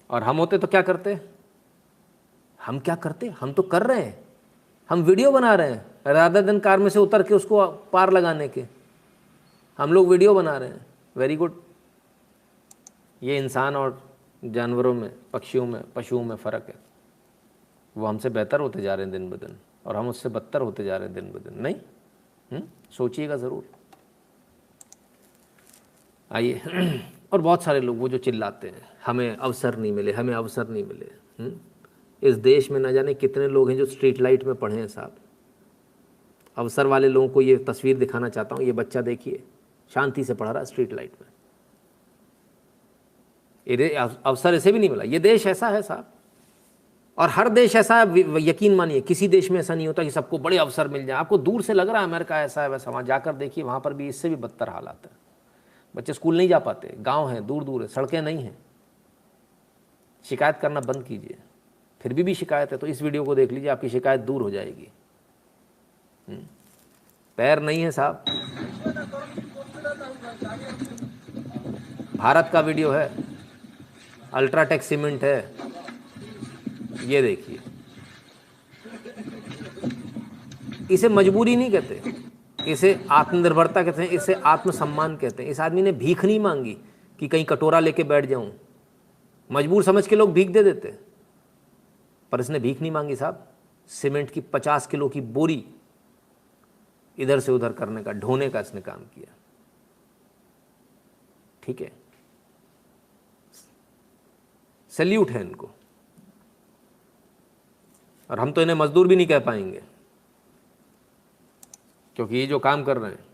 और हम होते तो क्या करते? हम क्या करते? हम तो कर रहे हैं, हम वीडियो बना रहे हैं, रादर देन कार में से उतर के उसको पार लगाने के, हम लोग वीडियो बना रहे हैं। Very good. ये इंसान और जानवरों में, पक्षियों में, पशुओं में फ़र्क है। वो हमसे बेहतर होते जा रहे हैं दिन ब दिन, और हम उससे बदतर होते जा रहे हैं दिन ब दिन। नहीं, सोचिएगा ज़रूर। आइए, और बहुत सारे लोग वो जो चिल्लाते हैं हमें अवसर नहीं मिले, हमें अवसर नहीं मिले। इस देश में न जाने कितने लोग हैं जो स्ट्रीट लाइट में पढ़े हैं साहब। अवसर वाले लोगों को ये तस्वीर दिखाना चाहता हूँ। ये बच्चा देखिए, शांति से पढ़ रहा है स्ट्रीट लाइट में। अवसर इसे भी नहीं मिला। ये देश ऐसा है साहब, और हर देश ऐसा है। यकीन मानिए, किसी देश में ऐसा नहीं होता कि सबको बड़े अवसर मिल जाए। आपको दूर से लग रहा है अमेरिका ऐसा है वैसा, वहाँ जाकर देखिए, वहाँ पर भी इससे भी बदतर हालात है। बच्चे स्कूल नहीं जा पाते, गांव हैं, दूर दूर है, सड़कें नहीं हैं। शिकायत करना बंद कीजिए। फिर भी शिकायत है तो इस वीडियो को देख लीजिए, आपकी शिकायत दूर हो जाएगी। पैर नहीं है साहब, भारत का वीडियो है, अल्ट्राटेक सीमेंट है। ये देखिए, इसे मजबूरी नहीं कहते, इसे आत्मनिर्भरता कहते हैं, इसे आत्मसम्मान कहते हैं। इस आदमी ने भीख नहीं मांगी कि कहीं कटोरा लेके बैठ जाऊं। मजबूर समझ के लोग भीख दे देते, पर इसने भीख नहीं मांगी साहब। सीमेंट की 50 किलो की बोरी इधर से उधर करने का, ढोने का इसने काम किया। ठीक है, सैल्यूट है इनको। और हम तो इन्हें मजदूर भी नहीं कह पाएंगे, क्योंकि ये जो काम कर रहे हैं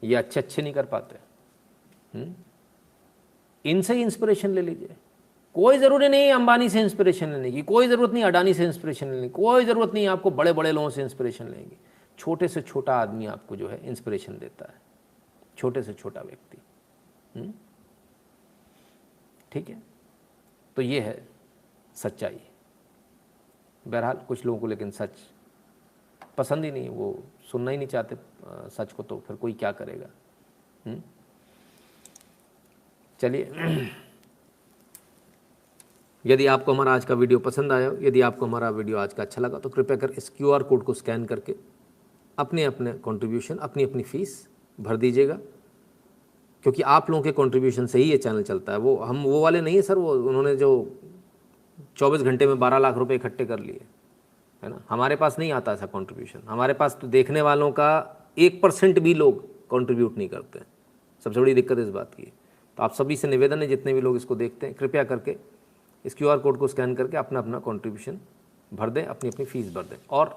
ये अच्छे नहीं कर पाते। इनसे ही इंस्पिरेशन ले लीजिए। कोई ज़रूरी नहीं अंबानी से इंस्पिरेशन लेने की, कोई ज़रूरत नहीं अडानी से इंस्पिरेशन लेने की, कोई ज़रूरत नहीं आपको बड़े बड़े लोगों से इंस्पिरेशन लेंगे। छोटे से छोटा आदमी आपको जो है इंस्पिरेशन देता है, छोटे से छोटा व्यक्ति। ठीक है, तो ये है सच्चाई। बहरहाल कुछ लोगों को लेकिन सच पसंद ही नहीं, वो सुनना ही नहीं चाहते सच को, तो फिर कोई क्या करेगा। चलिए, यदि आपको हमारा आज का वीडियो पसंद आया, यदि आपको हमारा वीडियो आज का अच्छा लगा, तो कृपया कर इस QR कोड को स्कैन करके अपने अपने कंट्रीब्यूशन, अपनी अपनी फ़ीस भर दीजिएगा। क्योंकि आप लोगों के कंट्रीब्यूशन से ही ये चैनल चलता है। वो हम वो वाले नहीं है सर, वो उन्होंने जो 24 घंटे में 12 लाख रुपए इकट्ठे कर लिए, है ना। हमारे पास नहीं आता ऐसा कंट्रीब्यूशन। हमारे पास तो देखने वालों का 1% भी लोग कंट्रीब्यूट नहीं करते हैं। सबसे बड़ी दिक्कत इस बात की है। तो आप सभी से निवेदन है, जितने भी लोग इसको देखते हैं, कृपया करके इस QR कोड को स्कैन करके अपना अपना कंट्रीब्यूशन भर दें, अपनी अपनी फीस भर दें। और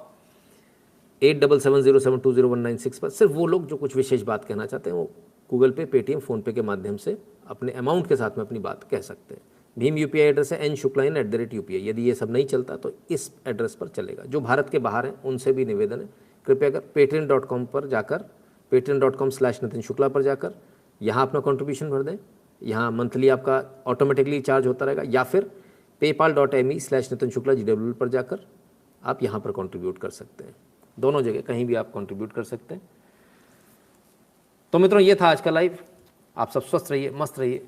8770720196 पर सिर्फ वो लोग जो कुछ विशेष बात कहना चाहते हैं वो गूगल पे, पेटीएम, फ़ोनपे के माध्यम से अपने अमाउंट के साथ में अपनी बात कह सकते हैं। भीम UPI एड्रेस है n.shukla@UPI। यदि ये सब नहीं चलता तो इस एड्रेस पर चलेगा। जो भारत के बाहर हैं उनसे भी निवेदन है, कृपया कर patreon.com पर जाकर, patreon.com/नितिन शुक्ला पर जाकर यहाँ अपना कंट्रीब्यूशन भर दें। यहाँ मंथली आपका ऑटोमेटिकली चार्ज होता रहेगा, या फिर paypal.me/नितिन शुक्ला GWL पर जाकर आप यहाँ पर कंट्रीब्यूट कर सकते हैं। दोनों जगह कहीं भी आप कंट्रीब्यूट कर सकते हैं। तो मित्रों, ये था आज का लाइव। आप सब स्वस्थ रहिए, मस्त रहिए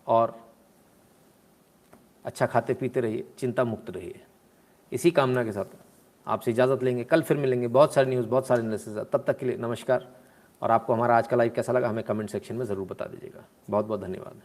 और अच्छा खाते पीते रहिए, चिंता मुक्त रहिए। इसी कामना के साथ आपसे इजाज़त लेंगे। कल फिर मिलेंगे, बहुत सारी न्यूज़, बहुत सारे एनालिसिस। तब तक के लिए नमस्कार। और आपको हमारा आज का लाइव कैसा लगा हमें कमेंट सेक्शन में ज़रूर बता दीजिएगा। बहुत बहुत धन्यवाद।